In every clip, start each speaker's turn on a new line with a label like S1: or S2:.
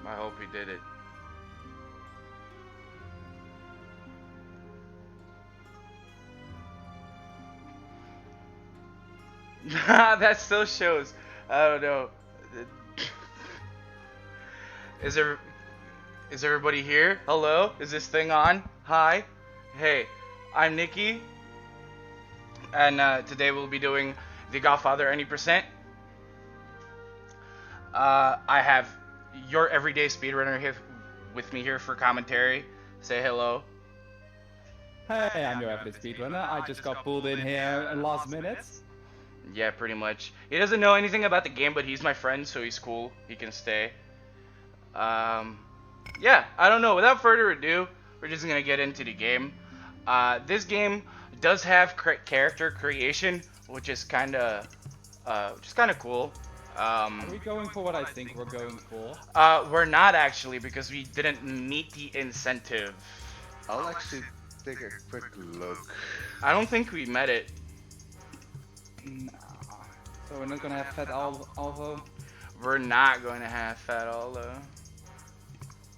S1: I hope he did it. That still shows. I don't know. Is there? Is everybody here? Hello? Is this thing on? Hi. Hey, I'm Nikki, and today we'll be doing the Godfather any percent. I have your everyday speedrunner here with me here for commentary. Say hello.
S2: Hey, I'm your average speedrunner. I just got pulled in here in last minute.
S1: Yeah, pretty much. He doesn't know anything about the game, but he's my friend, so he's cool. He can stay. Yeah, I don't know. Without further ado, we're just gonna get into the game. This game does have character creation, which is kind of cool.
S2: Are we going for what I think we're going for?
S1: We're not actually, because we didn't meet the incentive.
S3: I'll actually take a quick look.
S1: I don't think we met it.
S2: Nah. So we're not gonna have Fat Alvo?
S1: We're not going to have Fat Aldo.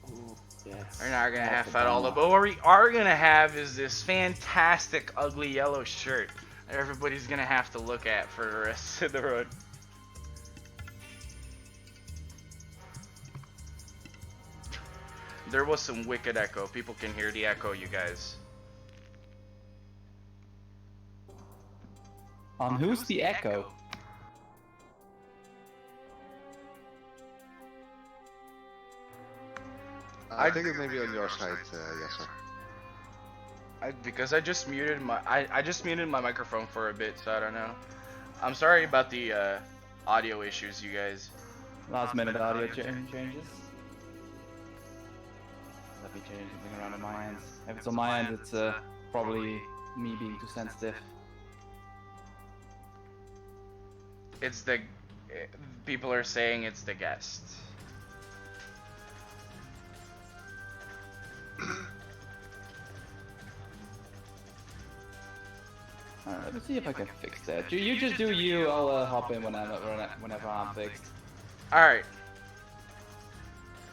S2: Ooh, yes.
S1: We're not going to have Fat Aldo. But what we are going to have is this fantastic ugly yellow shirt that everybody's going to have to look at for the rest of the run. There was some wicked echo. People can hear the echo, you guys.
S2: Who's the echo?
S3: I think it may be on your side, yes sir.
S1: Because I just muted my microphone for a bit, so I don't know. I'm sorry about the audio issues, you guys.
S2: Last minute audio changes. Let me change something around on my end. If it's on my end, it's probably me being too sensitive.
S1: It's the people are saying it's the guest.
S2: Alright, let me see if I can fix that. You just do you, I'll hop in whenever I'm fixed.
S1: Alright.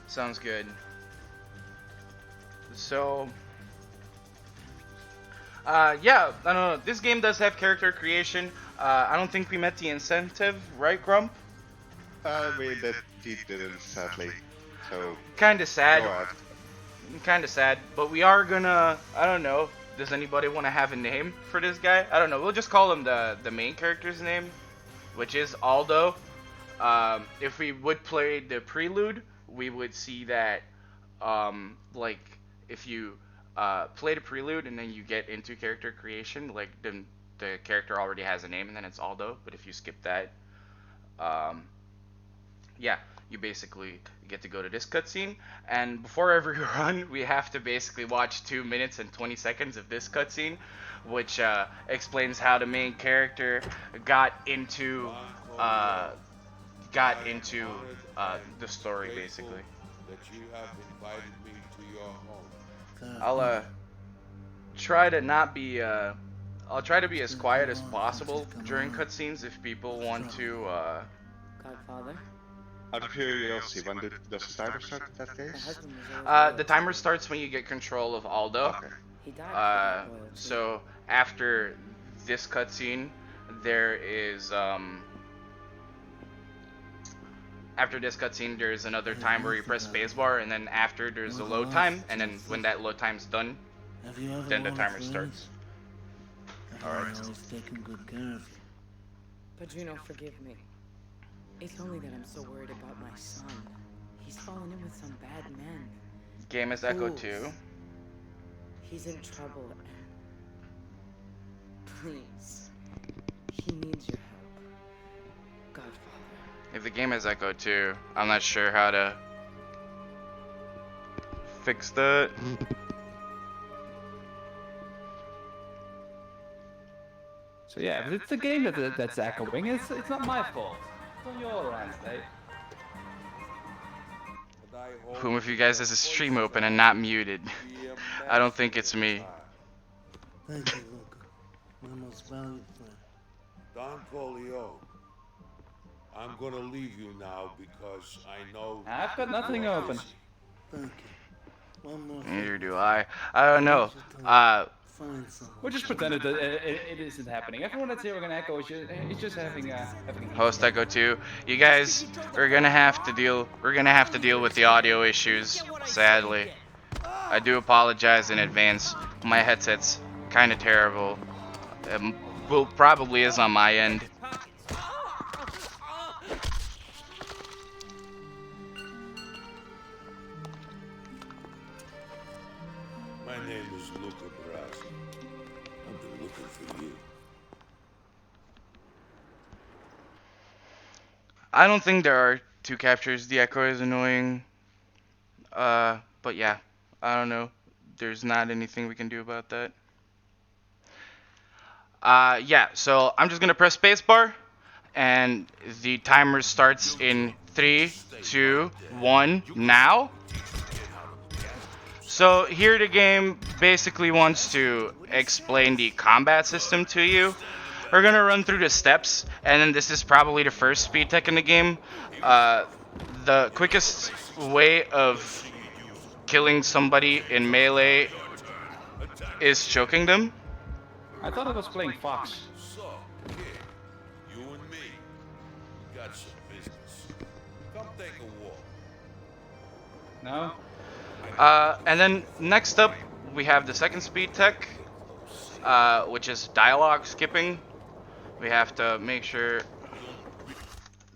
S1: Sounds good. So, yeah, I don't know. This game does have character creation. I don't think we met the incentive, right, Grump?
S3: We didn't, sadly. So,
S1: Kinda sad.
S3: go ahead.
S1: Kinda sad. But we are gonna, I don't know. Does anybody want to have a name for this guy? I don't know. We'll just call him the main character's name, which is Aldo. If we would play the prelude, we would see that, like, if you play the prelude and then you get into character creation, like, the character already has a name and then it's Aldo. But if you skip that, yeah, you basically get to go to this cutscene, and before every run, we have to basically watch 2 minutes and 20 seconds of this cutscene, which explains how the main character got into the story, basically.
S4: That you have invited me to your home.
S1: I'll try to not be I'll try to be as quiet as possible during cutscenes if people want to
S5: Godfather?
S3: Out of curiosity, when does the timer start in that case?
S1: the timer starts when you get control of Aldo.
S3: Okay.
S5: He died.
S1: So after this cutscene, there is after this cutscene, there's another time where you press spacebar, and then after there's a load time, and then when that load time's done, then the timer starts.
S5: Alright. Taken good care of you. Padrino, forgive me. It's only that I'm so worried about my son. He's fallen in with some bad men.
S1: Game is Echo 2.
S5: He's in trouble, and please, he needs your help. Godfather.
S1: If the game is Echo 2, I'm not sure how to fix that.
S2: So yeah, if it's a game that's echoing, it's not my fault. It's on your end, eh?
S1: Whom of you guys has a stream open and not muted? I don't think it's me.
S6: Thank you, Luca. My most valued friend.
S4: Don Corleone. I'm gonna leave you now because I know
S2: I've got nothing open.
S6: Thank you. One more
S1: Neither
S6: thing.
S1: do I. I don't know.
S6: Find someone.
S2: We just pretended that it isn't happening. Everyone that's hearing an echo is just having a
S1: Host Echo 2, you guys are gonna have to deal. We're gonna have to deal with the audio issues. Sadly, I do apologize in advance. My headset's kind of terrible. Well, probably is on my end.
S4: my name is Luca Brasi. I've been looking for you.
S1: I don't think there are two captures. The echo is annoying. But yeah, I don't know. There's not anything we can do about that. Yeah, so I'm just gonna press spacebar, and the timer starts in 3, 2, 1, now. So here the game basically wants to explain the combat system to you. We're gonna run through the steps, and then this is probably the first speed tech in the game. The quickest way of killing somebody in melee is choking them.
S2: I thought it was playing Fox.
S4: So, kid, you and me, we got some business. Come take a walk.
S2: No?
S1: And then next up, we have the second speed tech, which is dialogue skipping. We have to make sure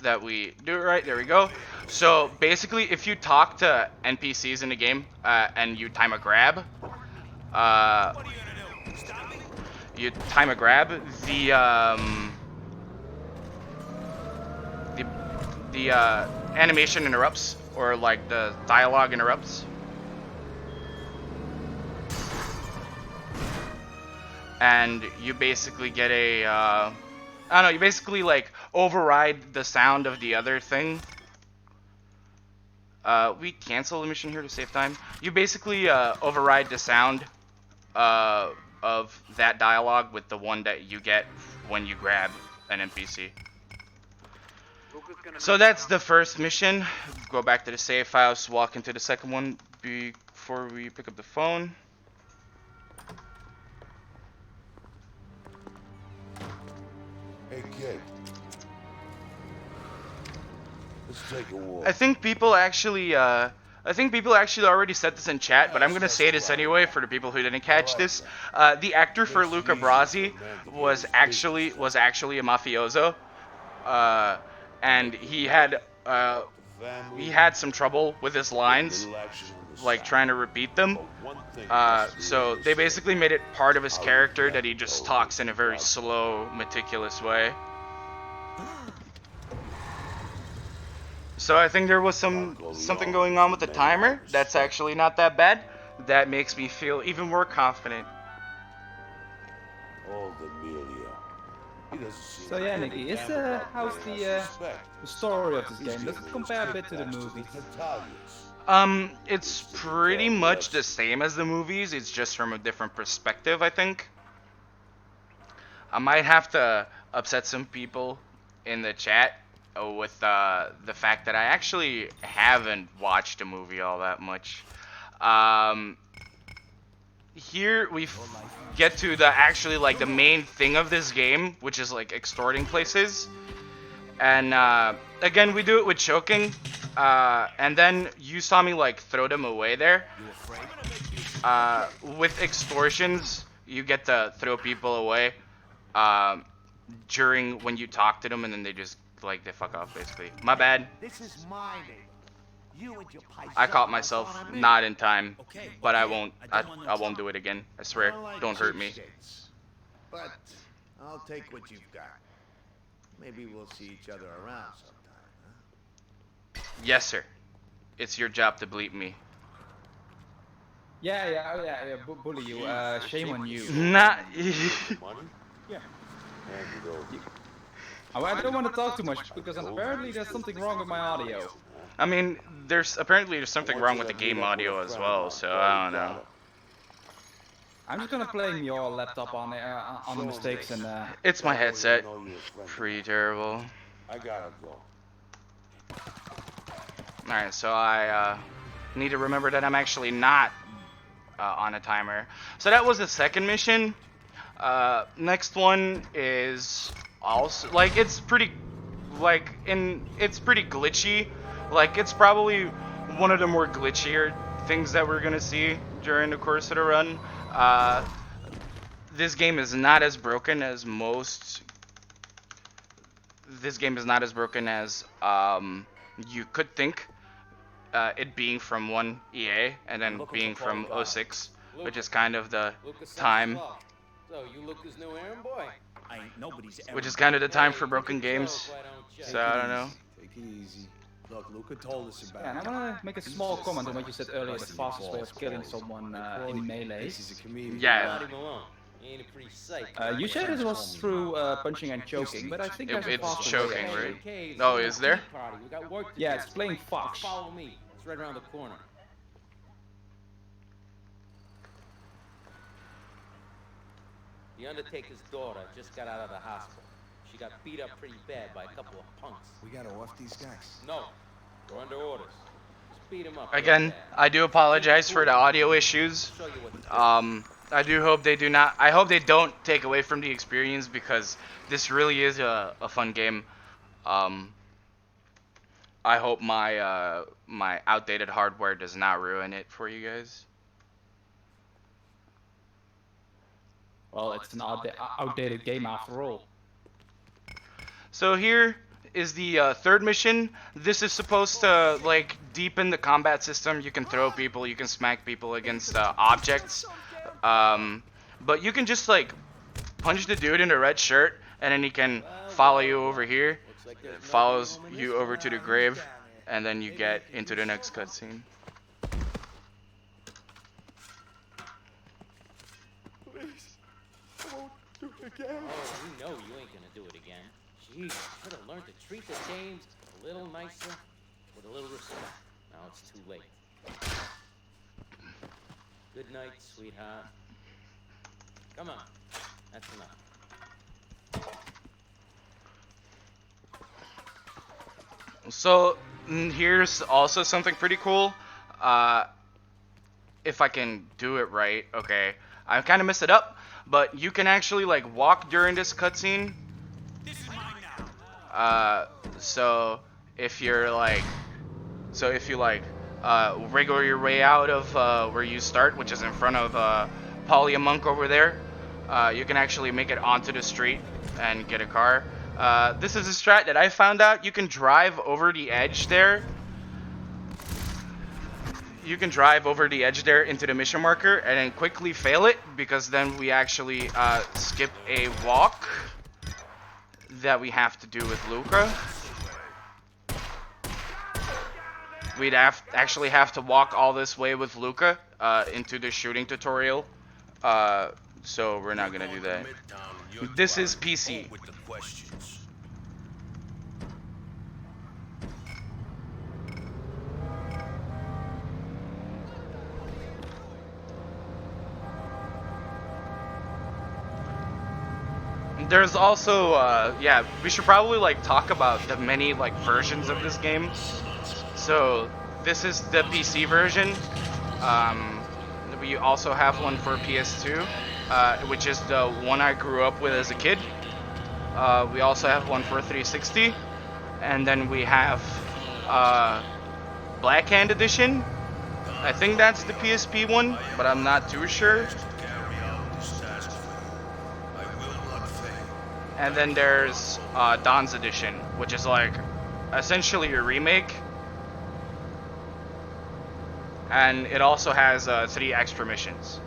S1: that we do it right. There we go. So basically, if you talk to NPCs in the game and you time a grab, the animation interrupts, or like the dialogue interrupts. And you basically get a, I don't know, you basically like override the sound of the other thing. We cancel the mission here to save time. You basically override the sound of that dialogue with the one that you get when you grab an NPC. So that's the first mission. Go back to the save files, walk into the second one before we pick up the phone.
S4: Hey, kid. Let's take a walk.
S1: I think people actually already said this in chat, but I'm gonna say this anyway for the people who didn't catch this. The actor for Luca Brasi was actually a mafioso, and he had some trouble with his lines, like trying to repeat them. So they basically made it part of his character that he just talks in a very slow, meticulous way. So I think there was something going on with the timer. That's actually not that bad. That makes me feel even more confident.
S4: Old Amelia. He doesn't seem
S2: So yeah, Nicky, how's the story of this game? Does it compare a bit to the movies?
S1: It's pretty much the same as the movies. It's just from a different perspective, I think. I might have to upset some people in the chat with the fact that I actually haven't watched a movie all that much. Here we get to the main thing of this game, which is like extorting places. And again, we do it with choking. And then you saw me like throw them away there. With extortions, you get to throw people away during when you talk to them, and then they just like they fuck off basically. My bad.
S7: This is my name. You and your
S1: I caught myself not in time, but I won't do it again. I swear. Don't hurt me.
S7: But I'll take what you've got. Maybe we'll see each other around sometime, huh?
S1: Yes, sir. It's your job to bleep me.
S2: Yeah, bully you. Shame on you.
S1: Not.
S4: money?
S2: Yeah.
S4: Hand it over.
S2: I don't want to talk too much because apparently there's something wrong with my audio.
S1: I mean, there's something wrong with the game audio as well, so I don't know.
S2: I'm just gonna blame your laptop on the mistakes and.
S1: It's my headset. Pretty terrible.
S4: I gotta go.
S1: Alright, so I need to remember that I'm actually not on a timer. So that was the second mission. Next one is also like it's pretty glitchy. Like it's probably one of the more glitchier things that we're gonna see during the course of the run. This game is not as broken as most. This game is not as broken as you could think. It being from one EA and then being from 06, which is kind of the time.
S8: So you look his new errand boy?
S9: I ain't nobody's
S1: Which is kind of the time for broken games. So I don't know.
S9: Take it easy. Look, Luca told us about
S2: Yeah, and I want to make a small comment on what you said earlier, the fastest way of killing someone in melee.
S9: This is a comedian.
S1: Yeah.
S8: Leave him alone. He ain't a pretty sight.
S2: You said it was through punching and choking, but I think there's a
S1: It's
S2: faster
S1: choking,
S2: way.
S1: right? Oh, is there?
S8: We got work to
S2: Yeah,
S8: do.
S2: it's playing Fox.
S8: Follow me. It's right around the corner. The Undertaker's daughter just got out of the hospital. She got beat up pretty bad by a couple of punks.
S9: We gotta off these guys.
S8: No, we're under orders. Just beat him up.
S1: Again,
S8: real bad.
S1: I do apologize for the audio issues.
S8: Show you what to do.
S1: I do hope they do not. I hope they don't take away from the experience because this really is a fun game. I hope my my outdated hardware does not ruin it for you guys.
S2: Well, it's an outdated game after all.
S1: So here is the third mission. This is supposed to like deepen the combat system. You can throw people, you can smack people against objects, but you can just like punch the dude in the red shirt, and then he can follow you over here. It follows you over to the grave, and then you get into the next cutscene.
S8: Oh, you know you ain't gonna do it again. Jeez, should have learned to treat the James a little nicer, with a little respect. Now it's too late. Good night, sweetheart. Come on, that's enough.
S1: So here's also something pretty cool. If I can do it right, okay. I kind of messed it up, but you can actually like walk during this cutscene. So if you're like, wriggle your way out of where you start, which is in front of Polly a Monk over there, you can actually make it onto the street and get a car. This is a strat that I found out. You can drive over the edge there. You can drive over the edge there into the mission marker and then quickly fail it, because then we actually skip a walk that we have to do with Luca. We'd actually have to walk all this way with Luca into the shooting tutorial. So we're not gonna do that. This is PC.
S4: With the questions.
S1: There's also, yeah, we should probably like talk about the many like versions of this game. So this is the PC version. We also have one for PS2, which is the one I grew up with as a kid. We also have one for 360, and then we have Black Hand Edition. I think that's the PSP one, but I'm not too sure. And then there's Don's Edition, which is like essentially a remake. And it also has 3 extra missions.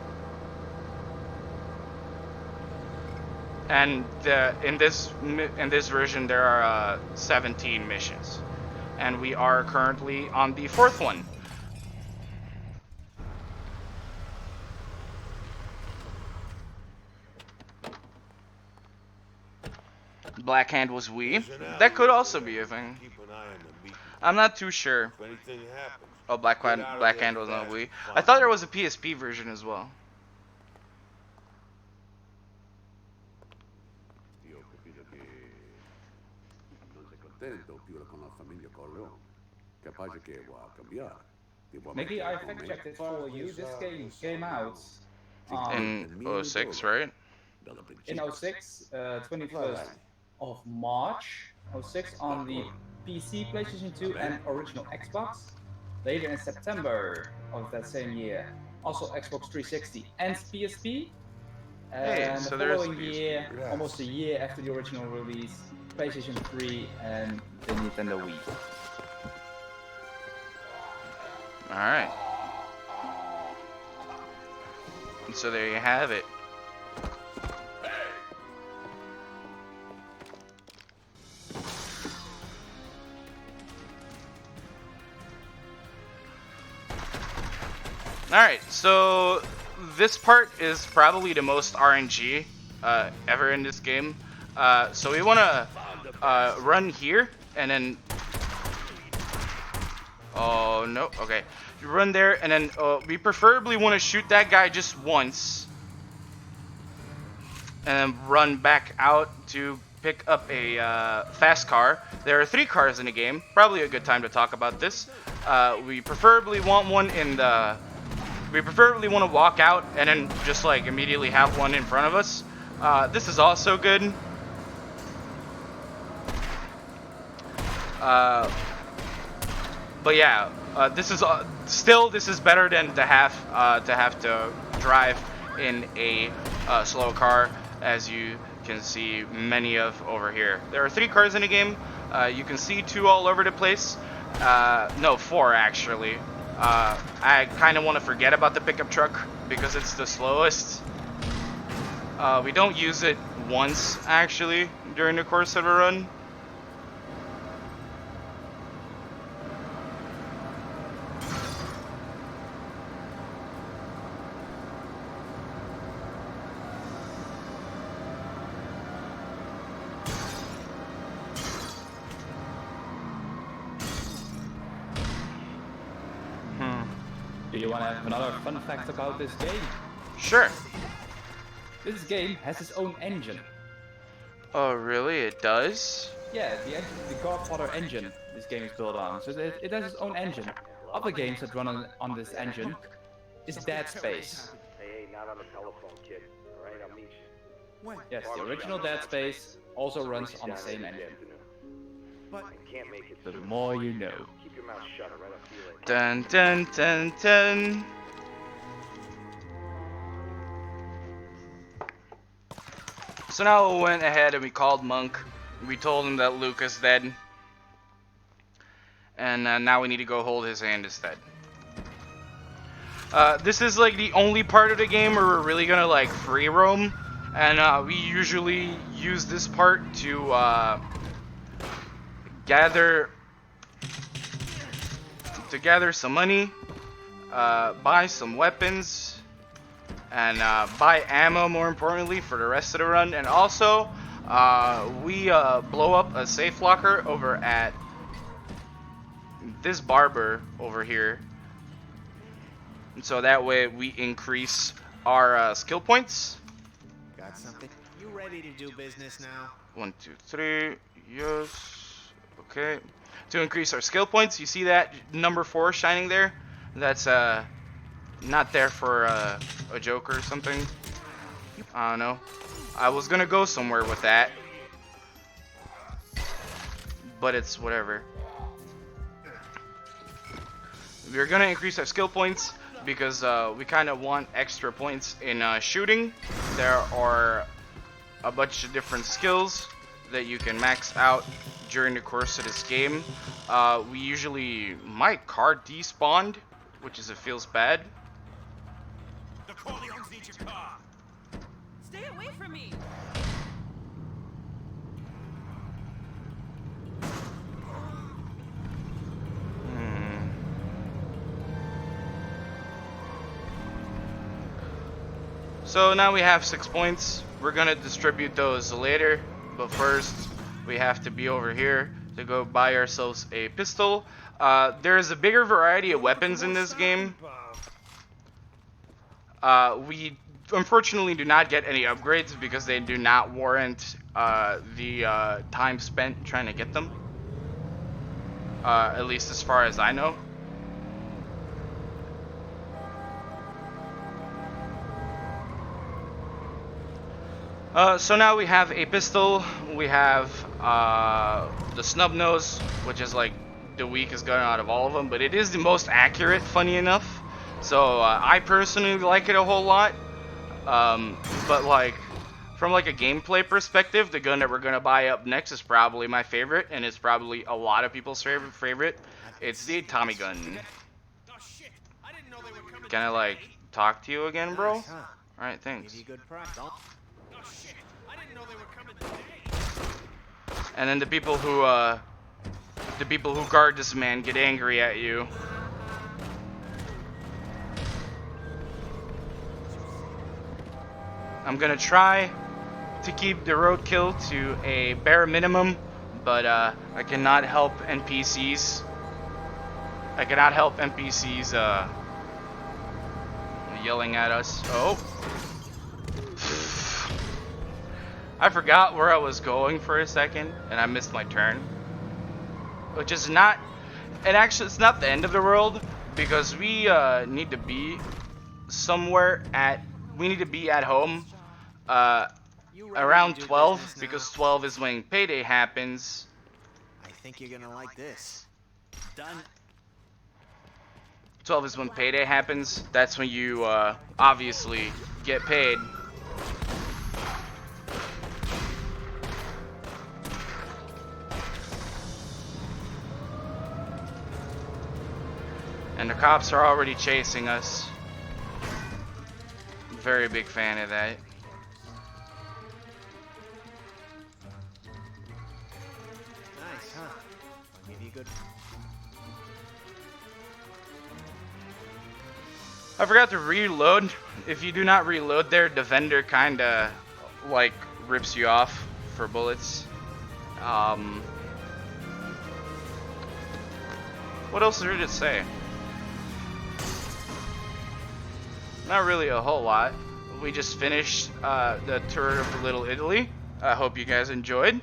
S1: And in this version there are 17 missions, and we are currently on the 4th one. Black Hand was Wii. That could also be a thing.
S7: Keep an eye on the meat.
S1: I'm not too sure.
S7: If anything happens,
S1: Oh, Black Hand was on Wii. I thought there was a PSP version as well.
S10: Io ho capito che non sei contento più con la famiglia Corleone. Io ho capito che non sei contento più con la famiglia Corleone. Io ho capito che non sei contento più con la famiglia Corleone. Io ho capito che non sei contento più con la famiglia Corleone. Io ho capito che non sei contento più con la famiglia Corleone. Io ho capito che non sei contento più con la famiglia Corleone.
S2: Nikki, I fact checked it for you. This game came out
S1: In 06, right?
S2: in 06, 21st of March 06 on the PC, PlayStation 2, and original Xbox. Later in September of that same year, also Xbox 360 and PSP. And
S1: so
S2: the
S1: there is
S2: following
S1: PSP.
S2: year, almost a year after the original release, PlayStation 3 and the Nintendo Wii.
S1: Alright. And so there you have it. Alright, so this part is probably the most RNG ever in this game. So we want to run here and then... Oh, no. Okay. You run there and then we preferably want to shoot that guy just once. And then run back out to pick up a fast car. There are 3 cars in the game. Probably a good time to talk about this. We preferably want one in the... We preferably want to walk out and then just like immediately have one in front of us. This is also good. But yeah, this is still this is better than to have to drive in a slow car, as you can see many of over here. There are 3 cars in the game. You can see 2 all over the place. No, 4 actually. I kind of want to forget about the pickup truck because it's the slowest. We don't use it once actually during the course of a run.
S2: Do you want to have another fun fact about this game?
S1: Sure.
S2: This game has its own engine.
S1: Oh really? It does?
S2: Yeah, the Godfather engine this game is built on. So it has its own engine. Other games that run on this engine is Dead Space.
S10: Hey, not on the telephone, kid. Alright, I'll meet you.
S2: Yes, the original Dead Space also runs on the same engine.
S10: But I can't make it.
S2: The more you know.
S10: Keep your mouth shut, alright? I'll see you later.
S1: Dun dun dun dun. So now we went ahead and we called Monk. We told him that Luke is dead. And now we need to go hold his hand instead. This is like the only part of the game where we're really gonna like free roam. And we usually use this part to gather some money, buy some weapons, and buy ammo, more importantly, for the rest of the run. And also, we blow up a safe locker over at this barber over here. And so that way we increase our skill points.
S7: Got something? You ready to do business now?
S1: 1, 2, 3, yes, okay. To increase our skill points, you see that number 4 shining there? That's not there for a joke or something. I don't know. I was gonna go somewhere with that, but it's whatever. We're gonna increase our skill points because we kind of want extra points in shooting. There are a bunch of different skills that you can max out during the course of this game. We usually, my car despawned, which is, it feels bad.
S4: The Corleones need your car.
S5: Stay away from me!
S1: So now we have 6 points. We're gonna distribute those later, but first we have to be over here to go buy ourselves a pistol. There's a bigger variety of weapons in this game. We unfortunately do not get any upgrades because they do not warrant the time spent trying to get them. at least as far as I know. So now we have a pistol, we have the snub nose, which is like the weakest gun out of all of them, but it is the most accurate, funny enough. So I personally like it a whole lot. But like from like a gameplay perspective, the gun that we're gonna buy up next is probably my favorite, and it's probably a lot of people's favorite. It's the Tommy gun. Can I like talk to you again, bro? All right, thanks. And then the people who guard this man get angry at you. I'm gonna try to keep the roadkill to a bare minimum, but I cannot help NPCs. I cannot help NPCs yelling at us. Oh. I forgot where I was going for a second, and I missed my turn. Which is not... And actually, it's not the end of the world, because we need to be somewhere at... We need to be at home around 12, because 12 is when payday happens.
S7: I think you're gonna like this. Done.
S1: 12 is when payday happens. That's when you obviously get paid. And the cops are already chasing us. Very big fan of that.
S7: Nice, huh? I'll give you a good...
S1: I forgot to reload. If you do not reload there, the vendor kinda like rips you off for bullets. What else did it say? Not really a whole lot. We just finished the tour of Little Italy. I hope you guys enjoyed.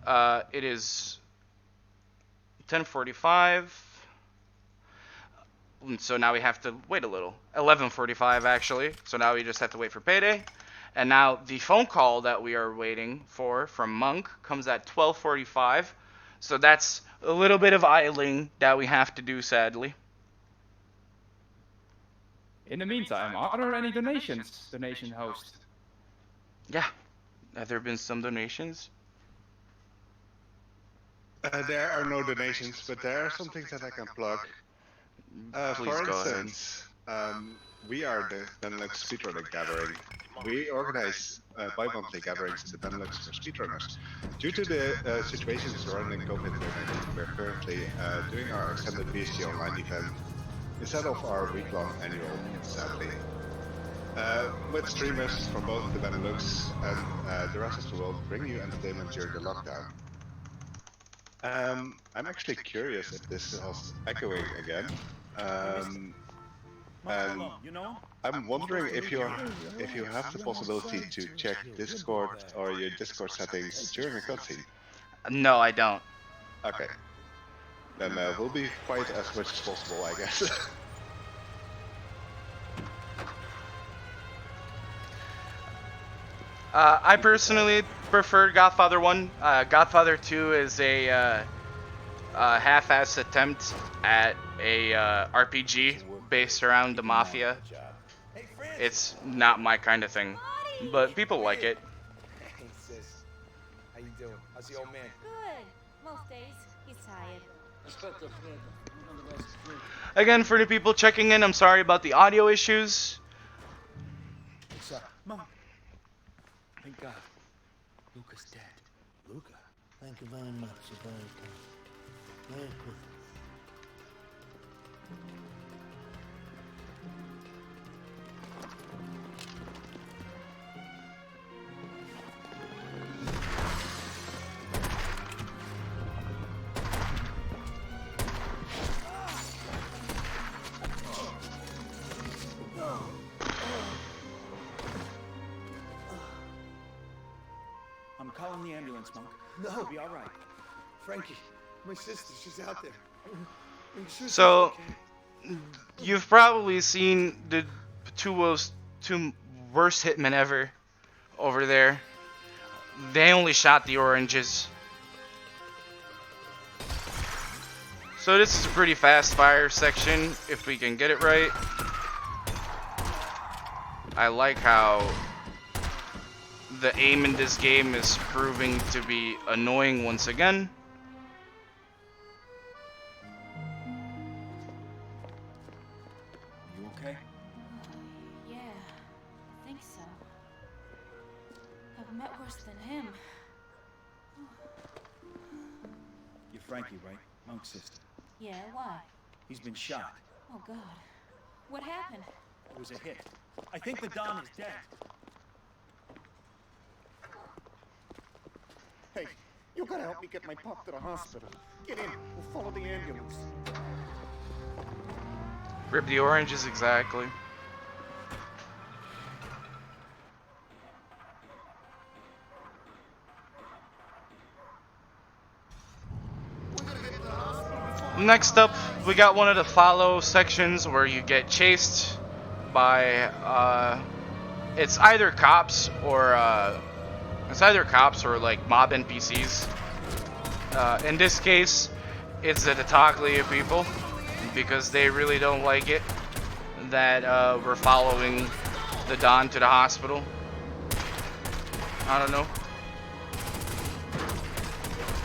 S1: It is 10:45. So now we have to wait a little. 11:45 actually. So now we just have to wait for payday. And now the phone call that we are waiting for from Monk comes at 12:45. So that's a little bit of idling that we have to do, sadly.
S2: In the meantime, are there any donations? Donation host.
S1: Yeah. Have there been some donations?
S3: There are no donations, but there are some things that I can plug.
S1: Please
S3: For
S1: go ahead.
S3: instance, we are the Benelux Speedrunner Gathering. We organize bi-monthly gatherings in the Benelux for speedrunners. Due to the situation surrounding COVID-19, we're currently doing our extended BSG online event instead of our week-long annual, sadly. With streamers from both the Benelux and the rest of the world bring you entertainment during the lockdown. I'm actually curious if this is echoing again. And I'm wondering if you have the possibility to check Discord or your Discord settings during a cutscene.
S1: No, I don't.
S3: Okay. Then we'll be quiet as much as possible, I guess.
S1: I personally prefer Godfather 1. Godfather 2 is a half-assed attempt at a RPG based around the mafia. It's not my kind of thing, but people like it.
S9: Hey, sis. How you doing? How's the old man?
S11: Good. Most days, he's tired.
S1: Again, for the people checking in, I'm sorry about the audio issues.
S9: What's up? Mom. Thank God. Luca's dead. Luca?
S6: Thank you very much. You're very kind. Very good.
S9: I'm calling the ambulance, Monk. No. It'll be all right. Frankie,
S7: My sister, she's out there. Make sure she's
S1: So,
S7: okay.
S1: you've probably seen the two worst hitmen ever over there. They only shot the oranges. So this is a pretty fast fire section if we can get it right. I like how the aim in this game is proving to be annoying once again.
S12: You okay?
S11: Yeah, I think so. I've met worse than him.
S12: You're Frankie, right? Monk's sister.
S11: Yeah, why?
S12: He's been shot.
S11: Oh God. What happened?
S12: It was a hit. I think the Don is dead.
S7: Hey, you gotta help me get my pop to the hospital. Get in. We'll follow the ambulance.
S1: Rip the oranges, exactly. Next up, we got one of the follow sections where you get chased by, it's either cops or like mob NPCs. In this case, it's the Taglia people, because they really don't like it that we're following the Don to the hospital. I don't know.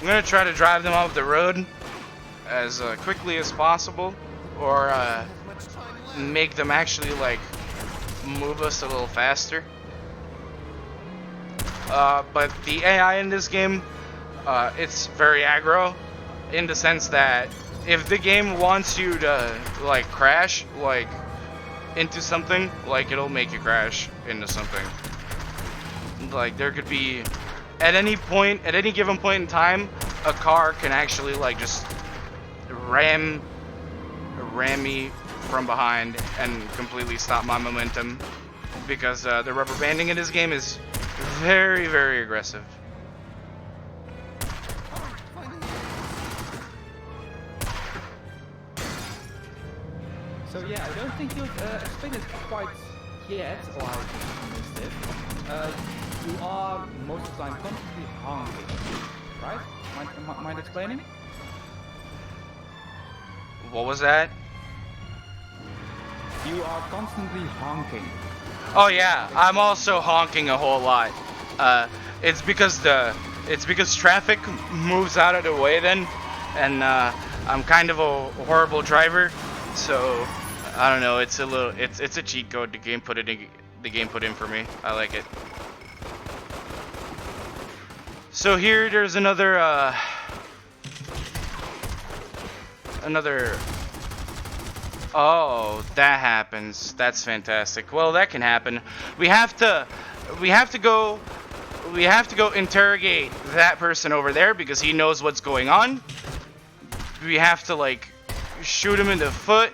S1: I'm gonna try to drive them off the road as quickly as possible, or make them actually like move us a little faster. But the AI in this game, it's very aggro, in the sense that if the game wants you to like crash like into something, like it'll make you crash into something. Like there could be at any given point in time, a car can actually like just ram me from behind and completely stop my momentum, because the rubber banding in this game is very, very aggressive.
S2: So yeah, I don't think you've explained it quite yet, like you missed it. You are most of the time constantly honking, right? Mind explaining?
S1: What was that?
S2: You are constantly honking.
S1: Oh yeah, I'm also honking a whole lot. It's because traffic moves out of the way then, and I'm kind of a horrible driver, so I don't know. It's a cheat code the game put in for me. I like it. So here, there's another. Oh, that happens. That's fantastic. Well, that can happen. We have to go interrogate that person over there because he knows what's going on. We have to like shoot him in the foot.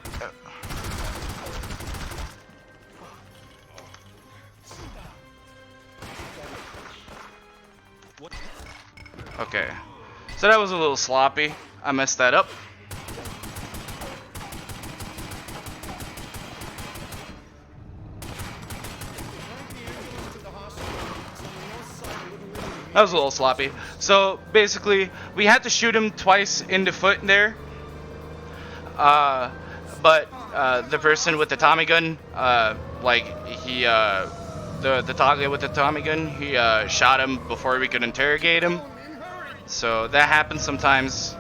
S1: Okay. So that was a little sloppy. I messed that up. That was a little sloppy. So basically, we had to shoot him twice in the foot there. But the person with the Tommy gun, the Taglia with the Tommy gun, he shot him before we could interrogate him. So that happens sometimes.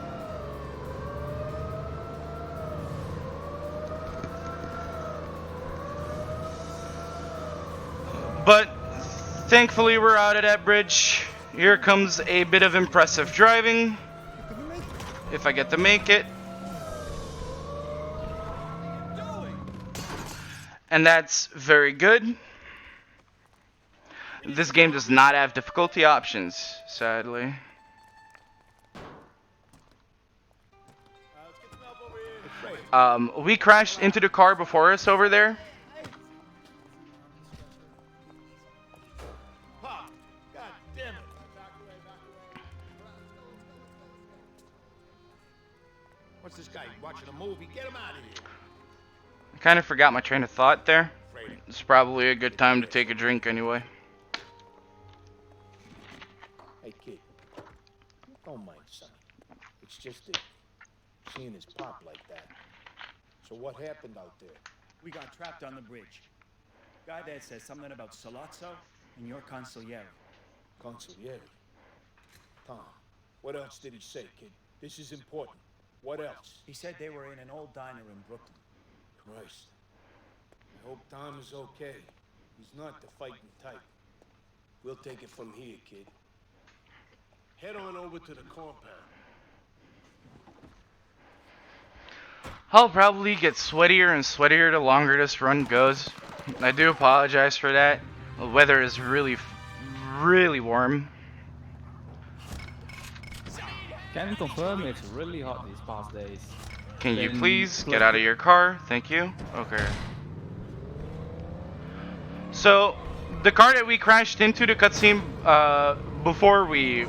S1: But thankfully, we're out of that bridge. Here comes a bit of impressive driving, if I get to make it. And that's very good. This game does not have difficulty options, sadly. We crashed into the car before us over there.
S7: a movie. Get him out of here.
S1: I kind of forgot my train of thought there. It's probably a good time to take a drink anyway.
S6: Hey, kid. Don't mind, son. It's just that seeing his pop like that. So what happened out there?
S12: We got trapped on the bridge. Guy there says something about Salazzo and your consigliere.
S6: Consigliere. Tom, what else did he say, kid? This is important. What else?
S12: He said they were in an old diner in Brooklyn.
S6: Christ. I hope Tom is okay. He's not the fighting type. We'll take it from here, kid. Head on over to the compound.
S1: I'll probably get sweatier and sweatier the longer this run goes. I do apologize for that. The weather is really warm.
S2: Can confirm it's really hot these past days.
S1: Can you please get out of your car? Thank you. Okay. So, the car that we crashed into the cutscene before we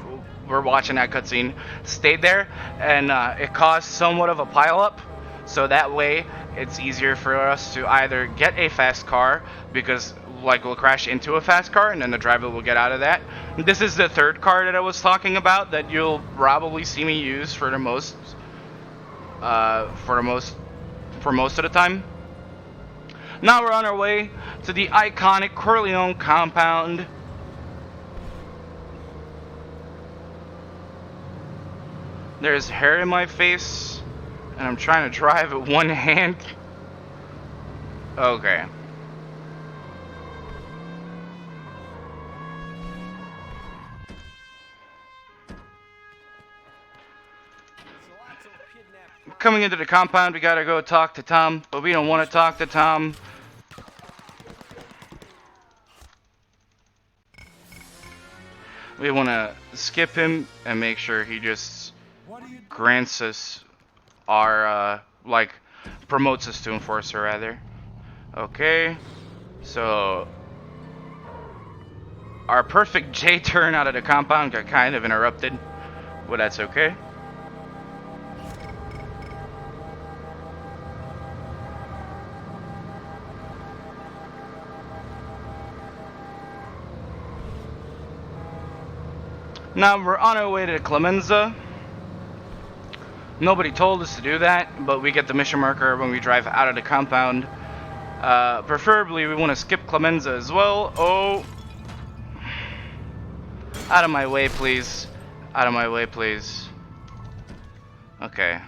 S1: were watching that cutscene stayed there, and it caused somewhat of a pileup. So that way, it's easier for us to either get a fast car, because like we'll crash into a fast car and then the driver will get out of that. This is the third car that I was talking about that you'll probably see me use for most of the time. Now we're on our way to the iconic Corleone compound. There's hair in my face, and I'm trying to drive with one hand. Okay. Coming into the compound, we gotta go talk to Tom, but we don't want to talk to Tom. We want to skip him and make sure he just grants us our, promotes us to enforcer, rather. Okay, so our perfect J-turn out of the compound got kind of interrupted, but that's okay. Now we're on our way to Clemenza. Nobody told us to do that, but we get the mission marker when we drive out of the compound. Preferably we want to skip Clemenza as well. Oh. Out of my way, please. Out of my way, please. Okay.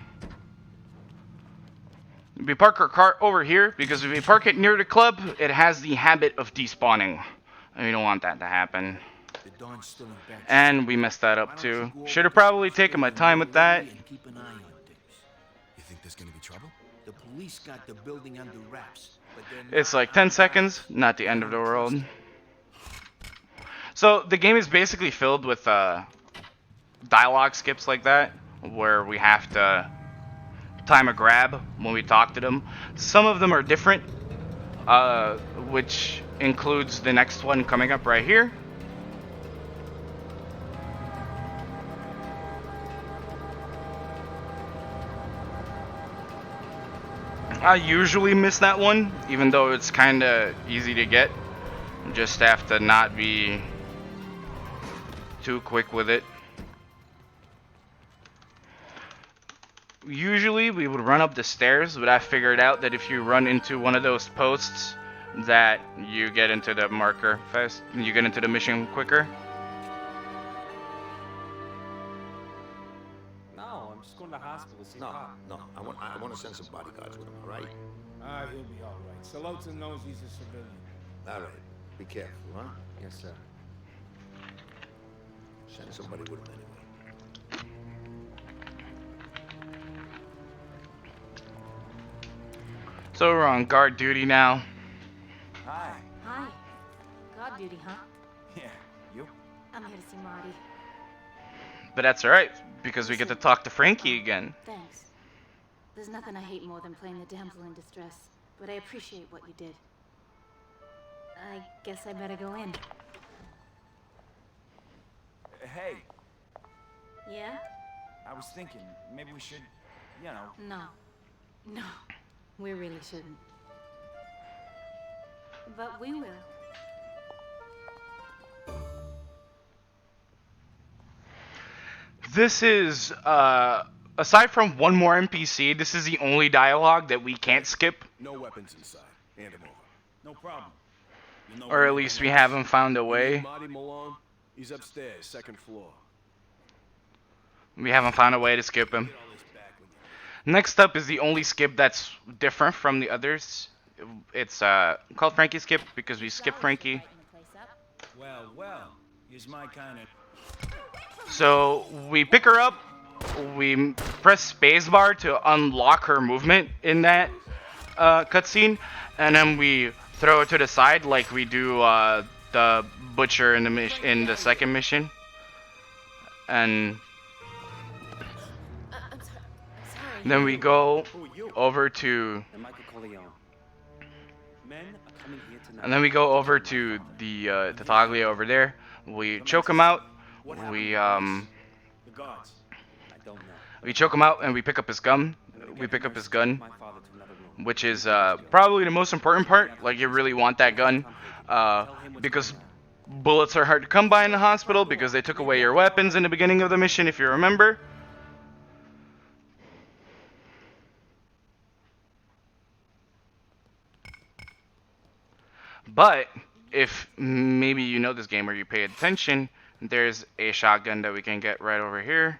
S1: We park our car over here because if we park it near the club, it has the habit of despawning. And we don't want that to happen. And we messed that up too. Should have probably taken my time with that.
S7: Keep an eye on things. You think there's gonna be trouble? The police got the building under wraps, but
S1: it's like 10 seconds, not the end of the world. So the game is basically filled with dialogue skips like that, where we have to time a grab when we talk to them. Some of them are different, which includes the next one coming up right here. I usually miss that one, even though it's kind of easy to get. Just have to not be too quick with it. Usually we would run up the stairs, but I figured out that if you run into one of those posts, that you get into the marker fast, you get into the mission quicker.
S9: No, I'm just going to the hospital to see Pop.
S7: No, I want to send some bodyguards with him, all right?
S9: He'll be all right. Salota knows he's a civilian.
S7: All right. Be careful, huh?
S9: Yes, sir.
S7: Send somebody with him anyway.
S1: So we're on guard duty now.
S12: Hi.
S11: Hi. God duty, huh?
S12: Yeah, you?
S11: I'm here to see Marty.
S1: But that's alright, because we get to talk to Frankie again.
S11: Thanks. There's nothing I hate more than playing the damsel in distress, but I appreciate what you did. I guess I better go in.
S12: Hey,
S11: Yeah?
S12: I was thinking maybe we should, you know.
S11: No. No, we really shouldn't. But we will.
S1: This is, aside from one more NPC, this is the only dialogue that we can't skip.
S6: No weapons inside. Hand them over.
S12: No problem. You know
S1: Or at least we haven't found a way.
S6: Marty Malone? He's upstairs, second floor.
S1: We haven't found a way to skip him. Next up is the only skip that's different from the others. It's called Frankie Skip because we skip Frankie.
S12: Well, here's my kind of...
S1: So we pick her up, we press spacebar to unlock her movement in that cutscene, and then we throw it to the side like we do the butcher in the second mission. And then we go over to, and then we go over to the Tattaglia over there. We choke him out. We choke him out and we pick up his gun. Which is probably the most important part. Like, you really want that gun, because bullets are hard to come by in the hospital because they took away your weapons in the beginning of the mission, if you remember. But if maybe you know this game or you pay attention, there's a shotgun that we can get right over here.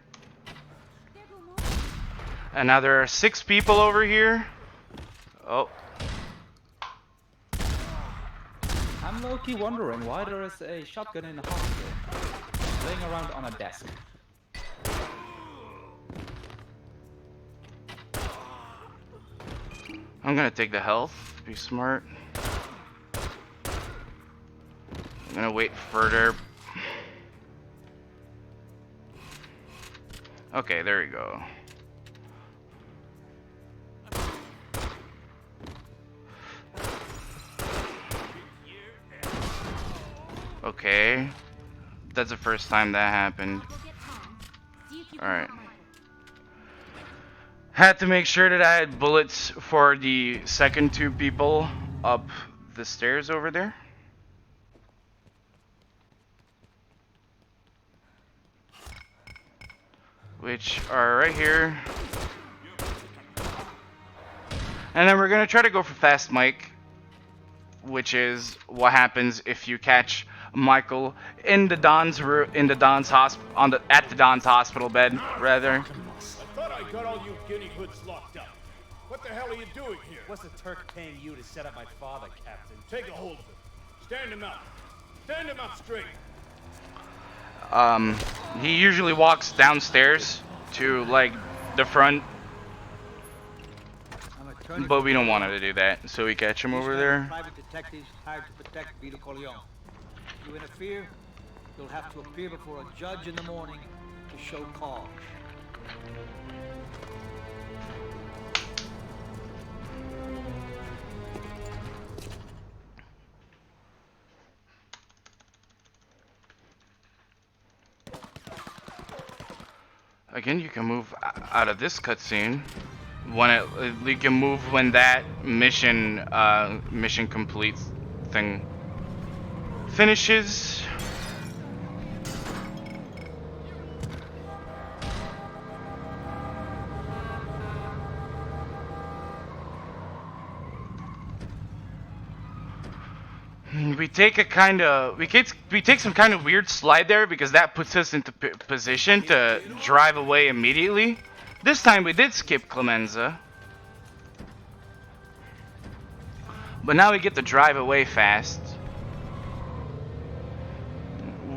S1: And now there are 6 people over here. Oh.
S2: I'm low-key wondering why there is a shotgun in the hospital, laying around on a desk.
S1: I'm gonna take the health, be smart. I'm gonna wait further. Okay, there we go. Okay, that's the first time that happened. Alright. Had to make sure that I had bullets for the second 2 people up the stairs over there. Which are right here. And then we're gonna try to go for fast Mike, which is what happens if you catch Michael in the Don's at the Don's hospital bed, rather.
S6: I thought I got all you guinea hoods locked up. What the hell are you doing here?
S12: What's the Turk paying you to set up my father, Captain?
S6: Take a hold of him. Stand him up. Stand him up straight.
S1: He usually walks downstairs to, like, the front. But we don't want him to do that, so we catch him over there.
S13: Private detectives hired to protect Vito Corleone. If you interfere, you'll have to appear before a judge in the morning to show cause.
S1: Again, you can move out of this cutscene. You can move when that mission complete thing finishes. We take some kind of weird slide there because that puts us into position to drive away immediately. This time we did skip Clemenza, but now we get to drive away fast.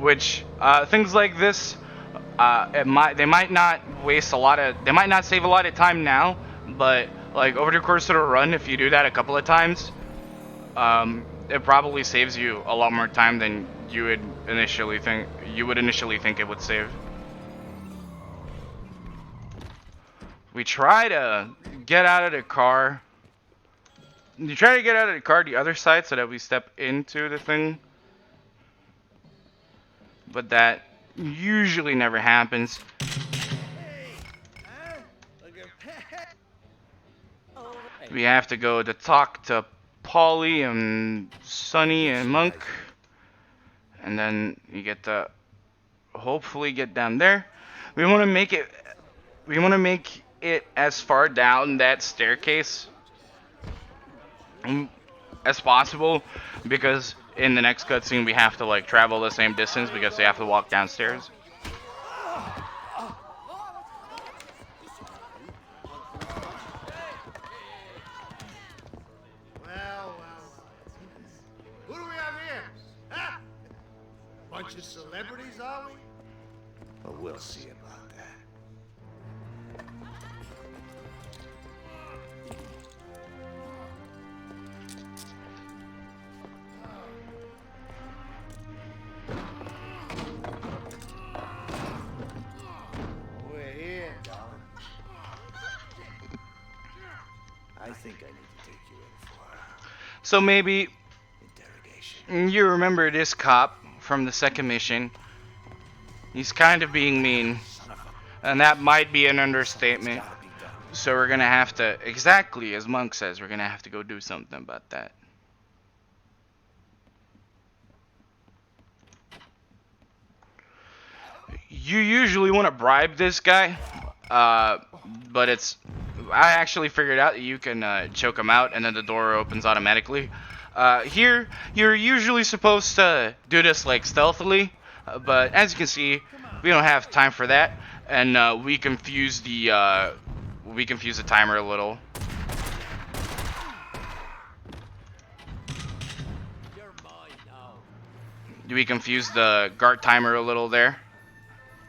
S1: Which things like this, they might not save a lot of time now, but like over the course of the run, if you do that a couple of times, it probably saves you a lot more time than you would initially think it would save. We try to get out of the car. You try to get out of the car the other side so that we step into the thing. But that usually never happens.
S7: Oh,
S1: We have to go to talk to Polly and Sonny and Monk. And then you get to hopefully get down there. We want to make it as far down that staircase as possible, because in the next cutscene we have to like travel the same distance because they have to walk downstairs.
S7: Well. Who do we have here? Huh? Bunch of celebrities, are we? But we'll see about that. We're here, darling. I think I need to take you in for
S1: So maybe
S7: interrogation.
S1: you remember this cop from the second mission. He's kind of being mean, and that might be an understatement. So we're gonna have to, exactly as Monk says, we're gonna have to go do something about that. You usually want to bribe this guy, but I actually figured out that you can choke him out and then the door opens automatically. Here, you're usually supposed to do this like stealthily, but as you can see, we don't have time for that, and we confuse the timer a little. We confuse the guard timer a little there,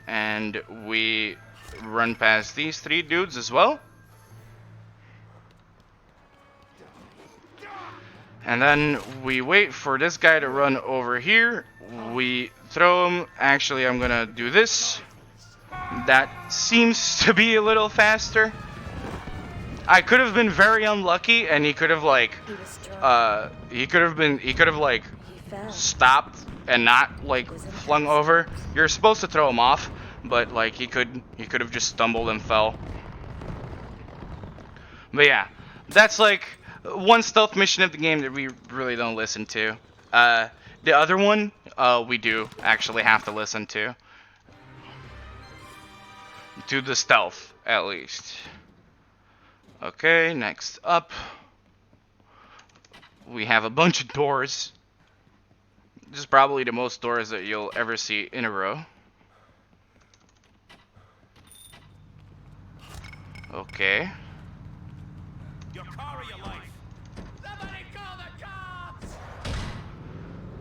S1: and we run past these three dudes as well. And then we wait for this guy to run over here. We throw him. Actually, I'm gonna do this. That seems to be a little faster. I could have been very unlucky, and he could have like, stopped and not like flung over. You're supposed to throw him off, but like he could have just stumbled and fell. But yeah, that's like one stealth mission of the game that we really don't listen to. The other one, we do actually have to listen to. To the stealth, at least. Okay, next up, we have a bunch of doors. This is probably the most doors that you'll ever see in a row. Okay.
S6: Your car or your life? Somebody call the cops!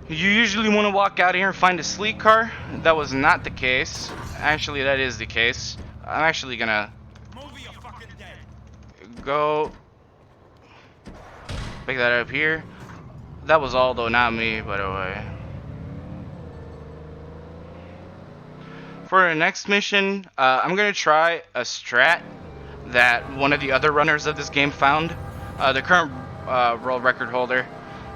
S1: You usually want to walk out here and find a sleek car. That was not the case. Actually, that is the case. I'm actually gonna go pick that up here. That was Aldo, not me, by the way. For the next mission, I'm gonna try a strat that one of the other runners of this game found, the current world record holder.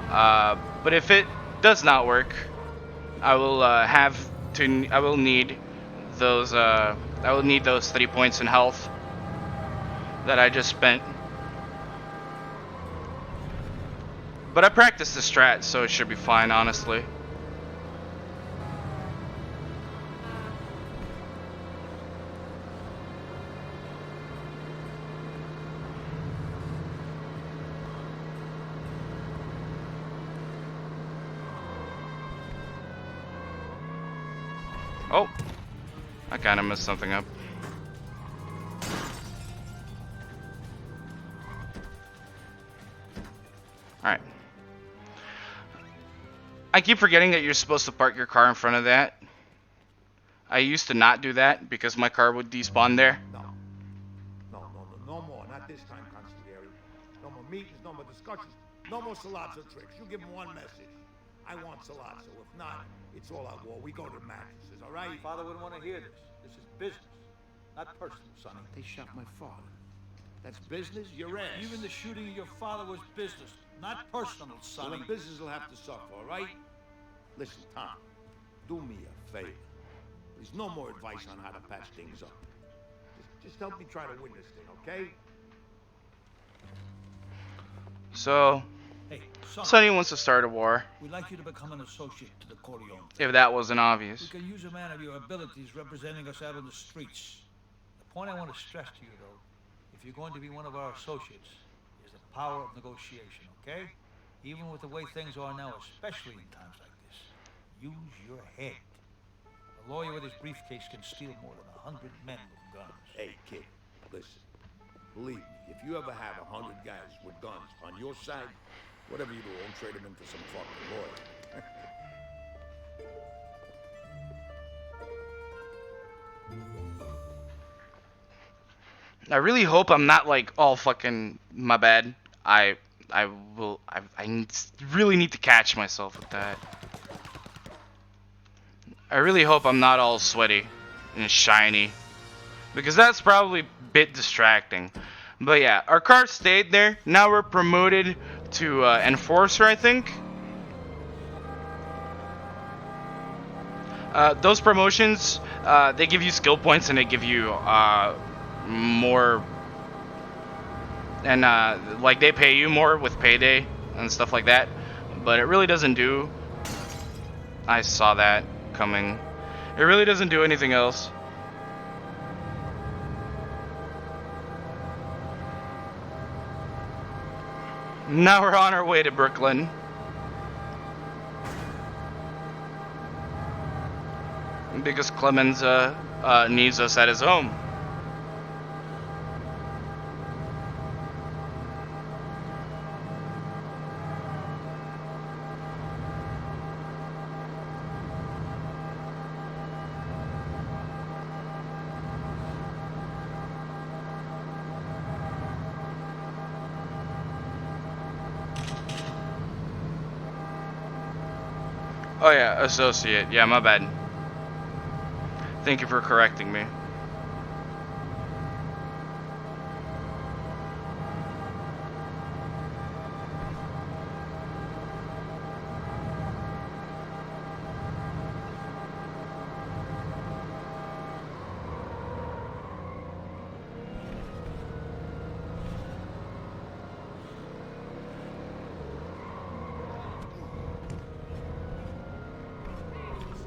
S1: But if it does not work, I will need those 3 points in health that I just spent. But I practiced the strat, so it should be fine, honestly. Oh, I kind of messed something up. Alright. I keep forgetting that you're supposed to park your car in front of that. I used to not do that because my car would despawn there.
S7: No more. Not this time, Consigliere. No more meetings, no more discussions, no more Salazzo tricks. You give him one message. I want Salazzo. If not, it's all out war. We go to mattresses, all right?
S13: Father wouldn't want to hear this. This is business, not personal, Sonny.
S7: They shot my father. That's business? Your ass.
S13: Even the shooting of your father was business, not personal, Sonny.
S7: Well, the business will have to suffer, all right? Listen, Tom, do me a favor. There's no more advice on how to patch things up. Just help me try to win this thing, okay?
S1: So,
S13: Hey, son,
S1: Sonny wants to start a war.
S13: we'd like you to become an associate to the Corleone.
S1: If that wasn't
S13: We
S1: obvious.
S13: can use a man of your abilities representing us out on the streets. The point I want to stress to you, though, if you're going to be one of our associates, is the power of negotiation, okay? Even with the way things are now, especially in times like this, use your head. A lawyer with his briefcase can steal more than 100 men with guns.
S7: Hey, kid, listen. Believe me, if you ever have 100 guys with guns on your side, whatever you do, don't trade them in for some fucking lawyer.
S1: I really hope I'm not like all fucking my bad. I really need to catch myself with that. I really hope I'm not all sweaty and shiny, because that's probably a bit distracting. But yeah, our car stayed there. Now we're promoted to enforcer, I think. Those promotions, they give you skill points and they give you more, and like they pay you more with payday and stuff like that, but it really doesn't do, I saw that coming, it really doesn't do anything else. Now we're on our way to Brooklyn. Because Clemens needs us at his home. Oh yeah, associate. Yeah, my bad. Thank you for correcting me.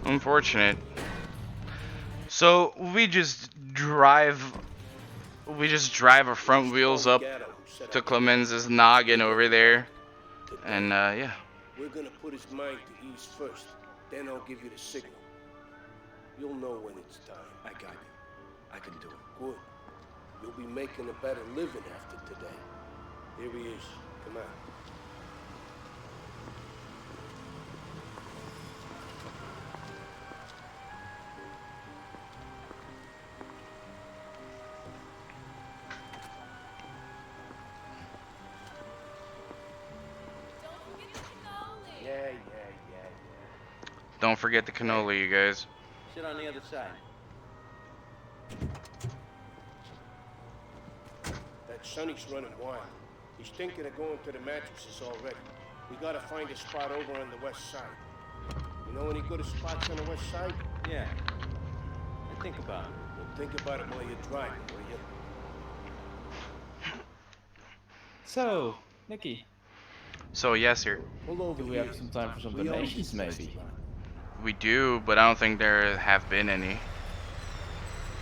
S1: Unfortunate. So we just drive our front wheels up to Clemens's noggin over there, and yeah.
S6: We're gonna put his mind to ease first, then I'll give you the signal. You'll know when it's time.
S12: I got you. I can do it.
S6: Good. You'll be making a better living after today. Here he is. Come on.
S1: Don't forget the cannoli, you guys.
S8: Sit on the other side.
S6: That Sonny's running wild. He's thinking of going to the mattresses already. We gotta find a spot over on the west side. You know any good spots on the west side?
S8: Yeah. And think about it.
S6: Well, think about it while you're driving, will you?
S2: So, Nicky.
S1: So yes, sir.
S2: Do we have some time for some donations, maybe?
S1: We do, but I don't think there have been any.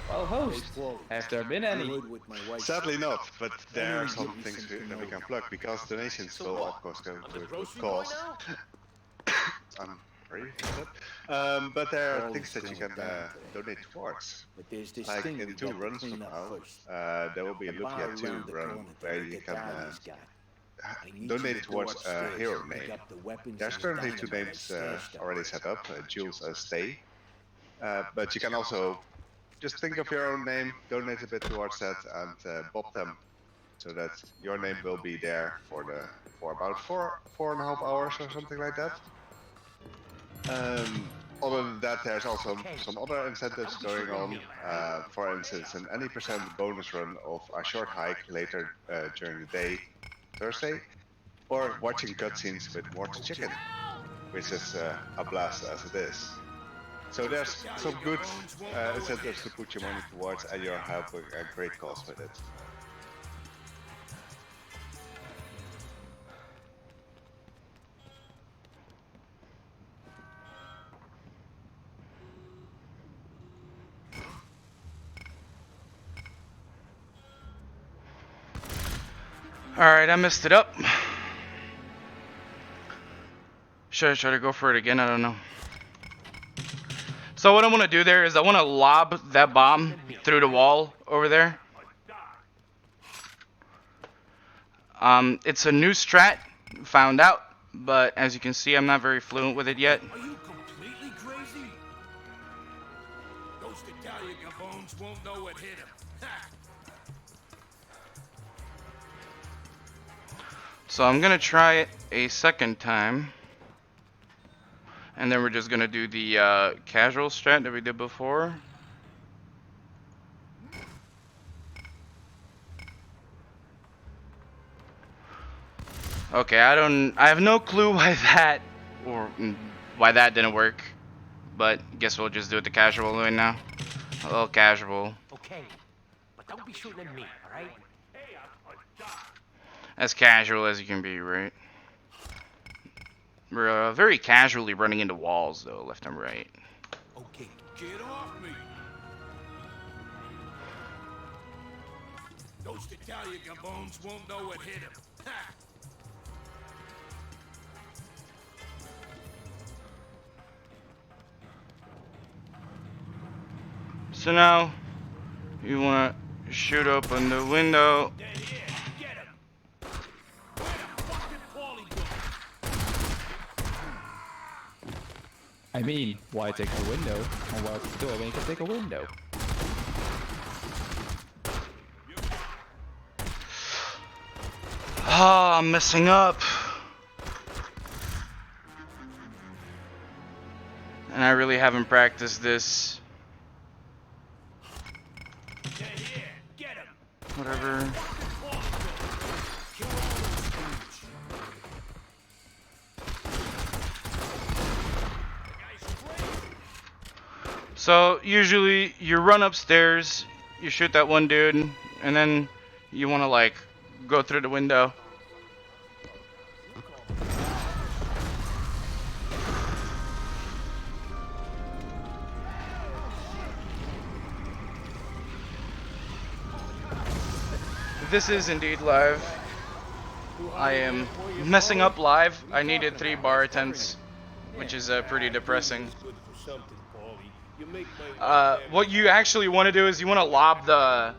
S2: Well, host, has there been any?
S3: Sadly not, but there are some things that we can plug, because donations will of course go to a good cause. I'm sorry for that. But there are things that you can donate towards. Like in 2 runs from now, there will be a Lufia 2 run where you can donate towards a hero name. There's currently 2 names already set up, Jules and Stay. But you can also just think of your own name, donate a bit towards that, and bop them, so that your name will be there for about 4.5 hours or something like that. Other than that, there's also some other incentives going on. For instance, an any percent bonus run of a short hike later during the day, Thursday, or watching cutscenes with Mort's Chicken, which is a blast as it is. So there's some good incentives to put your money towards, and you're helping a great cause with it.
S1: Alright, I messed it up. Should I try to go for it again? I don't know. So what I want to do there is I want to lob that bomb through the wall over there. It's a new strat, found out, but as you can see, I'm not very fluent with it yet.
S6: Are you completely crazy? Those Italian gabones won't know what hit them.
S1: So I'm gonna try it a second time, and then we're just gonna do the casual strat that we did before. Okay, I have no clue why that didn't work, but guess we'll just do it the casual way now. A little casual.
S8: Okay, but don't be shooting at me, alright?
S1: As casual as you can be, right? We're very casually running into walls, though, left and right.
S6: Okay, get off me! Those Italian gabones won't know what hit them.
S1: So now, you want to shoot open the window.
S2: I mean, why take the window? And why the door when you can take a window?
S1: Ah, I'm messing up. And I really haven't practiced this. Whatever. So usually you run upstairs, you shoot that one dude, and then you want to like go through the window. This is indeed live. I am messing up live. I needed 3 bar attempts, which is pretty depressing. What you actually want to do is you want to lob the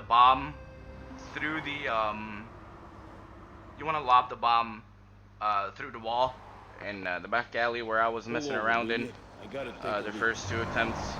S1: bomb through the through the wall in the back alley where I was messing around in the first 2 attempts.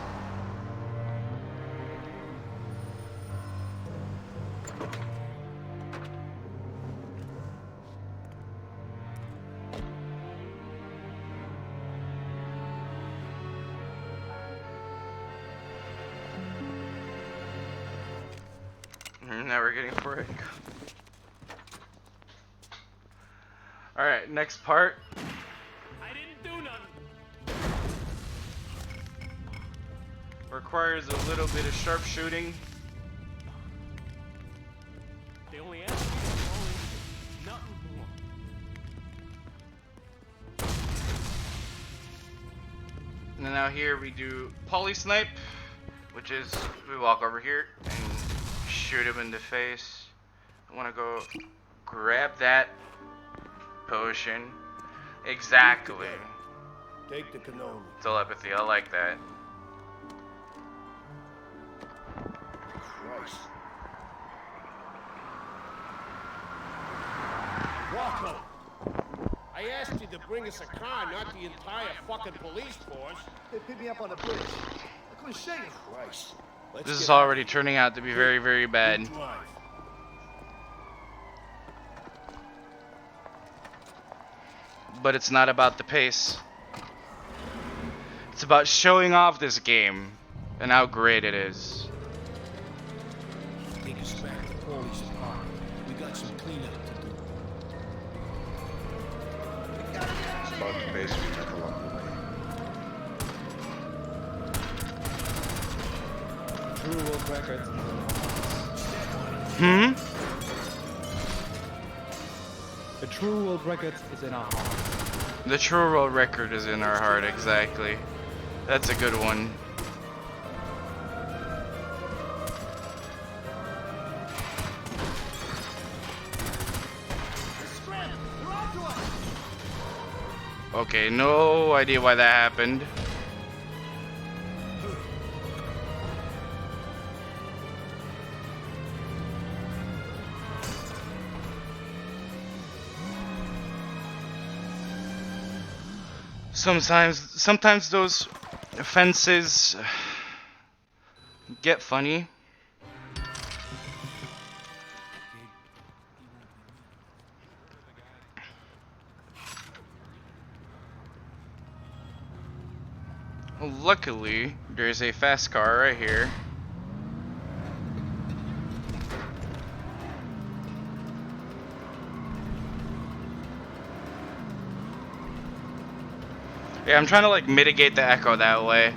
S1: Now we're getting for it. Alright, next part.
S6: I didn't do nothing.
S1: Requires a little bit of sharpshooting.
S6: They only asked me for nothing more.
S1: And then now here we do poly snipe, which is we walk over here and shoot him in the face. I want to go grab that potion. Exactly.
S6: Take the cannoli.
S1: Telepathy, I like that.
S6: Christ. Rocco! I asked you to bring us a car, not the entire fucking police force.
S7: They picked me up on the bridge. I couldn't see you.
S6: Christ.
S1: This is already turning out to be very, very bad. But it's not about the pace. It's about showing off this game and how great it is.
S6: Take us back to Paulie's apartment. We got some cleanup to do.
S3: It's about the pace we took along the way.
S2: True world record. The true world record is in our heart.
S1: The true world record is in our heart, exactly. That's a good one. Okay, no idea why that happened. Sometimes those fences get funny. Luckily, there's a fast car right here. Yeah, I'm trying to like mitigate the echo that way.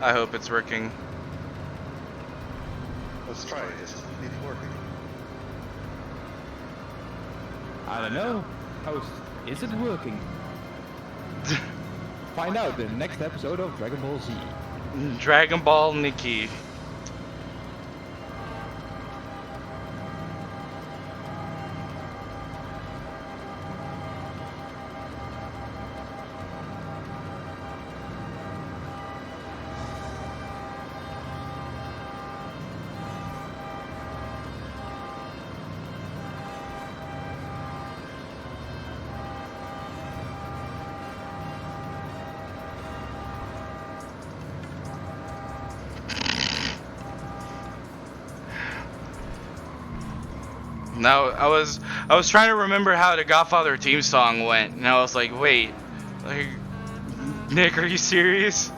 S1: I hope it's working.
S3: Let's try it. Is it working?
S2: I don't know. Host, is it working? Find out in the next episode of Dragon Ball Z.
S1: Dragon Ball NICKIE. Now I was trying to remember how the Godfather theme song went, and I was like, wait, like, Nick, are you serious?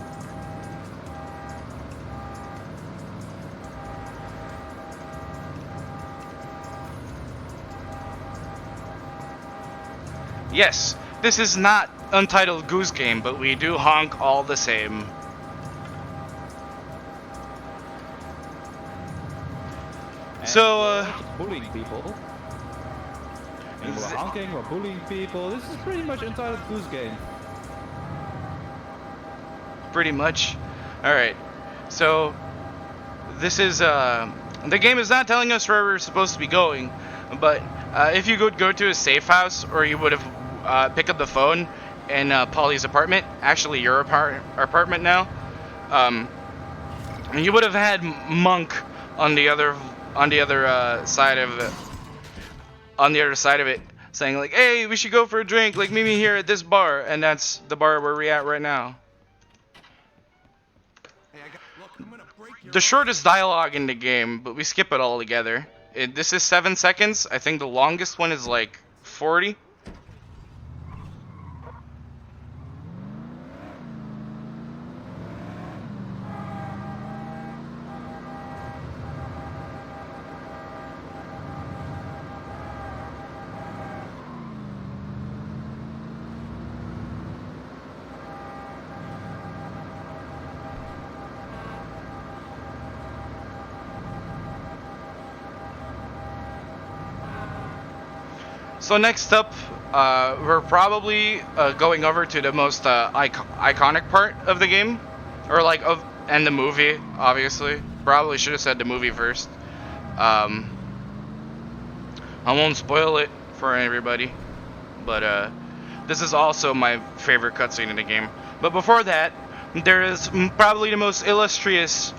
S1: Yes, this is not Untitled Goose Game, but we do honk all the same. So,
S2: bullying people. And we're honking, we're bullying people. This is pretty much Entitled Goose Game.
S1: Pretty much. Alright. So, this is, the game is not telling us where we're supposed to be going, but if you could go to a safe house, or you would have picked up the phone in Polly's apartment, actually your apartment now, you would have had Monk on the other side of it. On the other side of it, saying like, "Hey, we should go for a drink. Like, meet me here at this bar," and that's the bar where we're at right now. The shortest dialogue in the game, but we skip it all together. This is 7 seconds. I think the longest one is like 40. So next up, we're probably going over to the most iconic part of the game, or like and the movie. Obviously, probably should have said the movie first. I won't spoil it for everybody, but this is also my favorite cutscene in the game. But before that, there is probably the most illustrious,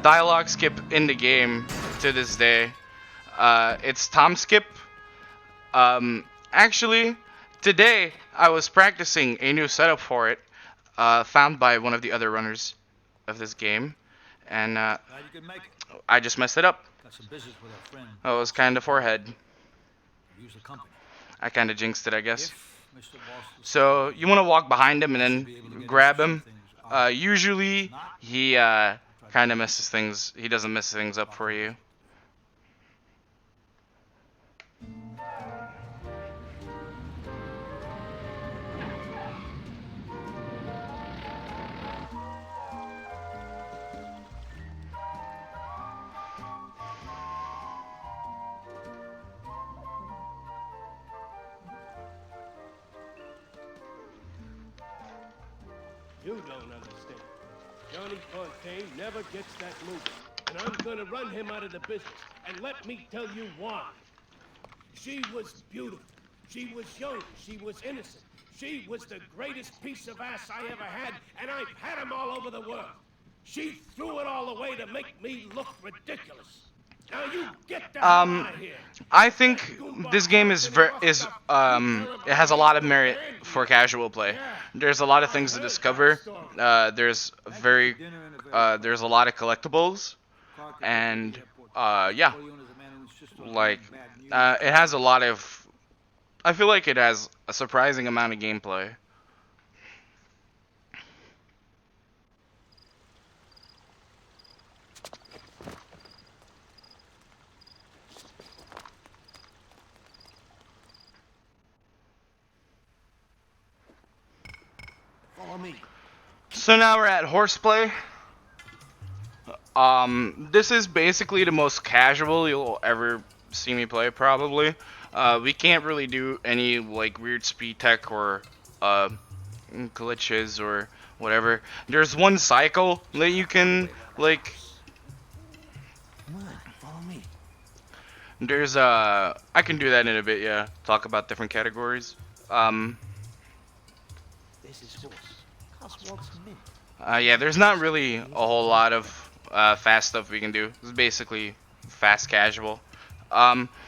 S1: dialogue skip in the game to this day. It's Tom Skip. Actually, today I was practicing a new setup for it, found by one of the other runners of this game, and I just messed it up.
S13: Got some business with our friend.
S1: Oh, it was kind of forehead.
S13: Use the company.
S1: I kind of jinxed it, I guess. So you want to walk behind him and then grab him. Usually he kind of messes things. He doesn't mess things up for you.
S6: You don't understand. Johnny Fontaine never gets that movie. And I'm gonna run him out of the business. And let me tell you why. She was beautiful. She was young. She was innocent. She was the greatest piece of ass I ever had, and I've had them all over the world. She threw it all away to make me look ridiculous. Now you get the hell out of here.
S1: I think this game is it has a lot of merit for casual play. There's a lot of things to discover. There's a lot of collectibles, and yeah, like it has a lot of. I feel like it has a surprising amount of gameplay.
S6: Follow me.
S1: So now we're at horseplay. This is basically the most casual you'll ever see me play, probably. We can't really do any like weird speed tech or glitches or whatever. There's one cycle that you can like.
S6: Come on, follow me.
S1: There's I can do that in a bit. Yeah, talk about different categories.
S6: This is horse. Cost walks mint.
S1: Yeah, there's not really a whole lot of fast stuff we can do. It's basically fast casual.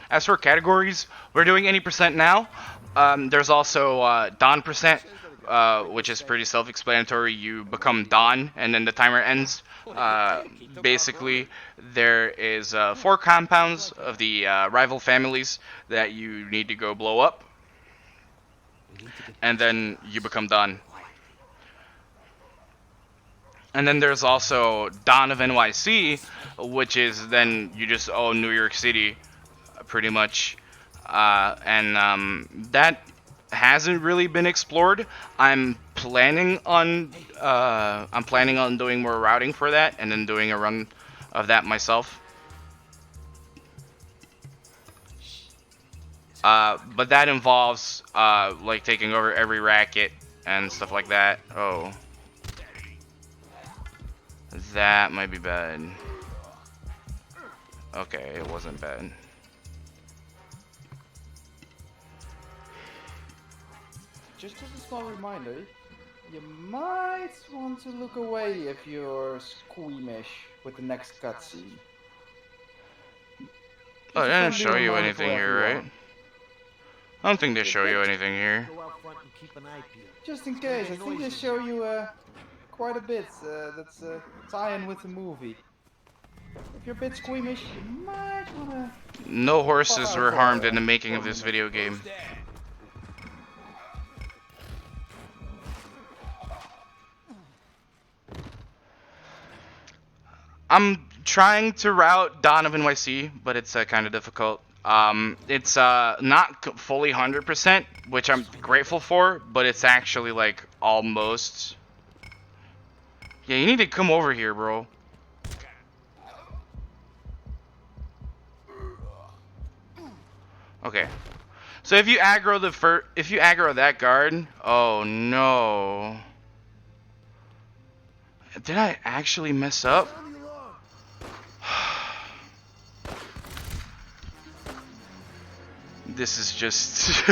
S1: As for categories, we're doing any percent now. There's also Don percent, which is pretty self-explanatory. You become Don, and then the timer ends. Basically, there is 4 compounds of the rival families that you need to go blow up, and then you become Don. And then there's also Don of NYC, which is then you just own New York City, pretty much. That hasn't really been explored. I'm planning on doing more routing for that, and then doing a run of that myself. But that involves like taking over every racket and stuff like that. Oh. That might be bad. Okay, it wasn't bad.
S2: Just as a small reminder, you might want to look away if you're squeamish with the next cutscene.
S1: Oh, they didn't show you anything here, right? I don't think they show you anything here.
S2: Just in case, I think they show you quite a bit that's tie-in with the movie. If you're a bit squeamish, you might wanna...
S1: No horses were harmed in the making of this video game. I'm trying to route Dawn of NYC, but it's kind of difficult. It's not fully 100%, which I'm grateful for, but it's actually like almost. Yeah, you need to come over here, bro. Okay. So if you aggro that guard, oh no. Did I actually mess up? This is just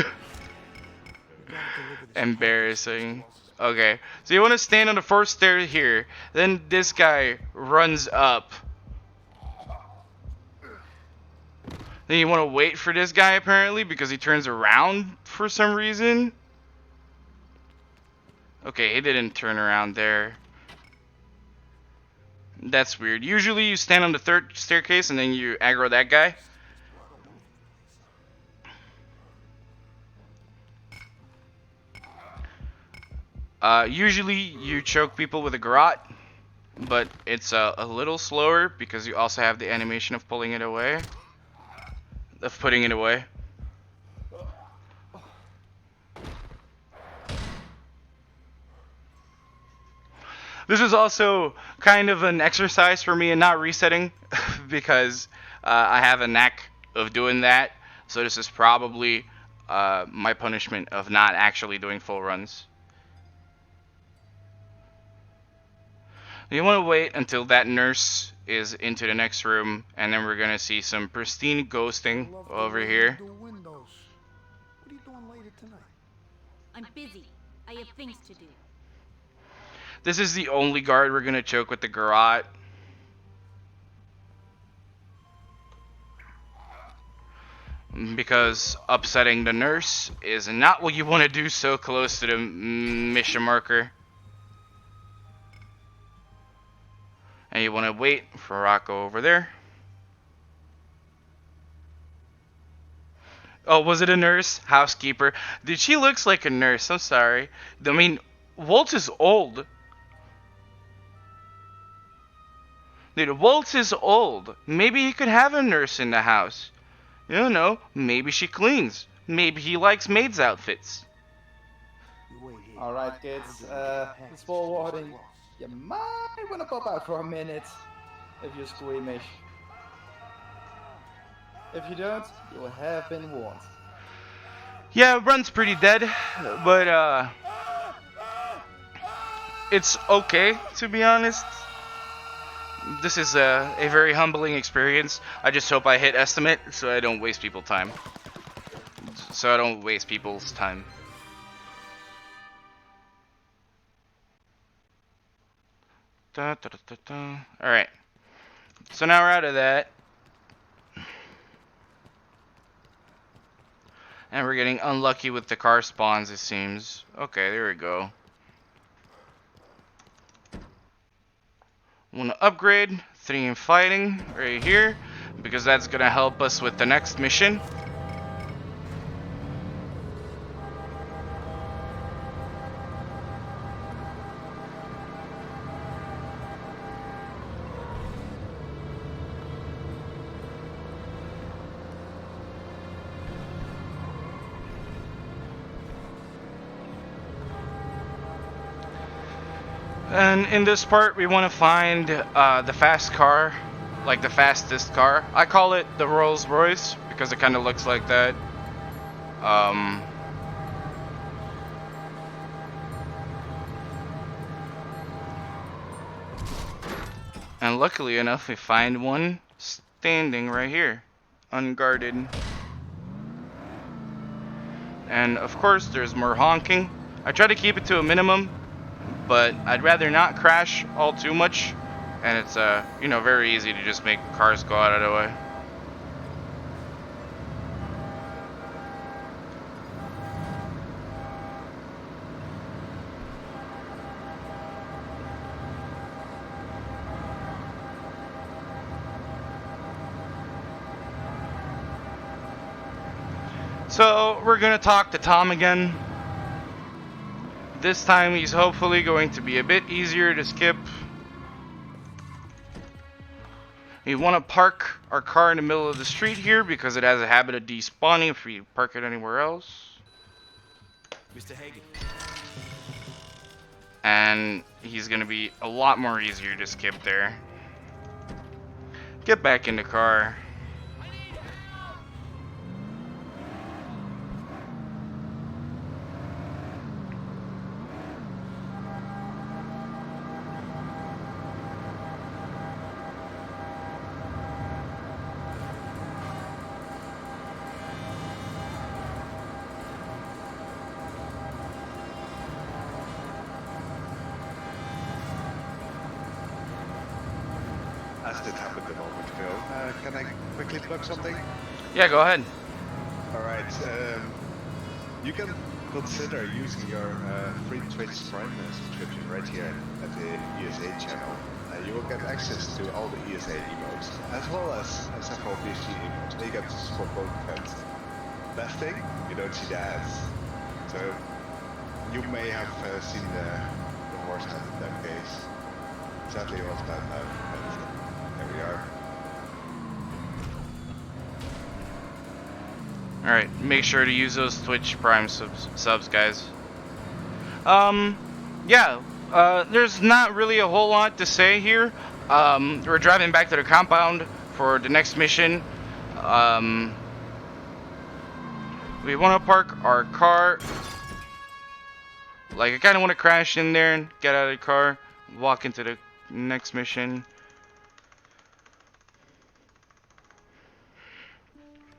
S1: embarrassing. Okay, so you want to stand on the first stair here, then this guy runs up. Then you want to wait for this guy apparently because he turns around for some reason. Okay, he didn't turn around there. That's weird. Usually you stand on the third staircase and then you aggro that guy. Usually you choke people with a garrote, but it's a little slower because you also have the animation of pulling it away. Of putting it away. This is also kind of an exercise for me in not resetting because I have a knack of doing that. So this is probably my punishment of not actually doing full runs. You want to wait until that nurse is into the next room, and then we're gonna see some pristine ghosting over here.
S11: I'm busy. I have things to do.
S1: This is the only guard we're gonna choke with the garrote. Because upsetting the nurse is not what you want to do so close to the mission marker. And you want to wait for Rocco over there. Oh, was it a nurse? Housekeeper. Dude, she looks like a nurse. I'm sorry. I mean, Waltz is old. Dude, Waltz is old. Maybe he could have a nurse in the house. You don't know. Maybe she cleans. Maybe he likes maids' outfits.
S2: Alright, kids. This full warning. You might want to pop out for a minute if you're squeamish. If you don't, you will have been warned.
S1: Yeah, Run's pretty dead, but it's okay, to be honest. This is a very humbling experience. I just hope I hit estimate so I don't waste people's time. Alright. So now we're out of that. And we're getting unlucky with the car spawns, it seems. Okay, there we go. Want to upgrade 3 in fighting right here, because that's going to help us with the next mission. And in this part, we want to find the fast car, like the fastest car. I call it the Rolls Royce because it kind of looks like that. And luckily enough, we find one standing right here, unguarded. And of course, there's more honking. I try to keep it to a minimum, but I'd rather not crash all too much, and it's you know, very easy to just make cars go out of the way. So we're gonna talk to Tom again. This time he's hopefully going to be a bit easier to skip. We want to park our car in the middle of the street here because it has a habit of despawning if we park it anywhere else.
S12: Mr. Hagen.
S1: And he's going to be a lot more easier to skip there. Get back in the car.
S3: As did happen a moment ago. Can I quickly plug something?
S1: Yeah, go ahead.
S3: Alright, you can consider using your free Twitch Prime subscription right here at the ESA channel. You will get access to all the ESA emotes, as well as several BSG emotes. You get to support both events. Best thing, you don't see the ads. So, you may have seen the horse head in that case. Sadly, it was bad now, but there we are.
S1: Alright, make sure to use those Twitch Prime subs, guys. Yeah, there's not really a whole lot to say here. We're driving back to the compound for the next mission. We want to park our car. Like, I kind of want to crash in there and get out of the car, walk into the next mission.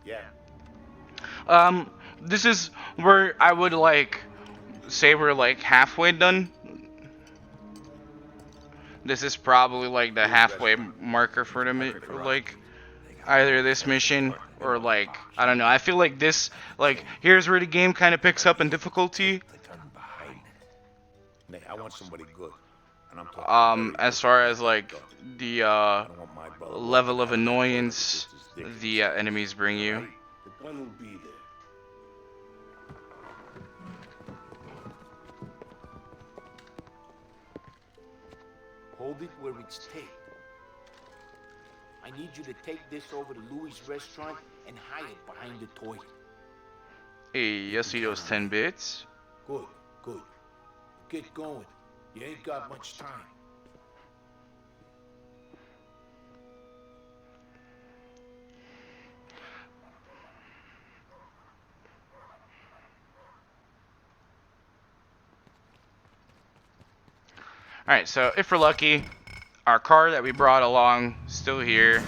S7: Yeah.
S1: This is where I would like say we're like halfway done. This is probably like the halfway marker for like either this mission or like I don't know. I feel like this here's where the game kind of picks up in difficulty.
S7: I want somebody good. And I'm talking
S1: as far as like the level of annoyance the enemies bring you.
S6: The gun will be there.
S14: Hold it where it's taped. I need you to take this over to Louis' restaurant and hide it behind the toilet.
S1: Hey, you see those 10 bits?
S14: Good, good. Get going. You ain't got much time.
S1: Alright, so if we're lucky, our car that we brought along is still here.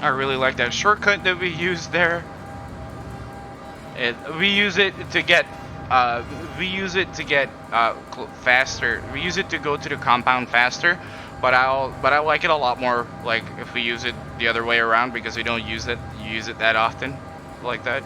S1: I really like that shortcut that we used there. We use it to get faster. We use it to go to the compound faster, but I like it a lot more like if we use it the other way around because we don't use it that often like that.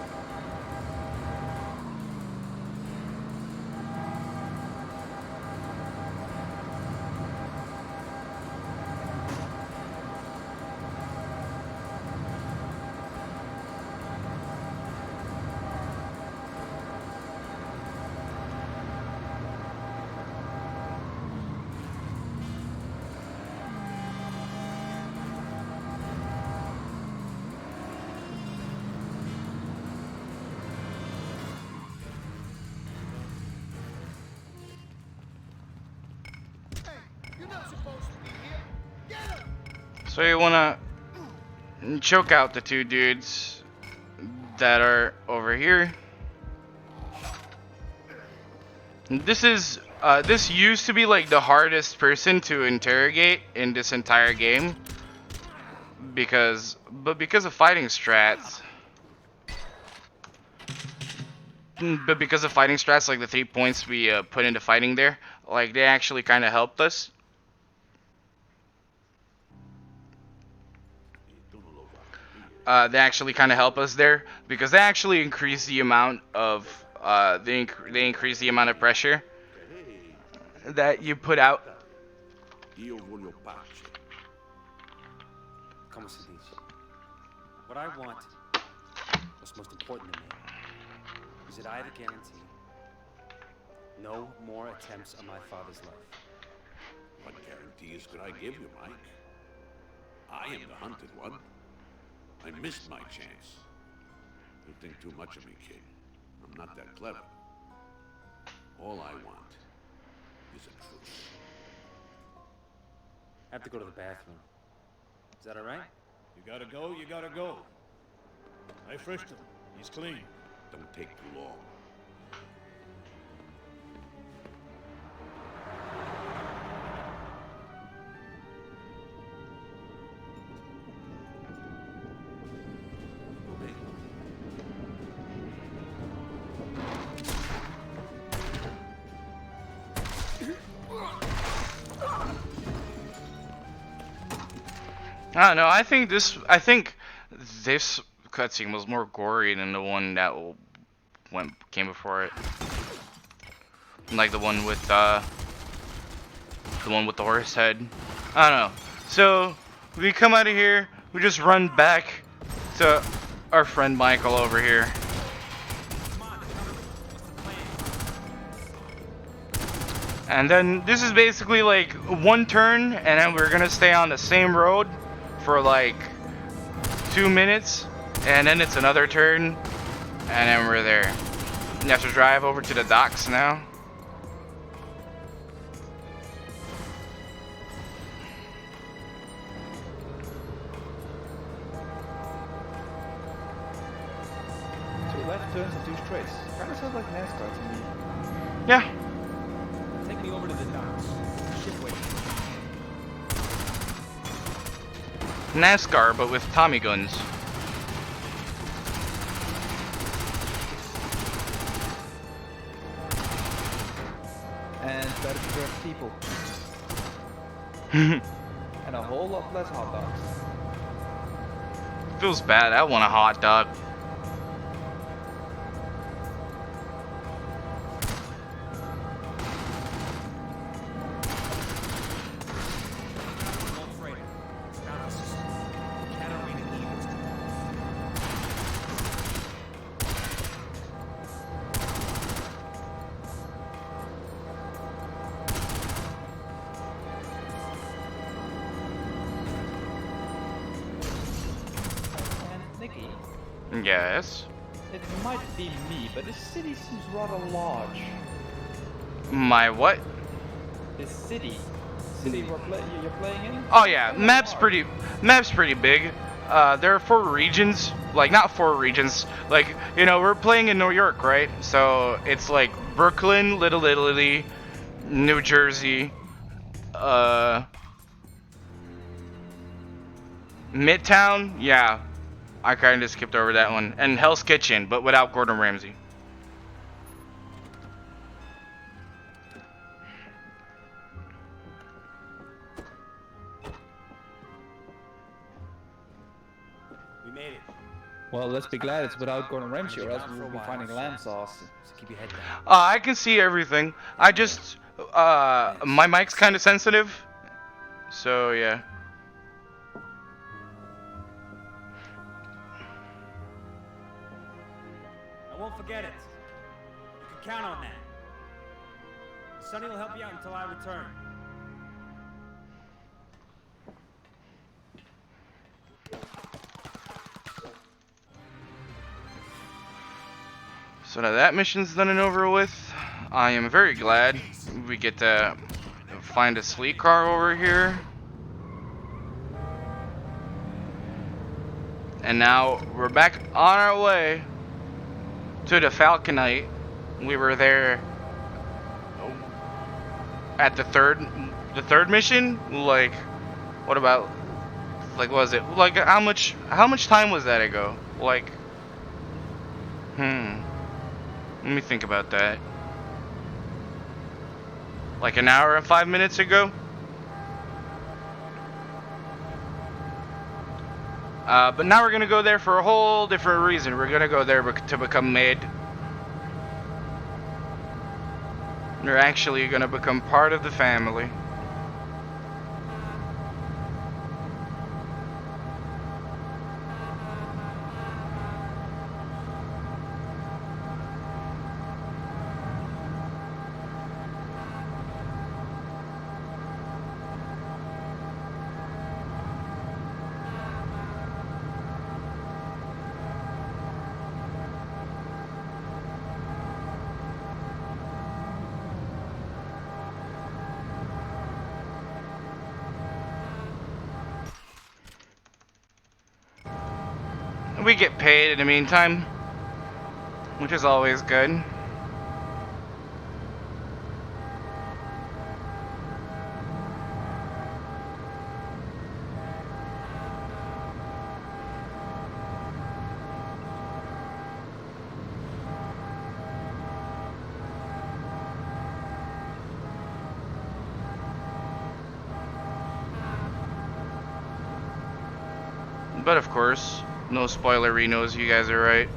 S1: So you wanna choke out the two dudes that are over here. This used to be like the hardest person to interrogate in this entire game because of fighting strats. But because of fighting strats, like the 3 points we put into fighting there, like they actually kind of helped us. They actually kind of help us there because they actually increase the amount of they increase the amount of pressure that you put out.
S15: What I want, what's most important to me, is that I have a guarantee. No more attempts on my father's life.
S4: What guarantees could I give you, Mike? I am the hunted one. I missed my chance. You think too much of me, kid. I'm not that clever. All I want is a truce.
S15: I have to go to the bathroom. Is that all right?
S6: You gotta go, you gotta go. I frished him. He's clean.
S4: Don't take too long.
S1: I don't know. I think this cutscene was more gory than the one that came before it. Like the one with the horse head. I don't know. So we come out of here. We just run back to our friend Michael over here. And then this is basically like one turn, and then we're gonna stay on the same road for like 2 minutes, and then it's another turn, and then we're there. You have to drive over to the docks now.
S2: turns and 2 straights. Kind of sounds like NASCAR to me.
S1: Yeah.
S12: Take me over to the docks. Ship waiting.
S1: NASCAR, but with Tommy guns.
S2: And better preserved people. And a whole lot less hot dogs.
S1: Feels bad. I want a hot dog.
S2: Nicky,
S1: Yes.
S2: it might be me, but this city seems rather large.
S1: My what?
S2: This city you're playing in?
S1: Oh yeah, map's pretty big. There are 4 regions, like not 4 regions, like, you know, we're playing in New York, right? So it's like Brooklyn, Little Italy, New Jersey, Midtown, yeah, I kinda skipped over that one, and Hell's Kitchen, but without Gordon Ramsay.
S15: We made it.
S2: Well, let's be glad it's without Gordon Ramsay, or else we will be finding lamb sauce.
S15: So keep your head down.
S1: I can see everything. I just, my mic's kinda sensitive, so yeah.
S12: I won't forget it. You can count on that. Sonny will help you out until I return.
S1: So now that mission's done and over with. I am very glad we get to find a sleek car over here. And now we're back on our way to the Falconite. We were there at the third mission. Like, what about, like, was it like how much time was that ago? Like, let me think about that. Like an hour and 5 minutes ago? But now we're gonna go there for a whole different reason. We're gonna go there to become mid. We're actually gonna become part of the family. We get paid in the meantime, which is always good. But of course, no spoilerinos, you guys are right.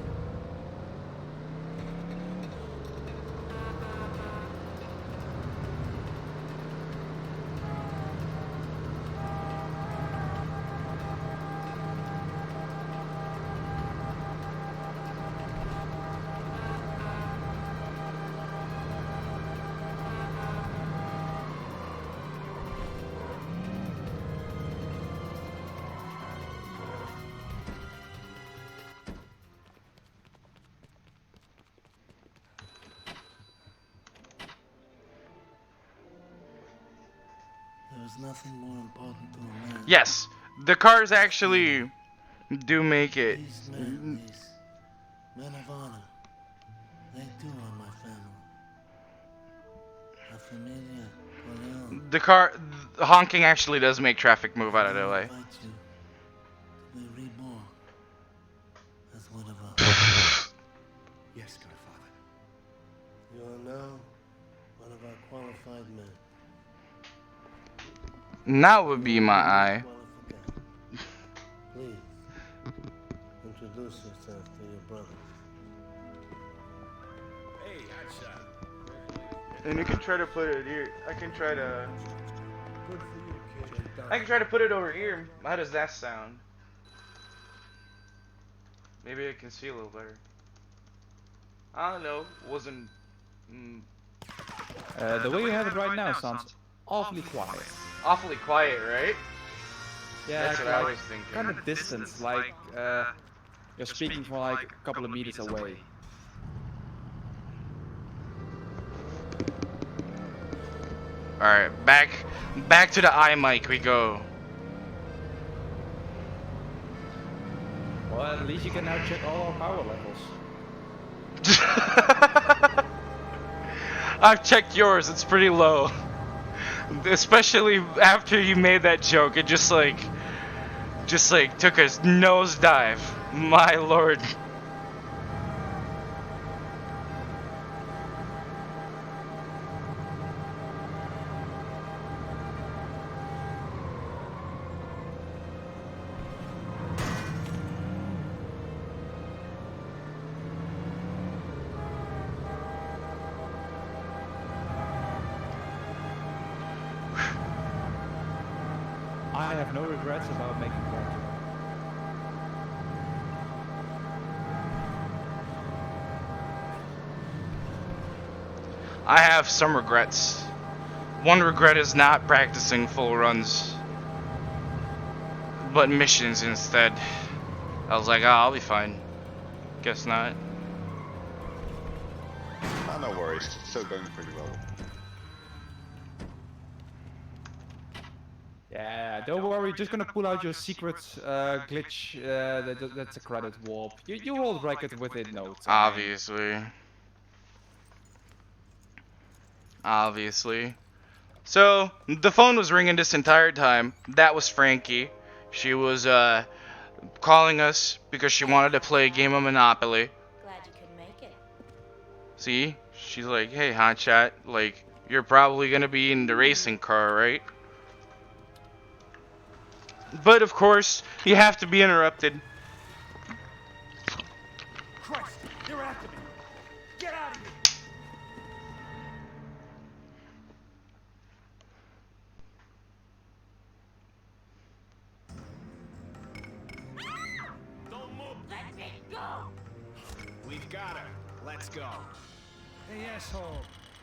S16: There's nothing more important to a man.
S1: Yes, the cars actually do make it.
S16: These men of honor. They too are my family. La familia Corleone.
S1: The honking actually does make traffic move out of the way.
S16: I invite you to be reborn as one of us.
S9: Yes, Godfather.
S16: You are now one of our qualified men.
S1: That would be my eye.
S16: Please, introduce yourself to your brother.
S6: Hey, hotshot.
S1: And you can try to put it here. I can try to put it over here. How does that sound? Maybe I can see a little better. I don't know. Wasn't.
S2: The way you have it right now sounds awfully quiet.
S1: Awfully quiet, right?
S2: Yeah,
S1: that's what I was thinking.
S2: Kind of distance, like you're speaking from like a couple of meters away.
S1: All right, back to the iMic we go.
S2: Well, at least you can now check all our power levels.
S1: I've checked yours. It's pretty low. Especially after you made that joke, it just like took a nosedive. My lord.
S2: I have no regrets about making that.
S1: I have some regrets. One regret is not practicing full runs, but missions instead. I was like, oh, I'll be fine. Guess not.
S3: Ah, no worries. It's still going pretty well.
S2: Yeah, don't worry. Just gonna pull out your secret glitch. That's a credit warp. You will wreck it within no time.
S1: Obviously. So, the phone was ringing this entire time. That was Frankie. She was calling us because she wanted to play a game of Monopoly.
S11: Glad you could make it.
S1: See? She's like, hey, hotshot, like, you're probably gonna be in the racing car, right? But of course, you have to be interrupted.
S6: Christ, they're after me. Get out of here. Don't move.
S11: Let me go.
S9: We've got her. Let's go.
S12: Hey, asshole.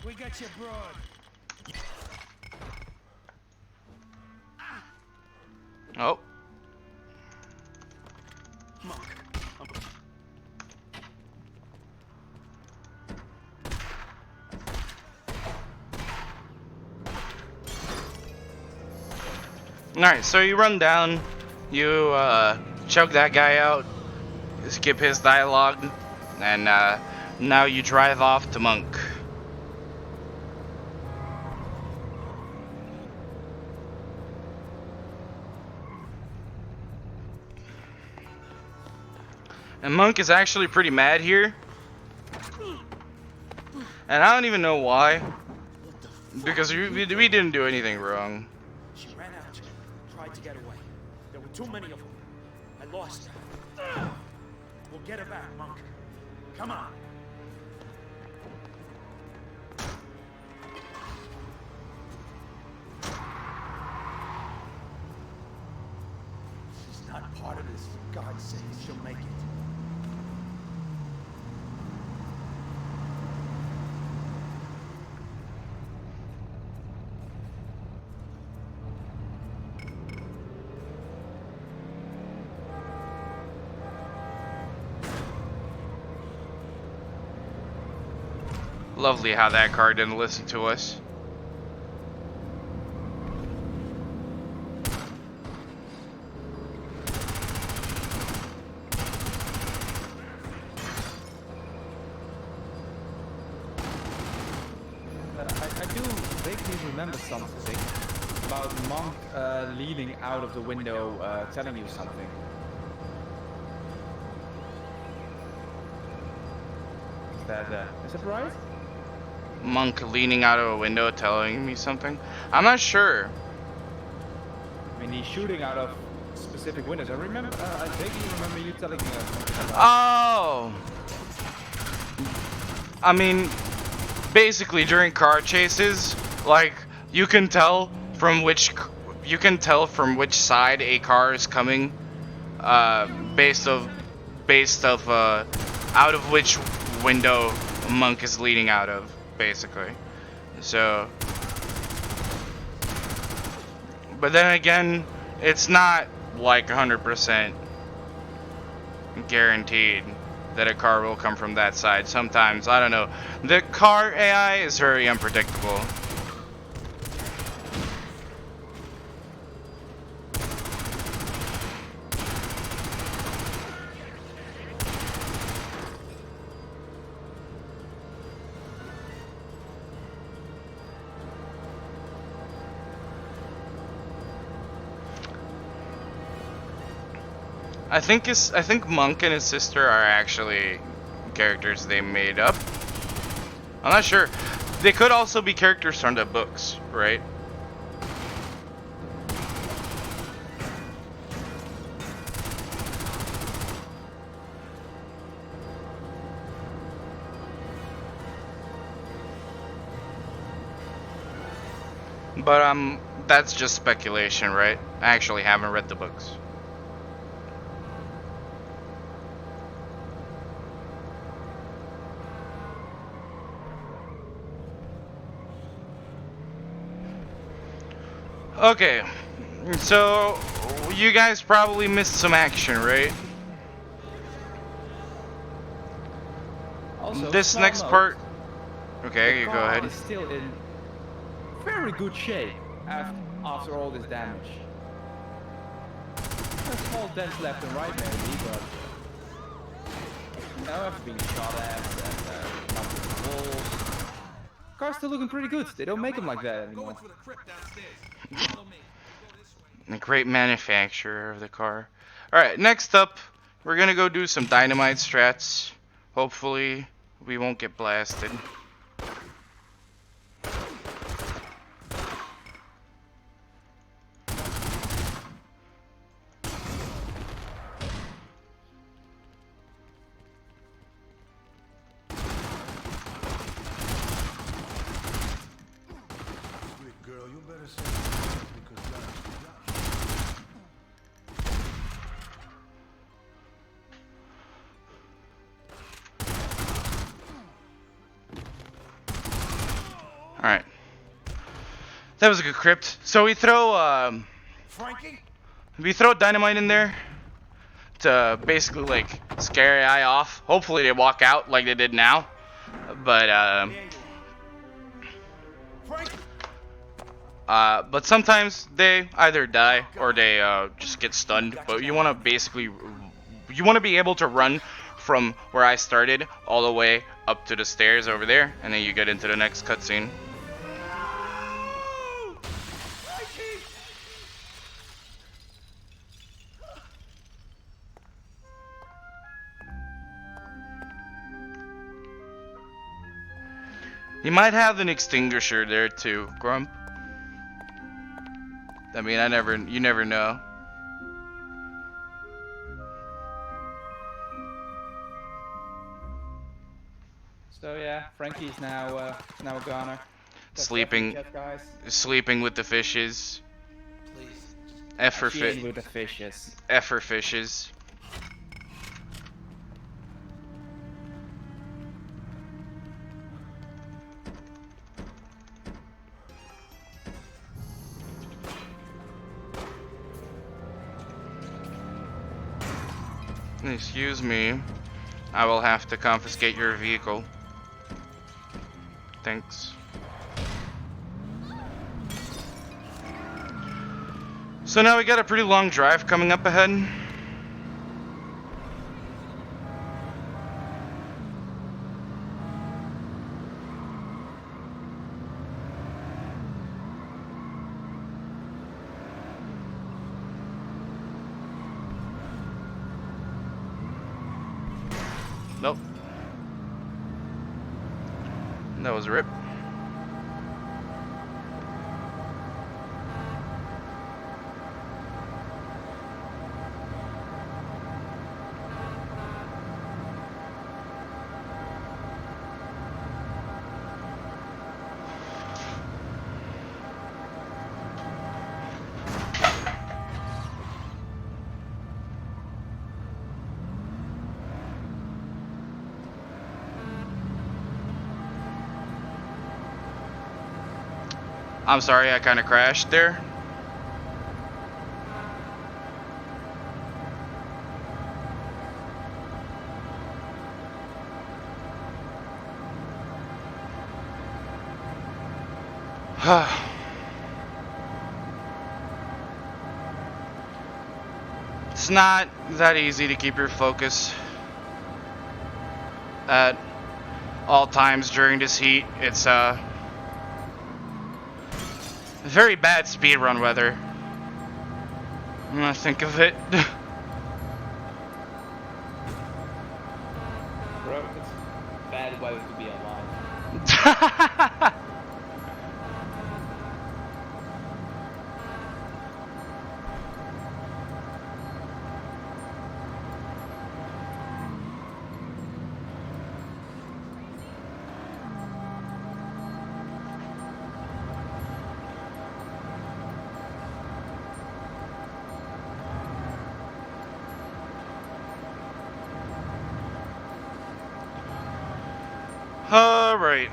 S12: We got you broad.
S1: Oh.
S15: Monk.
S1: Alright, so you run down, you choke that guy out, skip his dialogue, and now you drive off to Monk. And Monk is actually pretty mad here. And I don't even know why. Because we didn't do anything wrong.
S12: She ran out, tried to get away. There were too many of them. I lost her. We'll get her back, Monk. Come on.
S7: She's not part of this, for God's sake. She'll make it.
S1: Lovely how that car didn't listen to us.
S2: I do vaguely remember something about Monk leaning out of the window, telling you something. Is that right?
S1: Monk leaning out of a window telling me something? I'm not sure.
S2: I mean, he's shooting out of specific windows. I vaguely remember you telling me something about.
S1: Oh! I mean, basically during car chases, like, you can tell from which side a car is coming, based of out of which window Monk is leading out of, basically. So, but then again, it's not like 100% guaranteed that a car will come from that side. Sometimes, I don't know. The car AI is very unpredictable. I think Monk and his sister are actually characters they made up. I'm not sure. They could also be characters from the books, right? But that's just speculation, right? I actually haven't read the books. Okay, so you guys probably missed some action, right?
S2: Also,
S1: this next part. Okay, you go ahead.
S2: Is still in very good shape after all this damage. A small dents left and right maybe, but after being shot at and knocked into the walls, car's still looking pretty good. They don't make them like that anymore.
S1: A great manufacturer of the car. Alright, next up, we're gonna go do some Dynamite Strats. Hopefully, we won't get blasted. Alright. That was a good crypt. So we throw dynamite in there to basically like scare AI off. Hopefully they walk out like they did now. But sometimes they either die or they just get stunned. But you want to be able to run from where I started all the way up to the stairs over there, and then you get into the next cutscene. You might have an extinguisher there too, Grump. I mean, you never know.
S2: So yeah, Frankie's now a goner.
S1: Sleeping with the fishes.
S16: Please.
S2: F for with the fishes.
S1: F for fishes. Excuse me, I will have to confiscate your vehicle. Thanks. So now we got a pretty long drive coming up ahead. That was Rip. I'm sorry, I kind of crashed there. It's not that easy to keep your focus at all times during this heat. It's very bad speedrun weather. I'm gonna think of it.
S2: Bro, it's bad weather to be alive.
S1: Alright.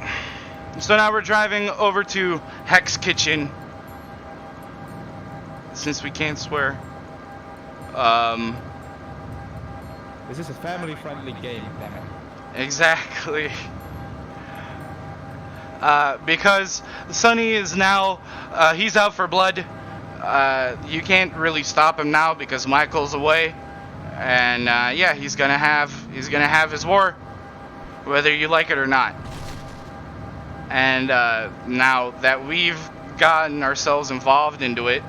S1: So now we're driving over to Hex Kitchen. Since we can't swear.
S2: This is a family-friendly game, damn it.
S1: Exactly. Because Sonny is now, he's out for blood. You can't really stop him now because Michael's away. And, yeah, he's gonna have his war. Whether you like it or not. And now that we've gotten ourselves involved into it,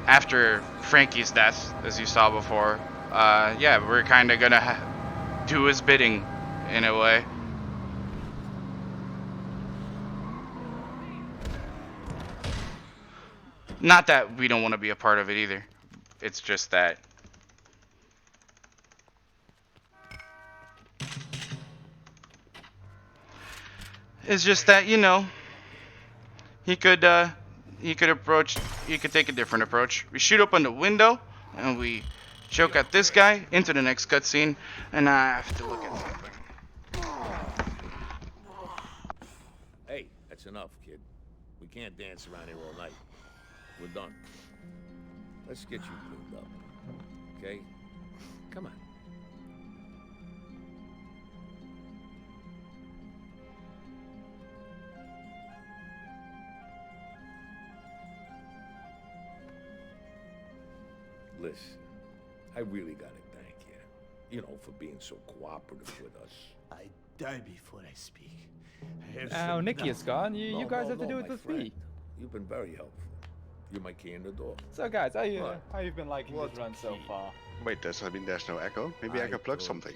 S1: after Frankie's death, as you saw before, yeah, we're kind of gonna do his bidding in a way. Not that we don't want to be a part of it either. It's just that. It's just that, you know, he could take a different approach. We shoot open the window and we choke at this guy into the next cutscene, and I have to look at something.
S4: Hey, that's enough, kid. We can't dance around here all night. We're done. Let's get you cleaned up. Okay? Come on. Listen, I really gotta thank you. You know, for being so cooperative with us.
S12: I die before I speak.
S2: Now Nicky is gone. You guys have to do it with me.
S4: You've been very helpful. You're my key in the door.
S2: So guys, how you been liking this run so far?
S3: Wait, does that mean there's no echo? Maybe I can plug something.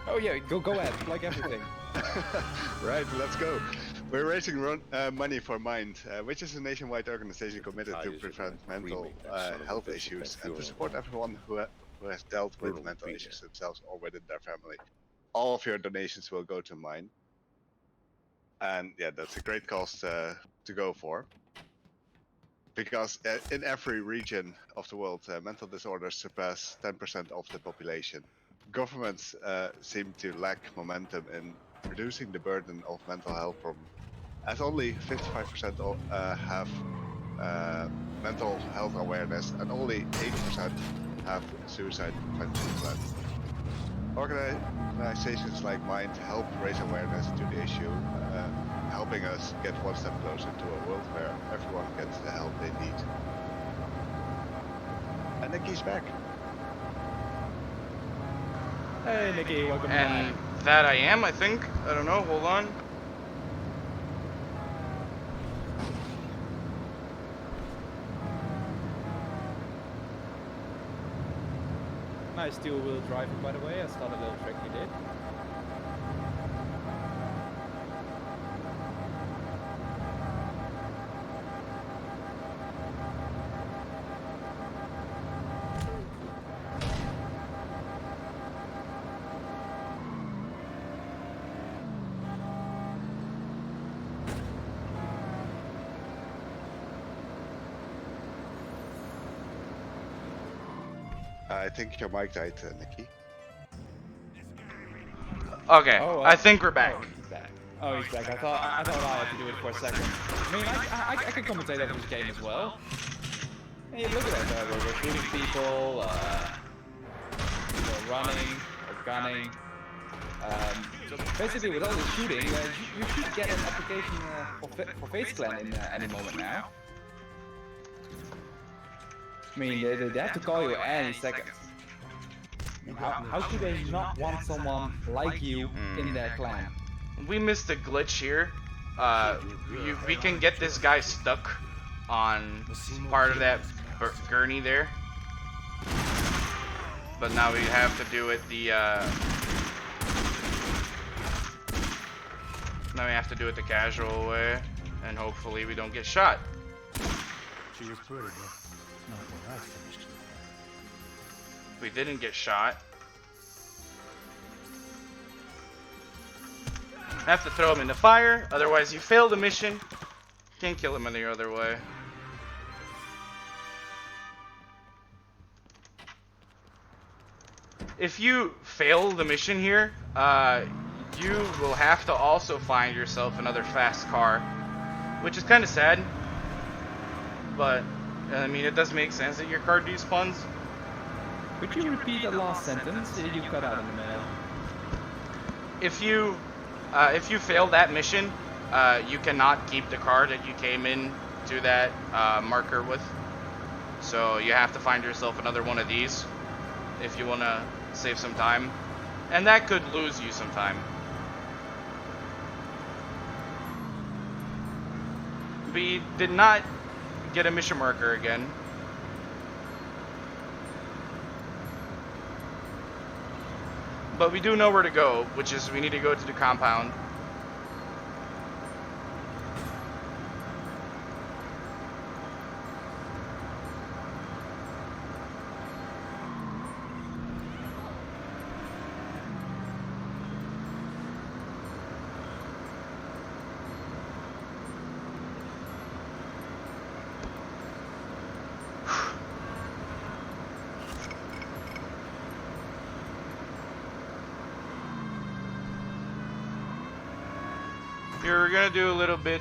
S2: Oh yeah, go ahead, plug everything.
S3: Right, let's go. We're raising money for Mind, which is a nationwide organization committed to prevent mental health issues and to support everyone who has dealt with mental issues themselves or within their family. All of your donations will go to Mind. And yeah, that's a great cause to go for. Because in every region of the world, mental disorders surpass 10% of the population. Governments seem to lack momentum in reducing the burden of mental health problems, as only 55% have mental health awareness and only 80% have suicide prevention plans. Organizations like Mind help raise awareness to the issue, helping us get one step closer to a world where everyone gets the help they need. And Nickie's back.
S2: Hey Nicky, welcome back.
S1: And that I am, I think. I don't know, hold on.
S2: nice dual-wheel driving, by the way. I saw the little trick he did.
S3: I think your mic died, Nicky.
S1: Okay,
S2: Oh,
S1: I think we're back.
S2: Oh, he's back. Oh, he's back. I thought I had to do it for a second. I mean, I can commentate over this game as well. Hey, look at that. We're shooting people, we're running, or gunning. So basically, with all this shooting, you should get an application for Face Clan in any moment now. I mean, they have to call you any second. How could they not want someone like you in their clan?
S1: We missed a glitch here. We can get this guy stuck on part of that gurney there. But now we have to do it the the casual way, and hopefully we don't get shot.
S16: She was pretty, but not what I finished.
S1: We didn't get shot. Have to throw him in the fire, otherwise you fail the mission. Can't kill him any other way. If you fail the mission here, you will have to also find yourself another fast car, which is kind of sad. But I mean, it does make sense that your car despawns.
S2: Could you repeat the last sentence? You cut out in the middle.
S1: If you fail that mission, you cannot keep the car that you came in to that marker with. So you have to find yourself another one of these if you want to save some time, and that could lose you some time. We did not get a mission marker again. But we do know where to go, which is we need to go to the compound. Here, we're gonna do a little bit.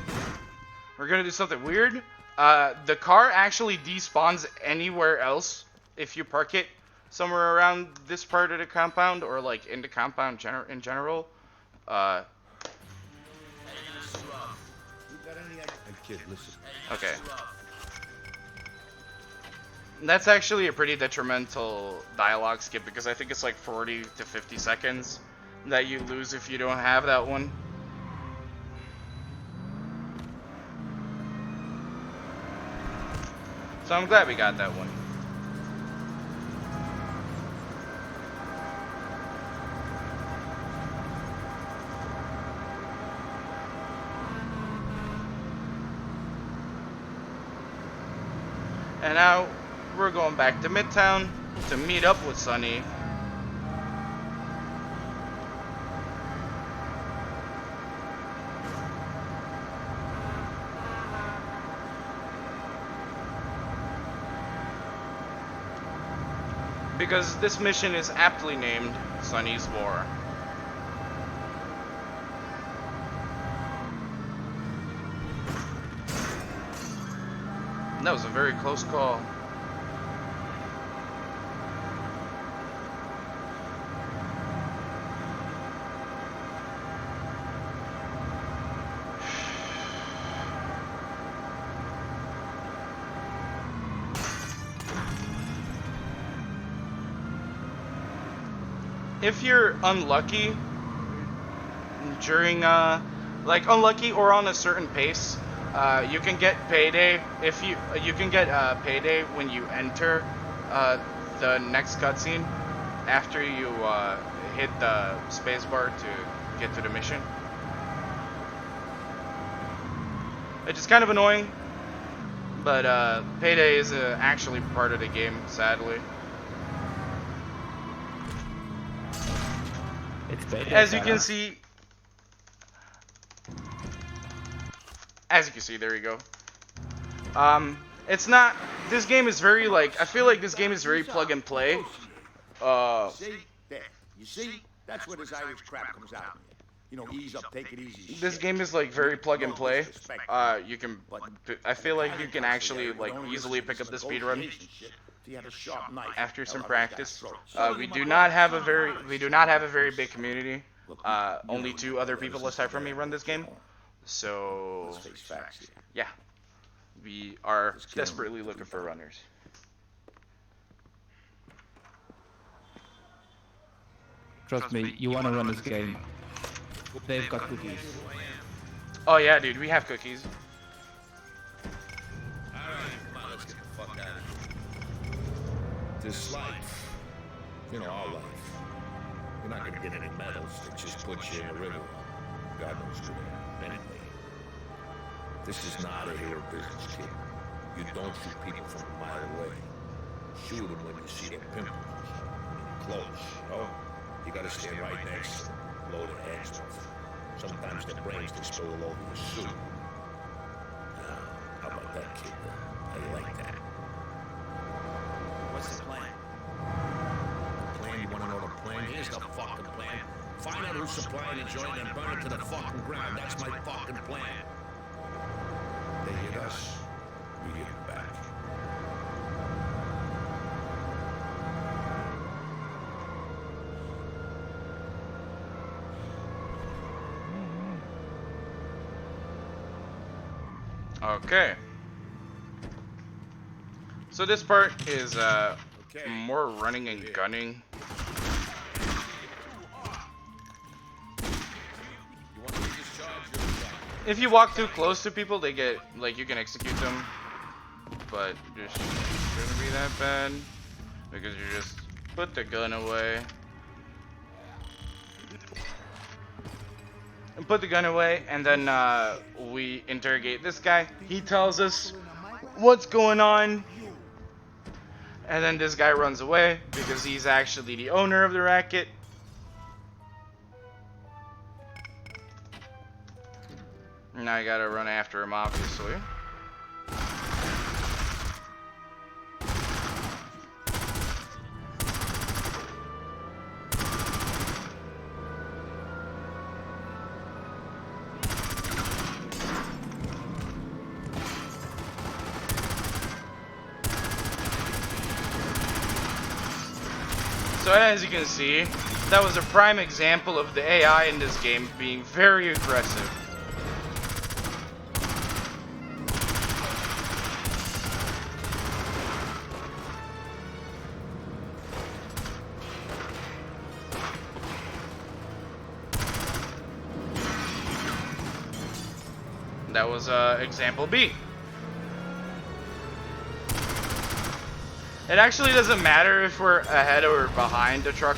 S1: We're gonna do something weird. The car actually despawns anywhere else if you park it somewhere around this part of the compound, or like in the compound in general.
S4: Kid, listen.
S1: Okay. That's actually a pretty detrimental dialogue skip, because I think it's like 40 to 50 seconds that you lose if you don't have that one. So I'm glad we got that one. And now we're going back to Midtown to meet up with Sunny. Because this mission is aptly named Sunny's War. That was a very close call. If you're unlucky during like unlucky or on a certain pace, you can get payday if you can get payday when you enter the next cutscene. after you hit the spacebar to get to the mission. Which is kind of annoying, but payday is actually part of the game, sadly.
S2: It's payday.
S1: As you can see, there you go. It's not. This game is very like. I feel like this game is very plug and play.
S7: See? There. You see? That's where this Irish crap comes out. You know, ease up, take it easy.
S1: This game is like very plug and play. You can. I feel like you can actually like easily pick up the speedrun after some practice. We do not have a very big community. Only 2 other people aside from me run this game. So yeah, we are desperately looking for runners.
S2: Trust me, you want to run this game. They've got cookies.
S1: Oh yeah, dude, we have cookies.
S6: Alright, come on, let's get the fuck out of here. This life, you know, our life, you're not gonna get any medals that just put you in the river. God knows where. Anyway, this is not a hero business, kid. You don't shoot people from a mile away. Shoot them when you see their pimples. Close, oh? You gotta stand right next to them. Blow their heads off. Sometimes their brains they spill all over your suit. Now, how about that, kid? How you like that?
S12: What's the plan?
S6: The plan? You wanna know the plan? Here's the fucking plan. Find out who's supplying the joint and burn it to the fucking ground. That's my fucking plan. They hit us, we hit them back.
S1: Okay. So this part is more running and gunning. If you walk too close to people, they get like you can execute them, but just shouldn't be that bad because you just put the gun away. And put the gun away, and then we interrogate this guy. He tells us what's going on, and then this guy runs away because he's actually the owner of the racket. Now I gotta run after him, obviously. So as you can see, that was a prime example of the AI in this game being very aggressive. That was example B. It actually doesn't matter if we're ahead or behind the truck.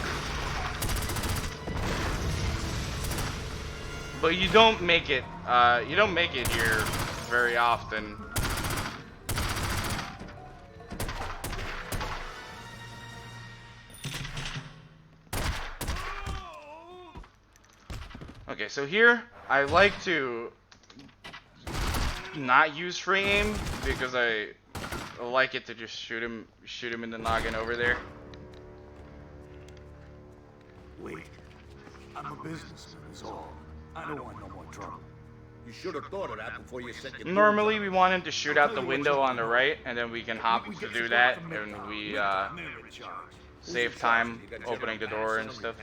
S1: But you don't make it here very often. Okay, so here I like to not use free aim because I like it to just shoot him in the noggin over there.
S7: Wait, I'm a businessman is all. I don't want no more trouble.
S6: You should have thought of that before you set your
S1: Normally we want him to shoot out the window on the right, and then we can hop to do that, and we save time opening the door and stuff.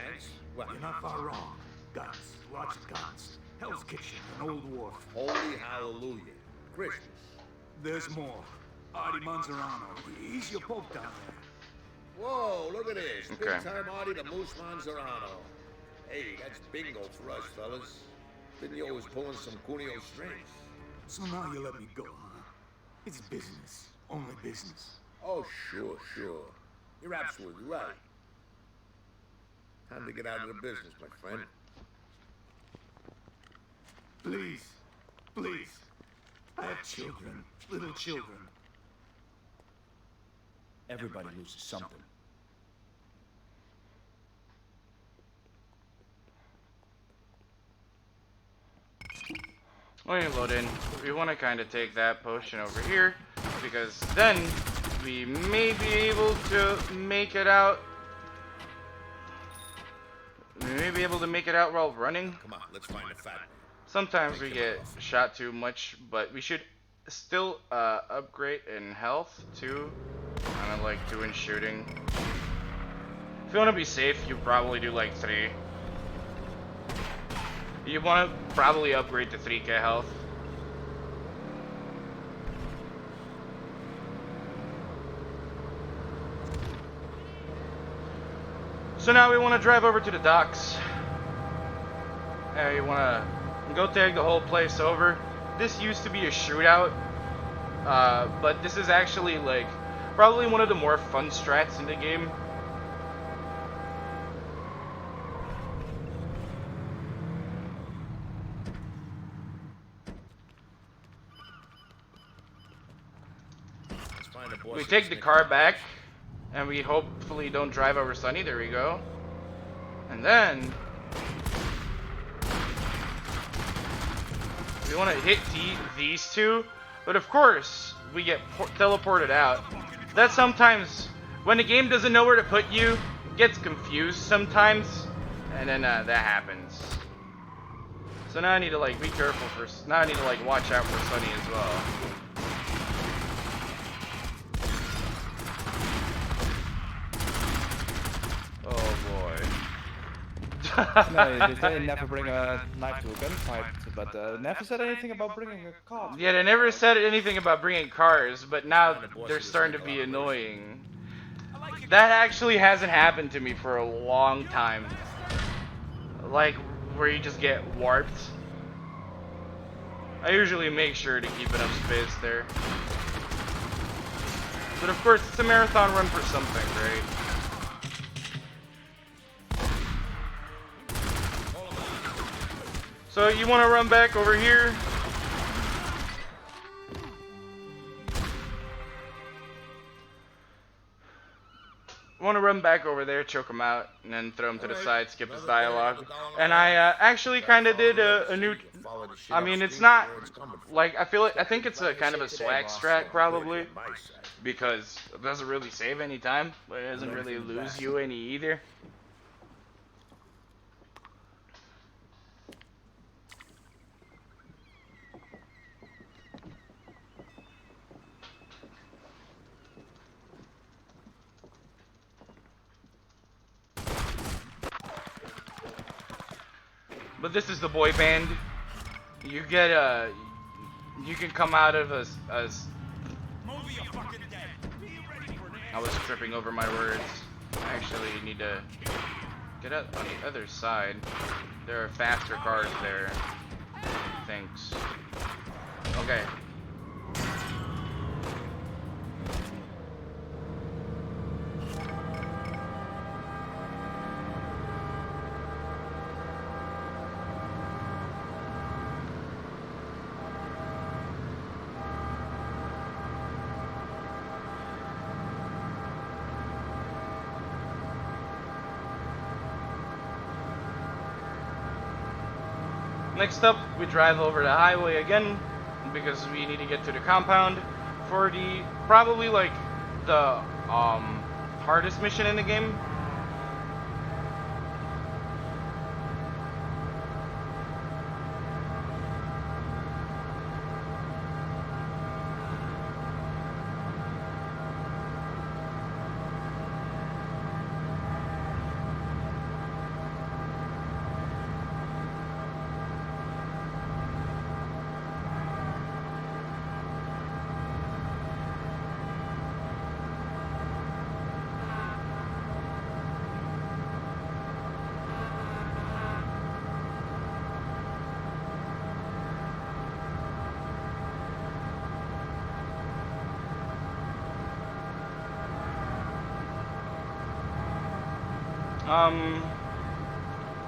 S7: You're not far wrong. Guns, lots of guns. Hell's Kitchen, an old war.
S6: Holy hallelujah. Christmas.
S7: There's more. Artie Manzarano. He's your pope down there.
S6: Whoa, look at this.
S1: Okay.
S6: Big time Artie the Moose Manzarano. Hey, that's bingo for us, fellas. Didn't you always pulling some Cuneo strings?
S7: So now you let me go, huh? It's business. Only business.
S6: Oh, sure. You're absolutely right.
S7: Time to get out of the business, my friend. Please. Please. I have children. Little children.
S12: Everybody loses something.
S1: When you load in, we want to kind of take that potion over here, because then we may be able to make it out. We may be able to make it out while running.
S7: Come on, let's find a fat.
S1: Sometimes we get shot too much, but we should still upgrade in health too. Kind of like doing shooting. If you want to be safe, you probably do like 3. You want to probably upgrade to 3k health. So now we want to drive over to the docks. You want to go take the whole place over. This used to be a shootout, but this is actually like probably one of the more fun strats in the game. We take the car back, and we hopefully don't drive over Sunny. There we go. And then we want to hit these two, but of course we get teleported out. That sometimes, when the game doesn't know where to put you, gets confused sometimes, and then that happens. So now I need to like be careful for. Now I need to like watch out for Sunny as well. Oh boy.
S2: No, they never bring a knife to a gunfight, but never said anything about bringing a car.
S1: Yeah, they never said anything about bringing cars, but now they're starting to be annoying. That actually hasn't happened to me for a long time. Like, where you just get warped. I usually make sure to keep enough space there. But of course, it's a marathon run for something, right? So you want to run back over here? Want to run back over there, choke him out, and then throw him to the side, skip his dialogue. And I actually kind of did a new. I mean, it's not like I think it's a kind of a swag strat probably, because it doesn't really save any time, but it doesn't really lose you any either. But this is the boy band. You get you can come out of as I was tripping over my words. I actually need to get out on the other side. There are faster cars there. Thanks. Okay. Next up, we drive over the highway again because we need to get to the compound for the probably like the hardest mission in the game.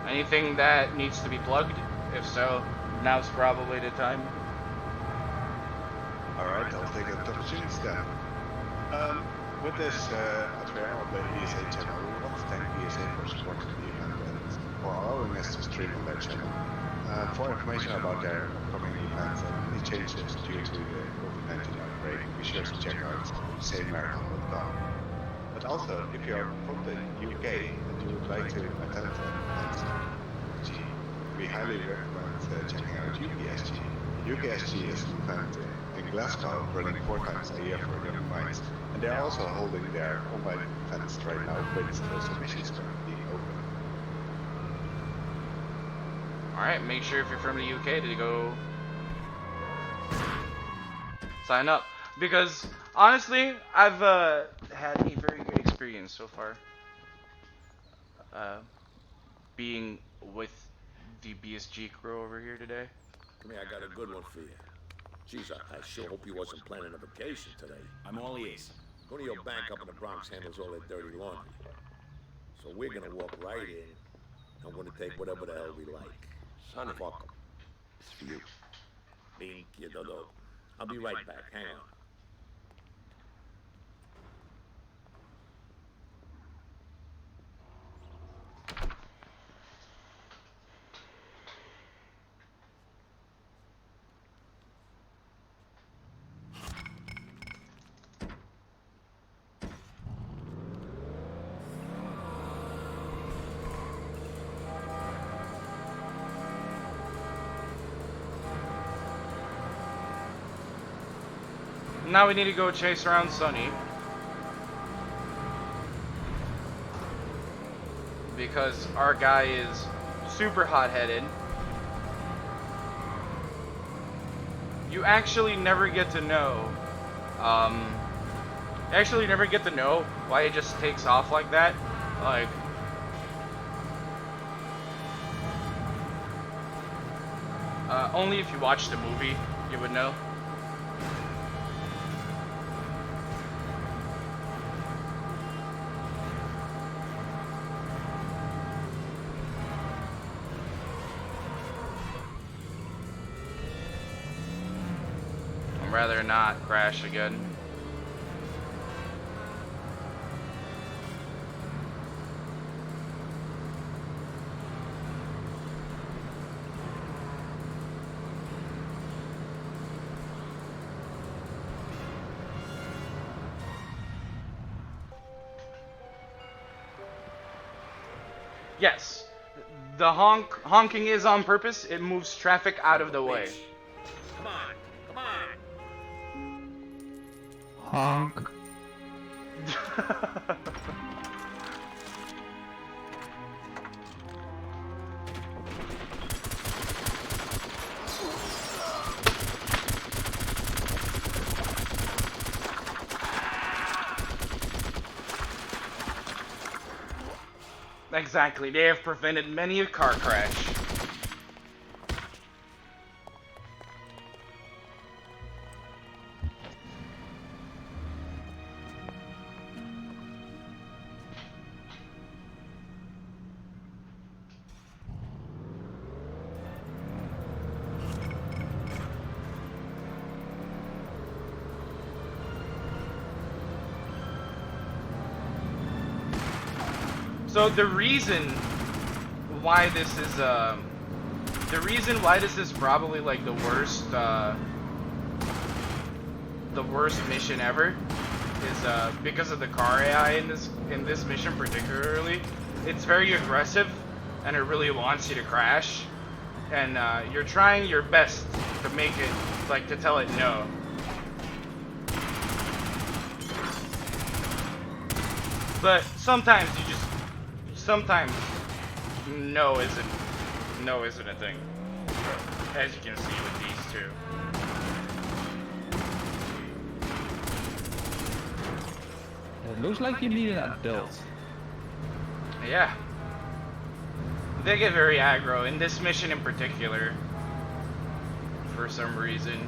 S1: Anything that needs to be plugged? If so, now's probably the time.
S3: Alright, I'll take the opportunity then. With this affair on the BSA channel, we want to thank BSA for supporting the event and for allowing us to stream on their channel. For information about their upcoming events and any changes due to the COVID-19 outbreak, be sure to check out samemarathon.com. But also, if you are from the UK and you would like to attend an event, we highly recommend checking out UKSG. UKSG is an event in Glasgow running 4 times a year for young minds, and they are also holding their online events right now with submissions currently open.
S1: Alright, make sure if you're from the UK to go sign up. Because, honestly, I've had a very good experience so far. Being with the BSG crew over here today.
S6: Come here, I got a good one for you. Jeez, I sure hope you wasn't planning a vacation today.
S12: I'm all ears.
S6: Go to your bank up in the Bronx handles all that dirty laundry. So we're gonna walk right in, and we're gonna take whatever the hell we like.
S14: Sonny,
S6: Fuck 'em.
S14: it's for you.
S6: Being kiddo. I'll be right back. Hang on.
S1: Now we need to go chase around Sonny. Because our guy is super hot-headed. You actually never get to know. Why it just takes off like that. Like, only if you watch the movie, you would know. I'd rather not crash again. Yes, the honking is on purpose. It moves traffic out of the way.
S6: Come on.
S2: Honk.
S1: Exactly, they have prevented many a car crash. So the reason why this is probably like the worst mission ever is because of the car AI in this mission particularly. It's very aggressive and it really wants you to crash, and you're trying your best to make it, like, to tell it no. But sometimes no isn't a thing, as you can see with these two.
S2: It looks like you need an adult.
S1: Yeah. They get very aggro in this mission in particular, for some reason.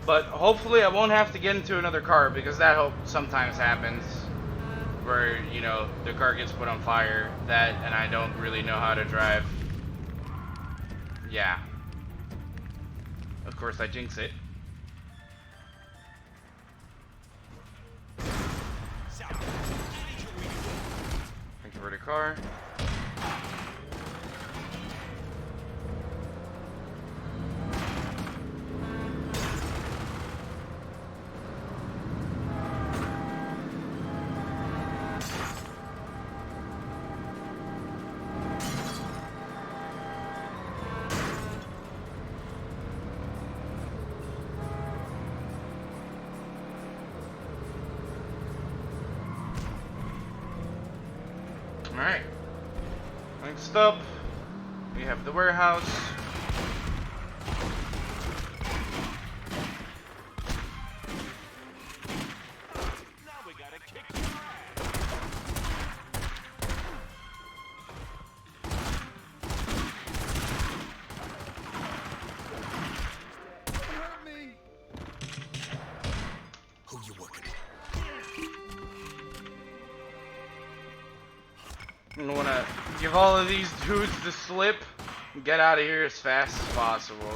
S1: But hopefully I won't have to get into another car, because that sometimes happens. Where, you know, the car gets put on fire, and I don't really know how to drive. Yeah. Of course I jinx it. Thank you for the car. Alright. Next up, we have the warehouse.
S6: Now we gotta kick your ass.
S7: Hurt me.
S6: Who you working
S1: I want to give all of these dudes the slip and get out of here as fast as possible.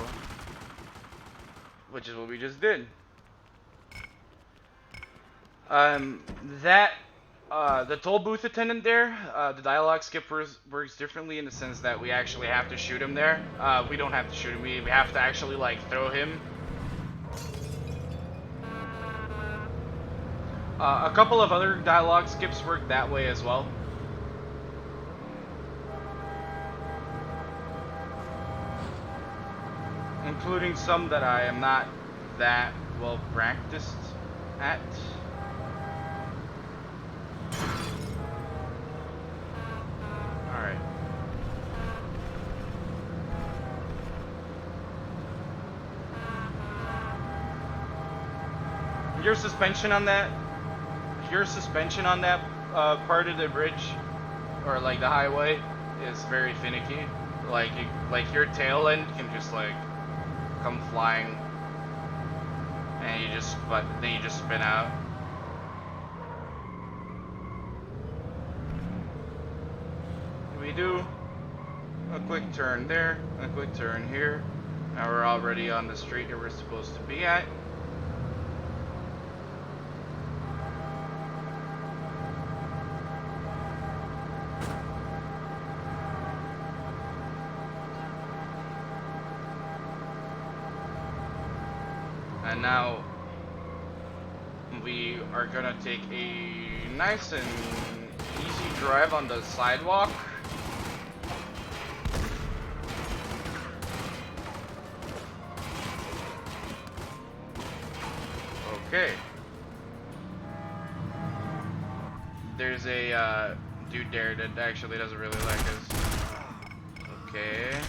S1: Which is what we just did. The toll booth attendant there, the dialogue skip works differently in the sense that we actually have to shoot him there. We don't have to shoot him, we have to actually, like, throw him. A couple of other dialogue skips work that way as well. Including some that I am not that well practiced at. Alright. Your suspension on that part of the bridge, or like the highway, is very finicky. Like your tail end can just like come flying, and then you just spin out. We do a quick turn there, a quick turn here. Now we're already on the street that we're supposed to be at. And now we are gonna take a nice and easy drive on the sidewalk. Okay. There's a dude there that actually doesn't really like us. Okay.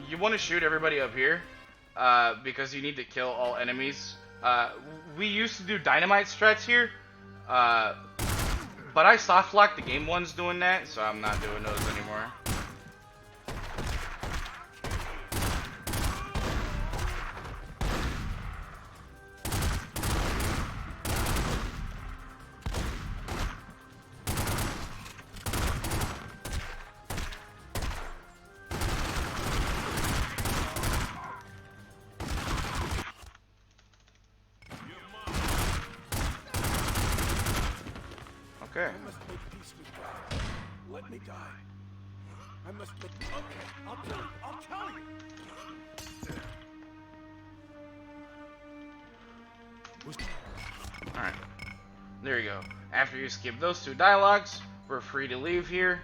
S1: You wanna shoot everybody up here, because you need to kill all enemies. We used to do Dynamite Strats here, but I soft locked the game once doing that, so I'm not doing those anymore. Okay.
S6: I must make peace with God. Let me die. I must make... Okay, I'll tell you. I'll tell you.
S1: Alright. There you go. After you skip those two dialogues, we're free to leave here.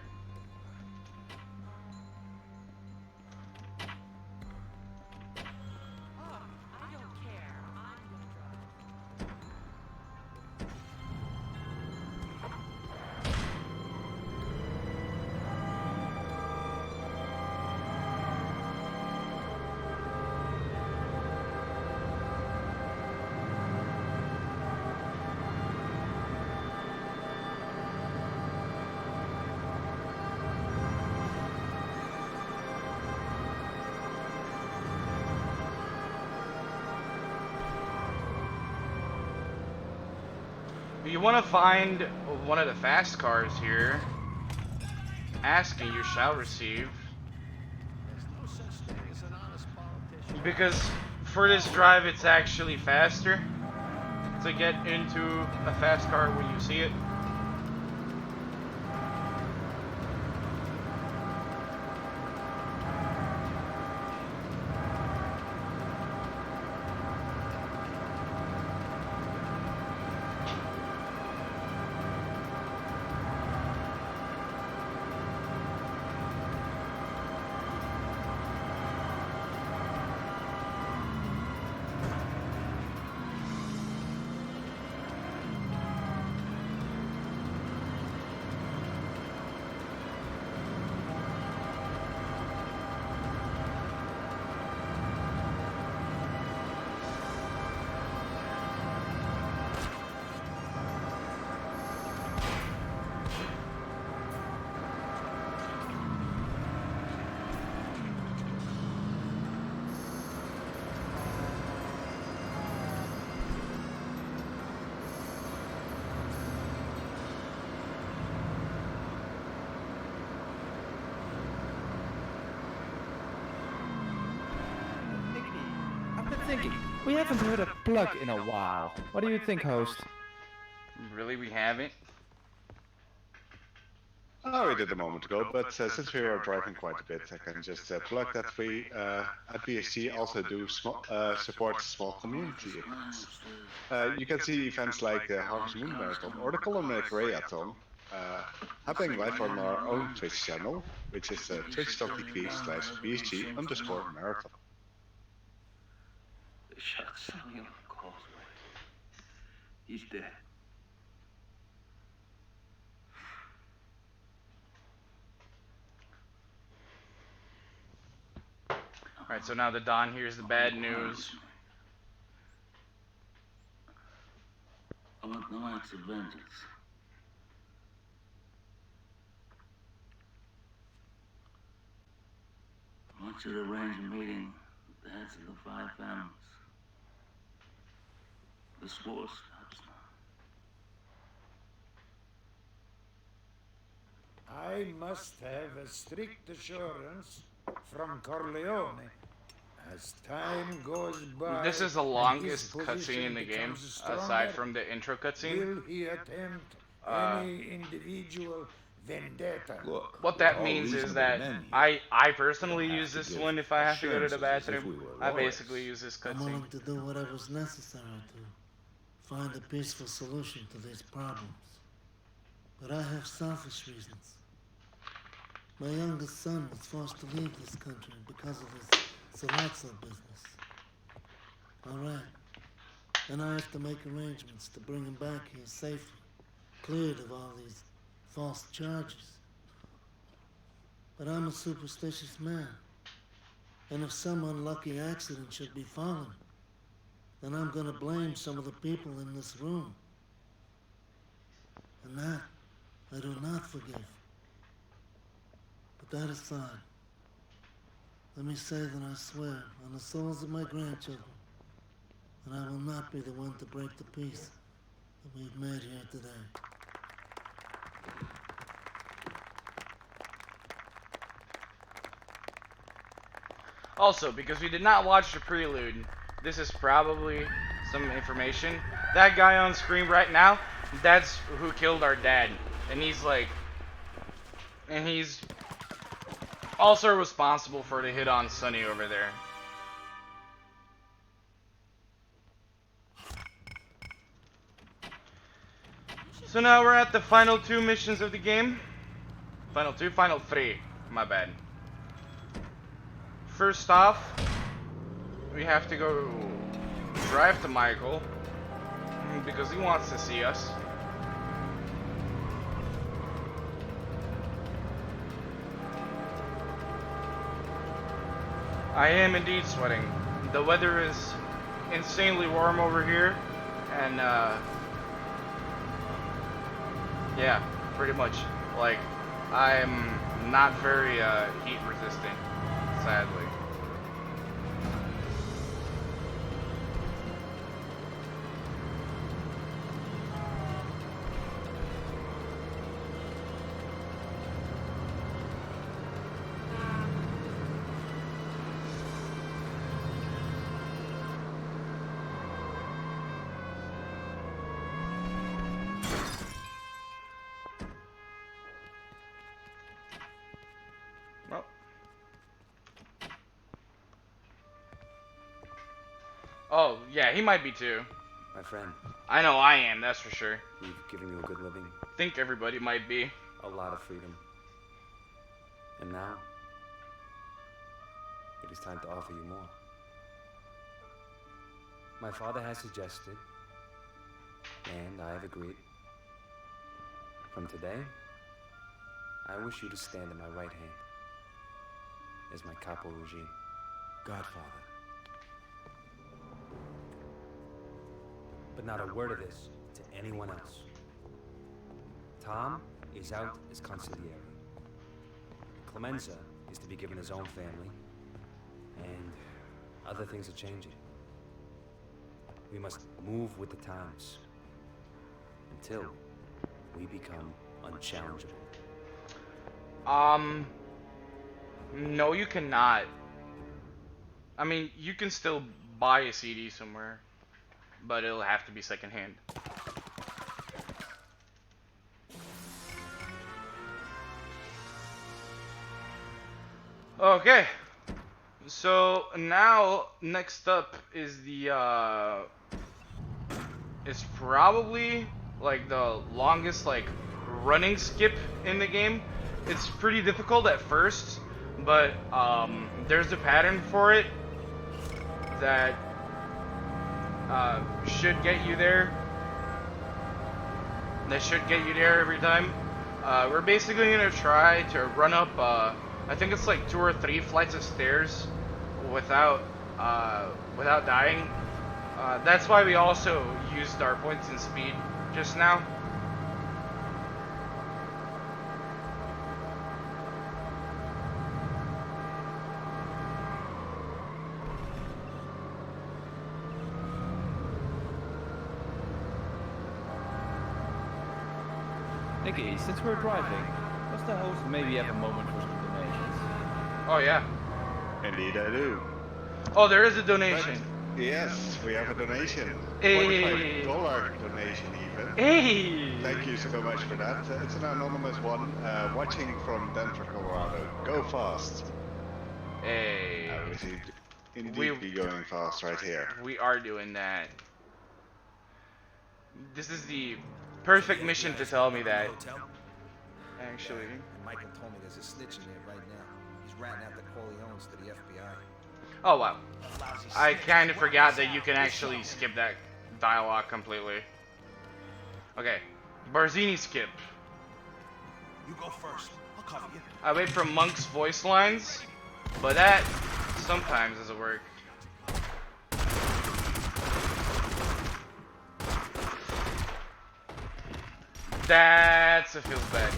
S1: You want to find one of the fast cars here. Ask and you shall receive. Because for this drive it's actually faster to get into a fast car when you see it.
S2: We haven't heard a plug in a while. What do you think, host?
S1: Really, we haven't?
S3: Oh, we did a moment ago, but since we were driving quite a bit, I can just plug that we at BSG also do support small community events. You can see events like the Harvest Moon Marathon or the Column Creathon happening live on our own Twitch channel, which is twitch.tv/BSG_marathon.
S17: They shot Sonny on the causeway. He's dead.
S1: Alright, so now the Don hears the bad news.
S17: I want no acts of vengeance. I want you to arrange a meeting with the heads of the 5 families. This war stops now.
S7: I must have a strict assurance from Corleone. As time goes by,
S1: This is the longest cutscene in the game, aside from the intro cutscene.
S7: Will he attempt any individual vendetta?
S1: What that means is that I personally use this one if I have to go to the bathroom. I basically use this
S16: I'm
S1: cutscene.
S16: willing to do whatever's necessary to find a peaceful solution to these problems. But I have selfish reasons. My youngest son was forced to leave this country because of his Salazzo business. Alright. And I have to make arrangements to bring him back here safely, cleared of all these false charges. But I'm a superstitious man. And if some unlucky accident should befall him, then I'm gonna blame some of the people in this room. And that I do not forgive. But that aside, let me say that I swear on the souls of my grandchildren that I will not be the one to break the peace that we've made here today.
S1: Also, because we did not watch the prelude, this is probably some information. That guy on screen right now, that's who killed our dad. And he's also responsible for the hit on Sonny over there. So now we're at the final 2 missions of the game. Final 2? Final 3. My bad. First off, we have to go drive to Michael because he wants to see us. I am indeed sweating. The weather is insanely warm over here, and yeah, pretty much. Like, I'm not very heat resistant, sadly. Well. Oh, yeah, he might be too.
S15: My friend.
S1: I know I am, that's for sure.
S15: We've given you a good living.
S1: Think everybody might be.
S15: A lot of freedom. And now, it is time to offer you more. My father has suggested, and I have agreed. From today, I wish you to stand in my right hand as my capo regime.
S12: Godfather.
S15: But not a word of this to anyone else. Tom is out as consigliere. Clemenza is to be given his own family, and other things are changing. We must move with the times until we become unchallengeable.
S1: No, you cannot. I mean, you can still buy a CD somewhere, but it'll have to be secondhand. Okay, so now next up is the it's probably like the longest like running skip in the game. It's pretty difficult at first, but there's a pattern for it that should get you there. That should get you there every time. We're basically gonna try to run up I think it's like 2 or 3 flights of stairs without dying. That's why we also used our points in speed just now.
S2: Nicky, since we're driving, what's the host maybe have a moment for some donations?
S1: Oh yeah.
S3: Indeed I do.
S1: Oh, there is a donation.
S3: Yes, we have a donation.
S1: Hey.
S3: $45 donation even.
S1: Hey.
S3: Thank you so much for that. It's an anonymous one, watching from Denver, Colorado. Go fast.
S1: Hey.
S3: Indeed be going fast right here.
S1: We are doing that. This is the perfect mission to tell me that. Actually.
S9: Michael told me there's a snitch in there right now. He's ratting out the Corleones to the FBI.
S1: Oh wow. I kind of forgot that you can actually skip that dialogue completely. Okay. Barzini skip.
S12: You go first. I'll cover you.
S1: I wait for Monk's voice lines, but that sometimes doesn't work. That's a feels bad.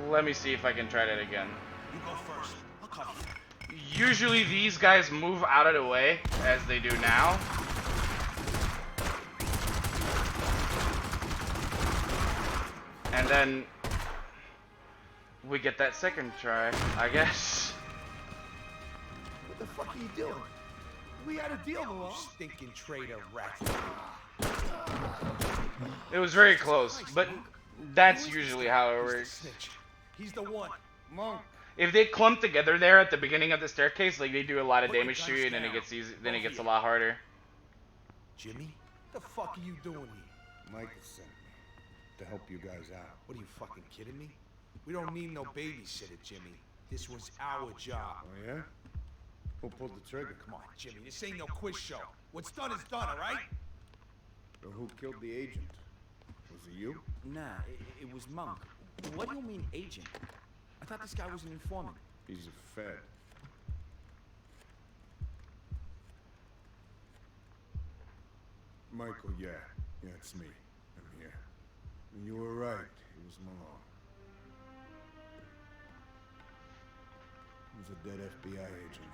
S1: Let me see if I can try that again.
S12: You go first. I'll cover you.
S1: Usually these guys move out of the way, as they do now. And then we get that second try, I guess.
S7: What the fuck are you doing? We had a deal, Malone.
S9: Stinking traitor rat.
S1: It was very close, but that's usually how it works.
S9: He's the one. Monk.
S1: If they clump together there at the beginning of the staircase, like they do a lot of damage to you, and then it gets easy. Then it gets a lot harder.
S7: Jimmy, what the fuck are you doing here? Michael sent me to help you guys out. What are you fucking kidding me? We don't need no babysitter, Jimmy. This was our job. Oh, yeah? Who pulled the trigger? Come on, Jimmy. This ain't no quiz show. What's done is done, all right? So who killed the agent? Was it you?
S12: Nah, it was Monk. What do you mean, agent? I thought this guy was an informant.
S7: He's a Fed. Michael, yeah. Yeah, it's me. I'm here. And you were right. It was Malone. There's a dead FBI agent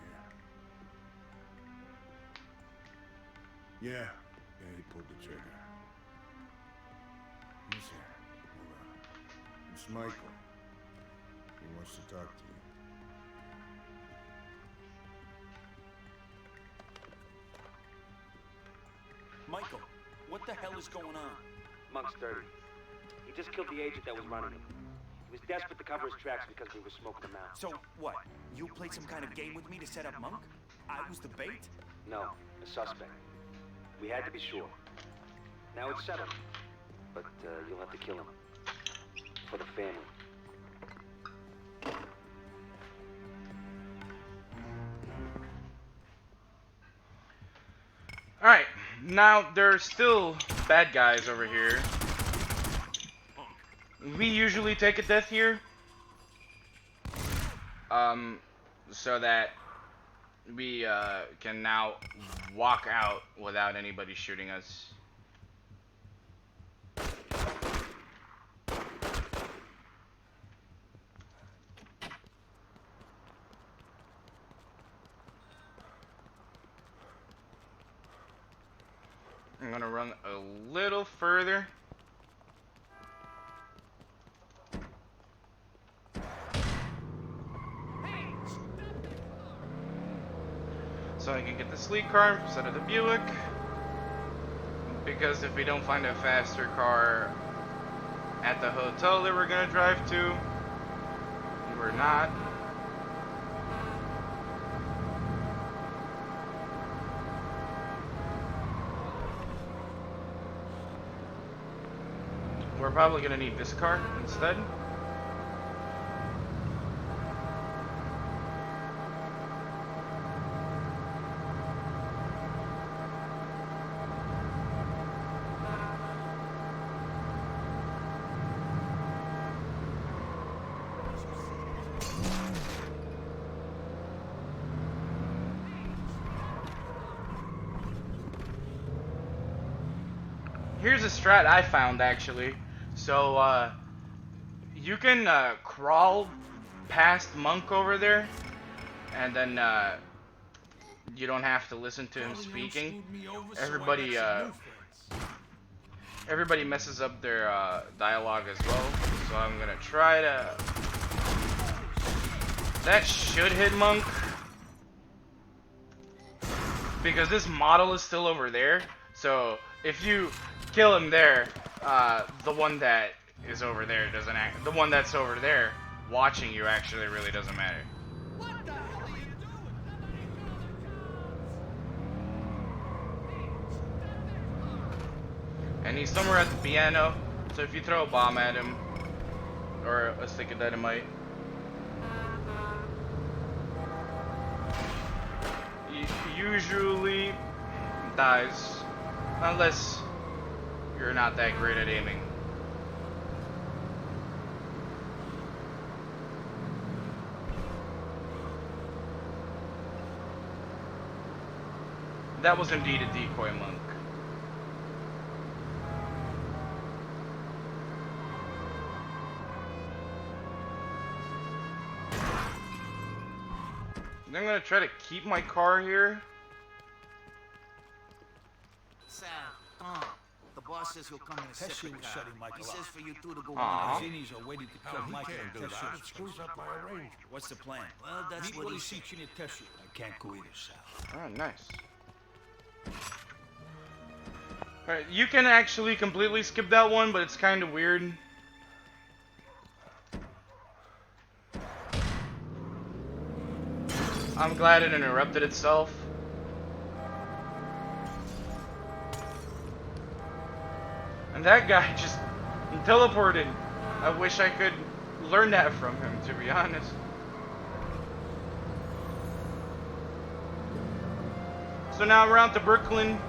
S7: here. Yeah, he pulled the trigger. He's here. Hold on. It's Michael. He wants to talk to you.
S12: Michael, what the hell is going on?
S15: Monk's dirty. He just killed the agent that was running him. He was desperate to cover his tracks because we were smoking him out.
S12: So, what? You played some kind of game with me to set up Monk? I was the bait?
S15: No, a suspect. We had to be sure. Now it's settled. But you'll have to kill him. For the family.
S1: Alright, now there's still bad guys over here. We usually take a death here. So that we can now walk out without anybody shooting us. I'm gonna run a little further. So I can get the sleek car instead of the Buick. Because if we don't find a faster car at the hotel that we're gonna drive to, we're not. We're probably gonna need this car instead. Here's a strat I found actually. So, you can crawl past Monk over there, and then you don't have to listen to him speaking. Everybody messes up their dialogue as well. So I'm gonna try to. That should hit Monk, because this model is still over there. So if you kill him there, the one that is over there doesn't act. The one that's over there watching you actually really doesn't matter.
S6: What the hell are you doing?
S1: And he's somewhere at the piano, so if you throw a bomb at him, or a stick of dynamite, he usually dies, unless you're not that great at aiming. That was indeed a decoy, Monk. I'm gonna try to keep my car here.
S9: Sam, the boss says he'll come in a separate car. He says for you two to go
S1: Aw.
S9: on.
S13: Zini's are waiting to kill Michael and do that.
S14: It screws up my arrangement.
S9: What's the plan? Well, that's
S13: Meet
S9: what
S13: Willie
S9: he said.
S13: Seach in Teshu. I can't go either, Sal.
S1: Alright, nice. Alright, you can actually completely skip that one, but it's kind of weird. I'm glad it interrupted itself. And that guy just teleported. I wish I could learn that from him, to be honest. So now we're out to Brooklyn.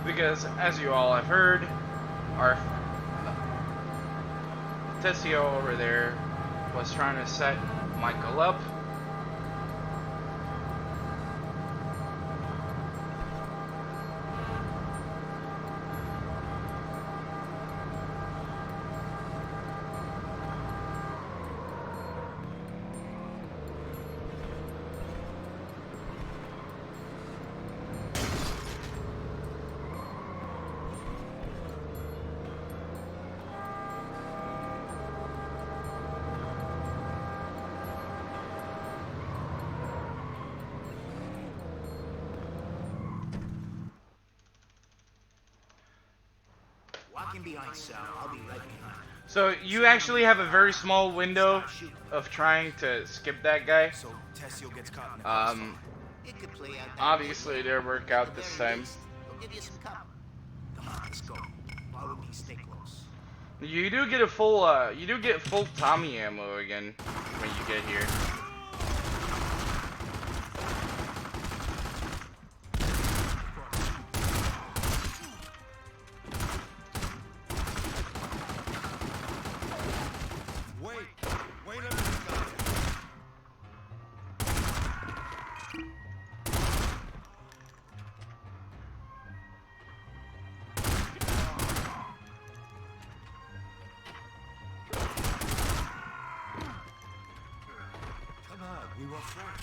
S1: Because, as you all have heard, our Tessio over there was trying to set Michael up.
S9: Walking behind Sal, I'll be right behind.
S1: So you actually have a very small window of trying to skip that guy.
S9: So Tessio gets caught in the It could play out that
S1: Obviously it didn't work out this time.
S9: They'll give you some cover. Come on, let's go. Follow me, stay close.
S1: You do get a full Tommy ammo again when you get here.
S7: We were friends.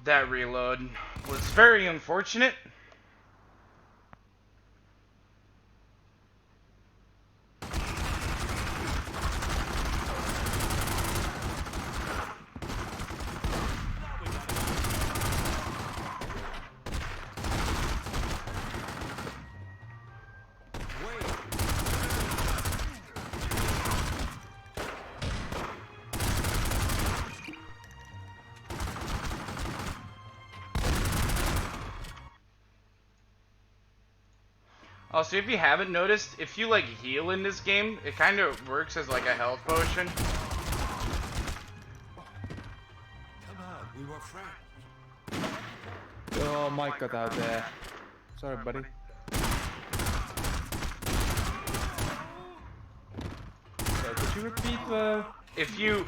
S1: That reload was very unfortunate. Also, if you haven't noticed, if you like heal in this game, it kind of works as like a health potion.
S7: Come on, we were friends.
S2: Oh, Mike got out there. Sorry, buddy. Could you repeat
S1: if you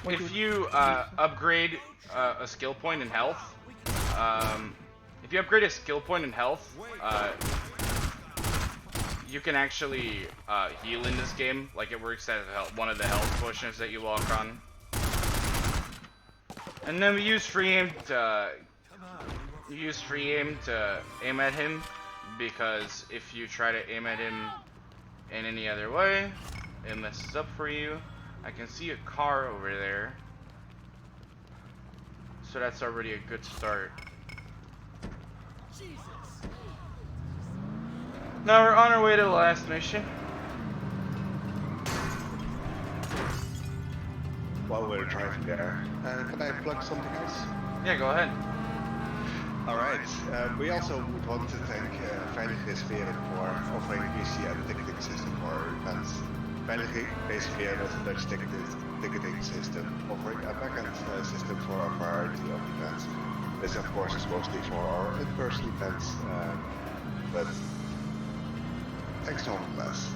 S1: upgrade a skill point in health, if you upgrade a skill point in health, you can actually heal in this game. Like, it works as one of the health potions that you walk on. And then we use free aim to aim at him, because if you try to aim at him in any other way, it messes up for you. I can see a car over there, so that's already a good start. Now we're on our way to the last mission.
S3: While we're driving there, can I plug something else?
S1: Yeah, go ahead.
S3: Alright, we also would want to thank Frankie Skip for offering BSG and ticketing system for our events. Frankie Skip is a Dutch ticketing system, offering a backend system for a variety of events. This, of course, is mostly for our in-person events, but thanks nonetheless.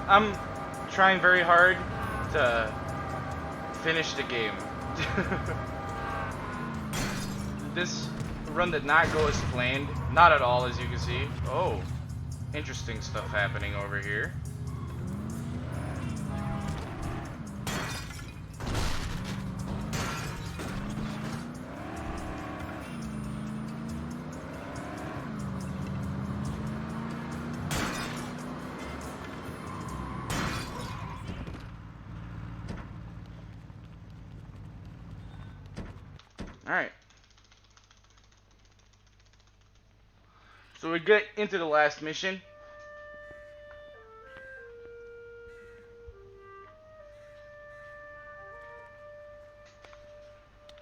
S1: I'm trying very hard to finish the game. This run did not go as planned. Not at all, as you can see. Oh, interesting stuff happening over here. Alright. So we get into the last mission.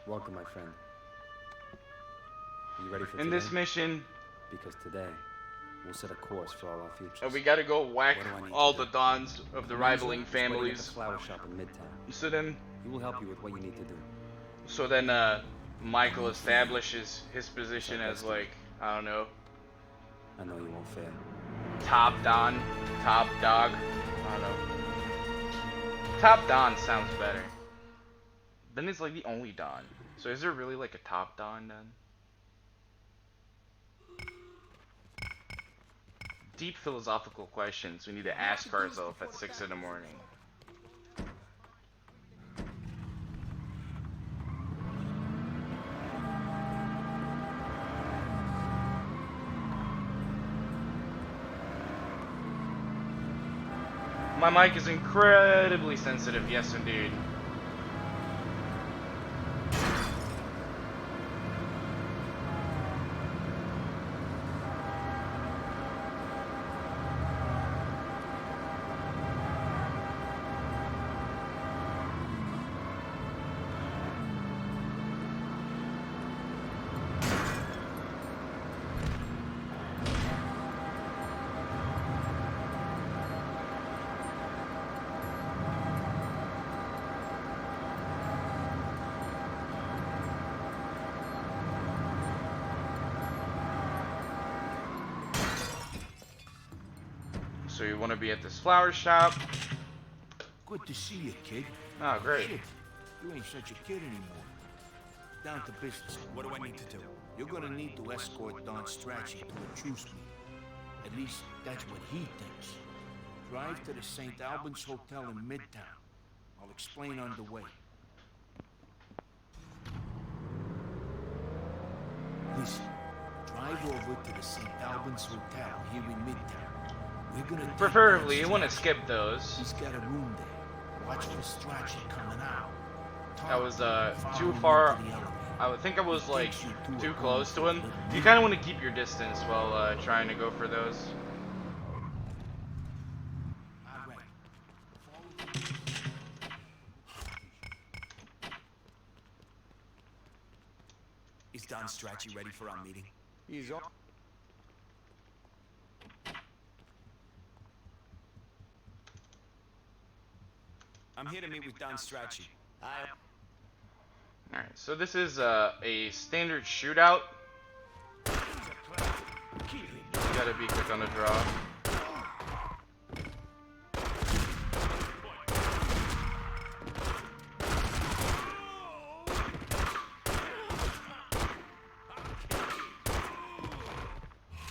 S15: Welcome, my friend. Are you ready for
S1: In
S15: today?
S1: this mission,
S15: Because today, we'll set a course for all our futures.
S1: we gotta go whack
S15: What do I need
S1: all
S15: to
S1: the
S15: do?
S1: dons of the rivaling
S15: Clemenza is waiting at the
S1: families.
S15: flower shop in Midtown.
S1: So then,
S15: He will help you with what you need to do.
S1: Michael establishes his position as, like, I don't know,
S15: I know you won't fail.
S1: top don, top dog. I don't know. Top don sounds better. Then it's like the only don. So is there really like a top don then? Deep philosophical questions we need to ask ourselves at 6 in the morning. My mic is incredibly sensitive, yes indeed. So you want to be at this flower shop?
S14: Good to see you, kid.
S1: Oh, great.
S14: Shit, you ain't such a kid anymore. Down to business. What do I need to do? You're gonna need to escort Don Strachey to a truce meeting. At least, that's what he thinks. Drive to the St. Albans Hotel in Midtown. I'll explain on the way. Listen, drive over to the St. Albans Hotel here in Midtown. We're gonna take
S1: Preferably, you
S14: Don
S1: want to
S14: Strachey.
S1: skip those.
S14: He's got a room there. Watch for Strachey coming out.
S1: That was too far. I would think I was like too close to him. You kind of want to keep your distance while trying to go for those.
S12: Is Don Strachey ready for our meeting?
S7: He's on.
S12: I'm here to meet with Don Strachey.
S1: Alright, so this is a standard shootout. You gotta be quick on the draw.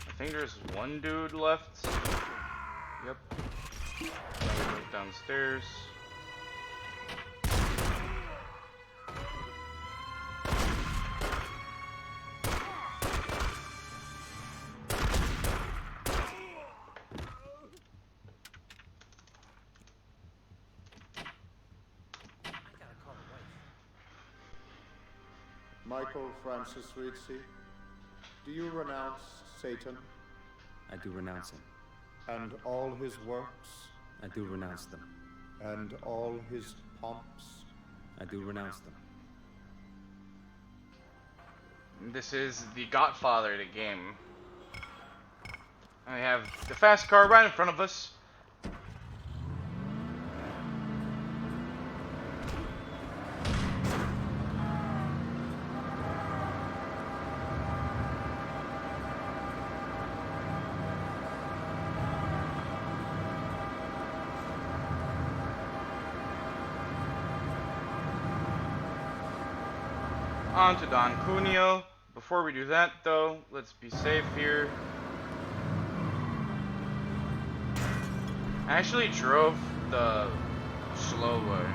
S1: I think there's one dude left. Yep. Now we move downstairs.
S18: Michael Francis Rizzi, do you renounce Satan
S15: I do renounce him.
S18: and all his works
S15: I do renounce them.
S18: and all his pomps?
S15: I do renounce them.
S1: This is the Godfather, the game. I have the fast car right in front of us. On to Don Cunio. Before we do that, though, let's be safe here. I actually drove the slow way.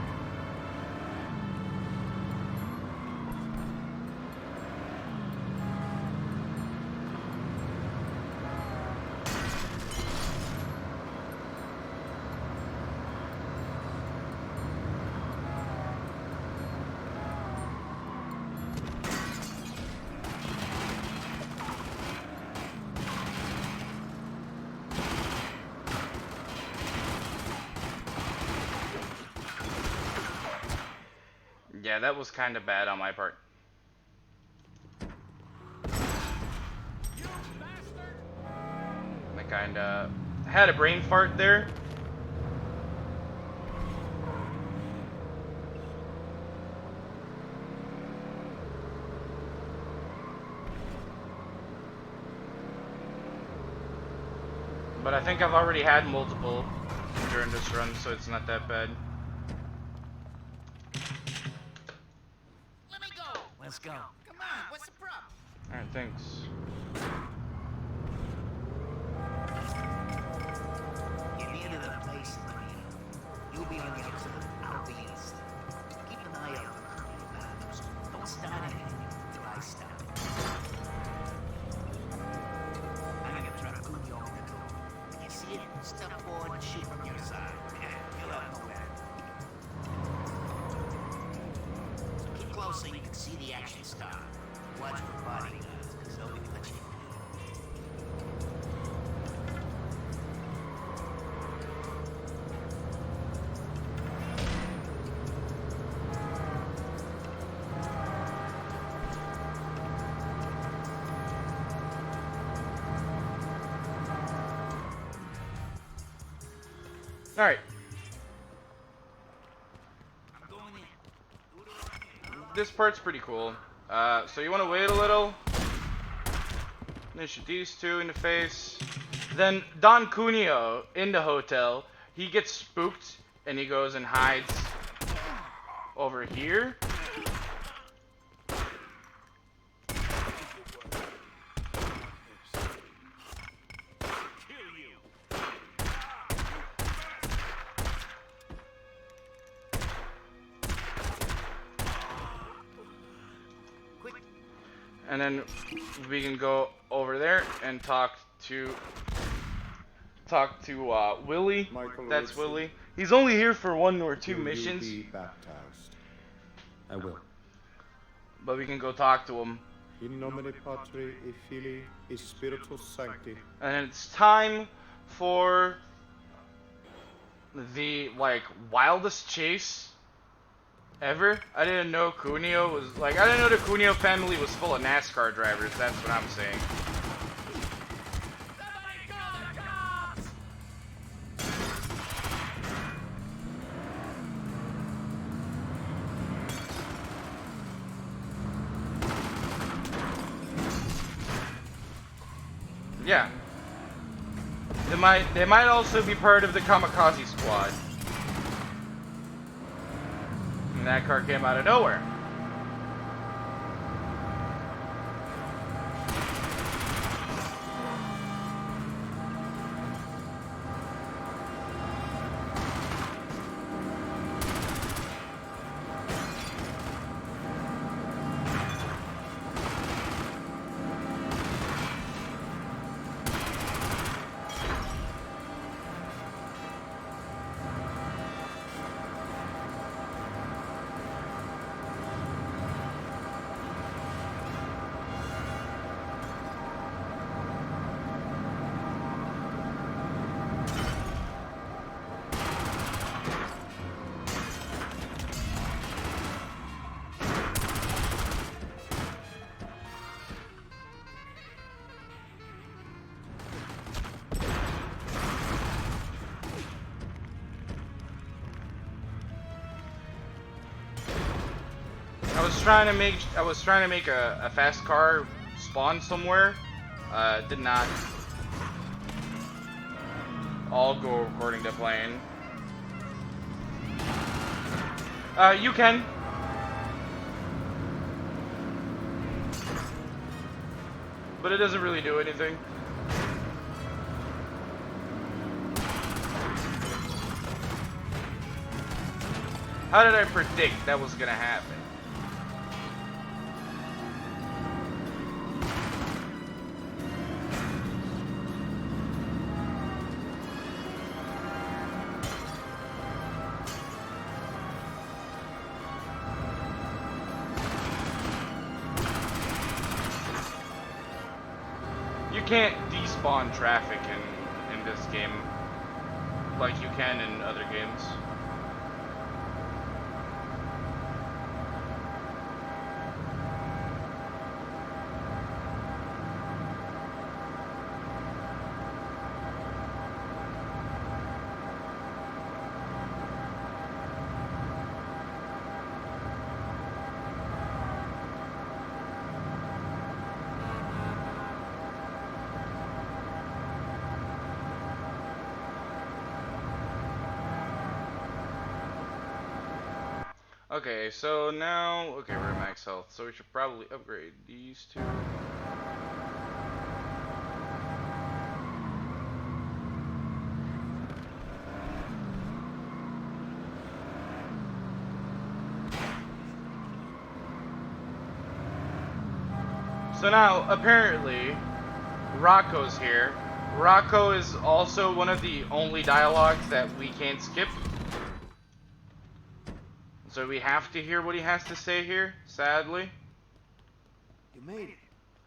S1: Yeah, that was kind of bad on my part. I kind of had a brain fart there. But I think I've already had multiple during this run, so it's not that bad.
S9: Let's go. Come on, what's the problem?
S1: Alright, thanks.
S9: You're near to the place, buddy. You'll be on the outside. I'll be east. Keep an eye out for the battles. Don't start anything until I stop. I'm gonna drop Cunio in the door. When you see it, step forward and shoot from your side. You'll have nowhere. Keep close so you can see the action start. Watch for bodyguards, because they'll be touching you.
S1: Alright. This part's pretty cool. So you want to wait a little. Then shoot these two in the face. Then Don Cunio in the hotel. He gets spooked and he goes and hides over here. And then we can go over there and talk to Willie. That's
S18: Ritchie.
S1: Willie. He's only here for 1 or 2 missions.
S18: Will you be baptized?
S15: I will.
S1: But we can go talk to him.
S18: In nomine Patri et Filii et Spiritus Sancti.
S1: And it's time for the wildest chase ever. I didn't know Cunio was I didn't know the Cunio family was full of NASCAR drivers. That's what I'm saying. Yeah. They might also be part of the Kamikaze Squad. And that car came out of nowhere. I was trying to make a fast car spawn somewhere. Did not all go according to plan. You can. but it doesn't really do anything. How did I predict that was gonna happen? You can't despawn traffic in this game like you can in other games. Okay, so now, okay, we're at max health, so we should probably upgrade these two. So now, apparently, Rocco's here. Rocco is also one of the only dialogues that we can't skip. So we have to hear what he has to say here, sadly.
S14: You made it.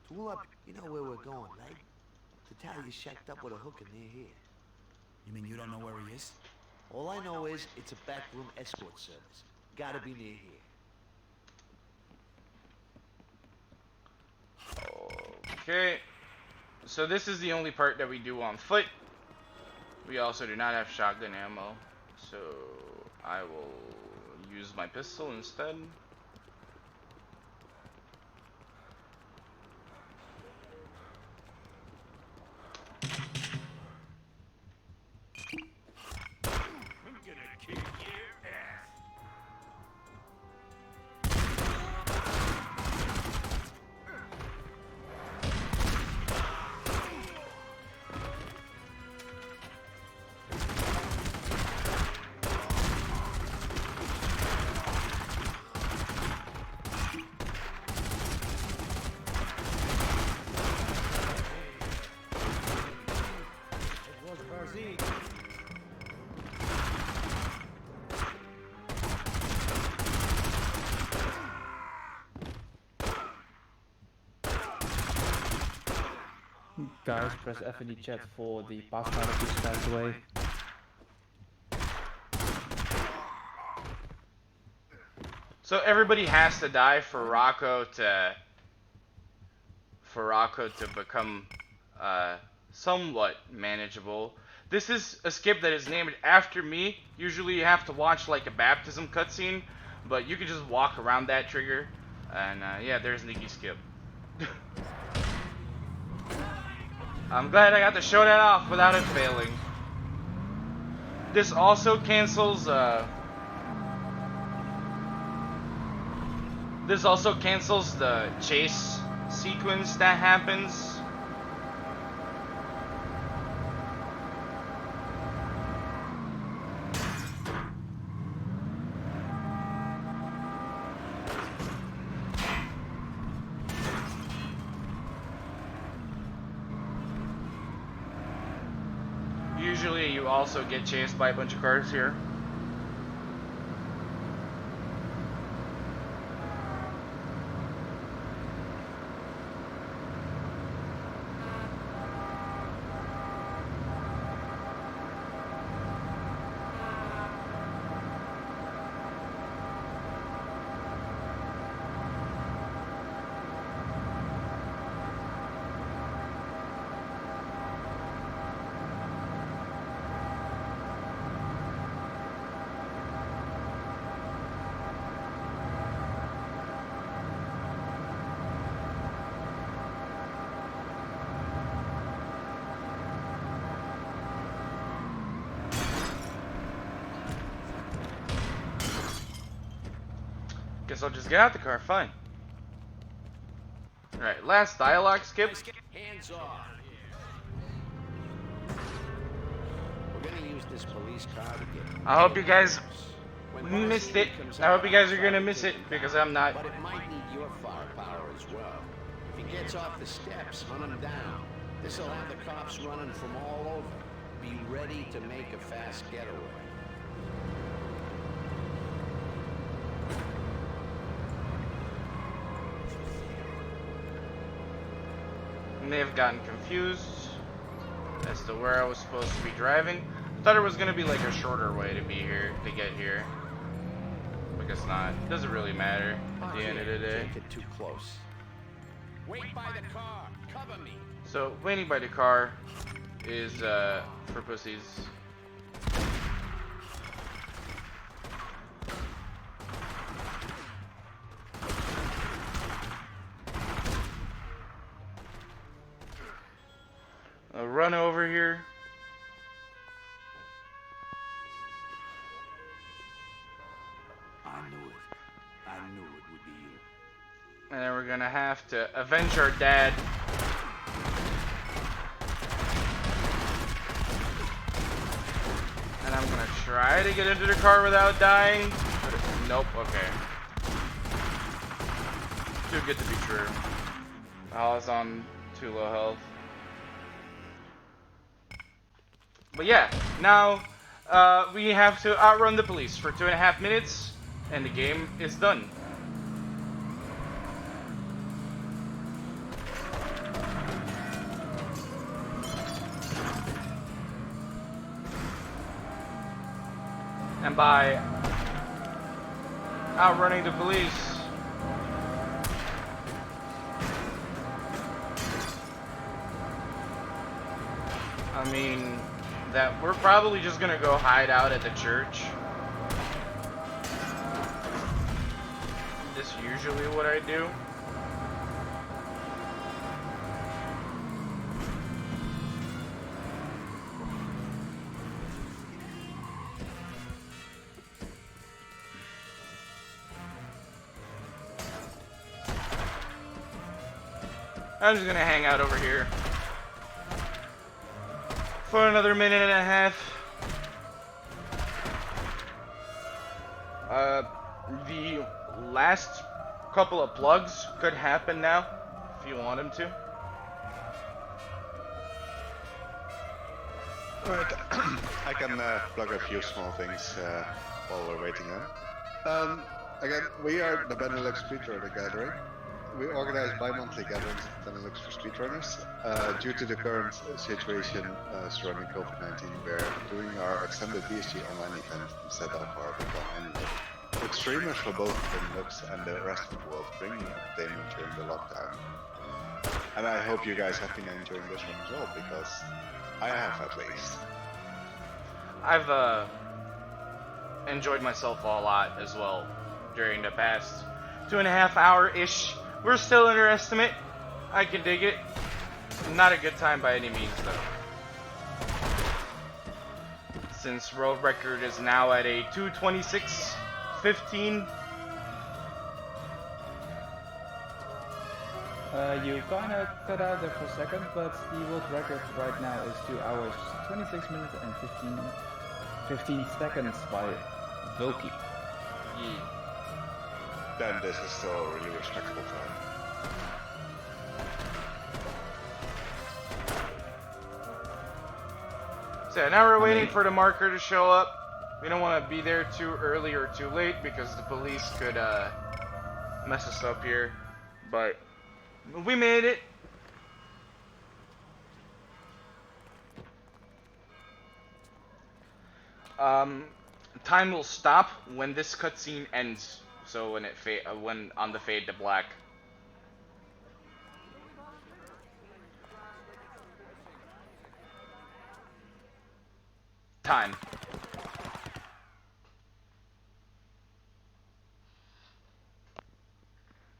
S14: Tool up. You know where we're going, right? The town you shacked up with a hooker near here.
S12: You mean you don't know where he is?
S14: All I know is it's a backroom escort service. Gotta be near here.
S1: Okay. So this is the only part that we do on foot. We also do not have shotgun ammo. So I will use my pistol instead.
S6: I'm gonna kick your ass.
S2: Guys, press F in the chat for the Pathfinder piece, by the way.
S1: So everybody has to die for Rocco to become somewhat manageable. This is a skip that is named after me. Usually you have to watch like a baptism cutscene, but you can just walk around that trigger. And yeah, there's NICKIE Skip. I'm glad I got to show that off without it failing. This also cancels the chase sequence that happens. Usually you also get chased by a bunch of cars here. Guess I'll just get out the car, fine. Alright, last dialogue skip.
S6: Hands off. We're gonna use this police car to get.
S1: I hope you guys
S6: When
S1: missed
S6: Boss
S1: it.
S6: Amy comes
S1: I hope
S6: out,
S1: you guys are
S6: try
S1: gonna
S6: to
S1: miss
S6: take
S1: it
S6: him
S1: because
S6: down.
S1: I'm not.
S6: But it might need your firepower as well. If he gets off the steps, hunt him down. This'll have the cops running from all over. Be ready to make a fast getaway.
S1: May have gotten confused as to where I was supposed to be driving. I thought it was gonna be like a shorter way to be here, to get here. I guess not. It doesn't really matter at the end of the day.
S6: Can't get too close. Wait by the car. Cover me.
S1: So waiting by the car is for pussies. I'll run over here.
S4: I knew it. I knew it would be you.
S1: And then we're gonna have to avenge our dad. And I'm gonna try to get into the car without dying. But nope, okay. Too good to be true. I was on too low health. But yeah, now we have to outrun the police for 2.5 minutes, and the game is done. And by outrunning the police, I mean that we're probably just gonna go hide out at the church. This is usually what I do. I'm just gonna hang out over here for another minute and a half. The last couple of plugs could happen now, if you want them to.
S3: Alright, I can plug a few small things while we're waiting on. Again, we are the Benelux Speedrunner Gathering. We organize bi-monthly gatherings of Benelux for speedrunners. Due to the current situation surrounding COVID-19, we're doing our extended BSG online event instead of our big one anyway. With streamers for both Benelux and the rest of the world, bringing entertainment during the lockdown. And I hope you guys have been enjoying this one as well, because I have at least.
S1: I've enjoyed myself a lot as well during the past 2.5 hour-ish. We're still underestimate. I can dig it. Not a good time by any means though. Since world record is now at a 2:26:15.
S2: You kind of cut out there for a second, but the world record right now is 2 hours, 26 minutes and 15 seconds by Voki.
S3: Then this is still a really respectable time.
S1: So now we're waiting for the marker to show up. We don't want to be there too early or too late because the police could mess us up here. But we made it. Time will stop when this cutscene ends. So when when on the fade to black. Time.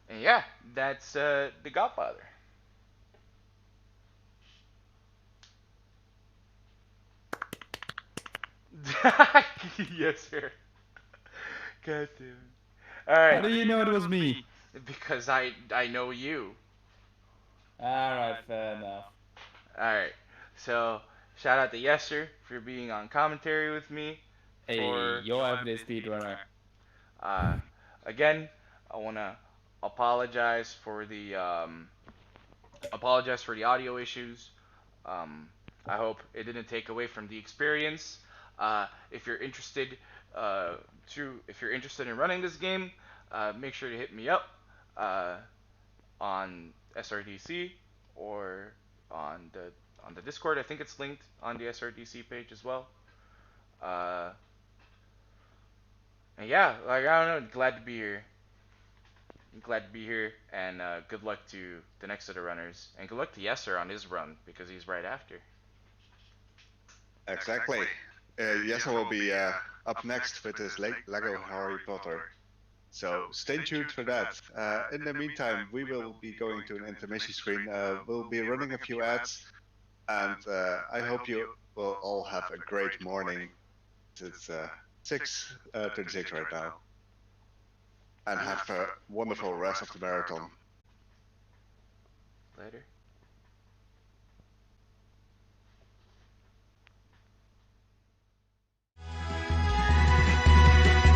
S1: And yeah, that's the Godfather. Yes, sir. God damn it. Alright.
S2: How do you know it was me?
S1: Because I know you.
S2: Alright, fair enough.
S1: Alright, so shout out to Yesser for being on commentary with me.
S2: Hey, yo everyday speedrunner.
S1: Uh, again, I want to apologize for the audio issues. I hope it didn't take away from the experience. If you're interested, if you're interested in running this game, make sure to hit me up on SRDC or on the Discord. I think it's linked on the SRDC page as well. And yeah, like I don't know, glad to be here. Glad to be here, and good luck to the next set of runners, and good luck to Yesser on his run because he's right after.
S3: Exactly. Yesser will be up next with his Lego Harry Potter. So stay tuned for that. In the meantime, we will be going to an intermission screen. We'll be running a few ads, and I hope you will all have a great morning. It's 6:36 right now. And have a wonderful rest of the marathon.
S1: Later.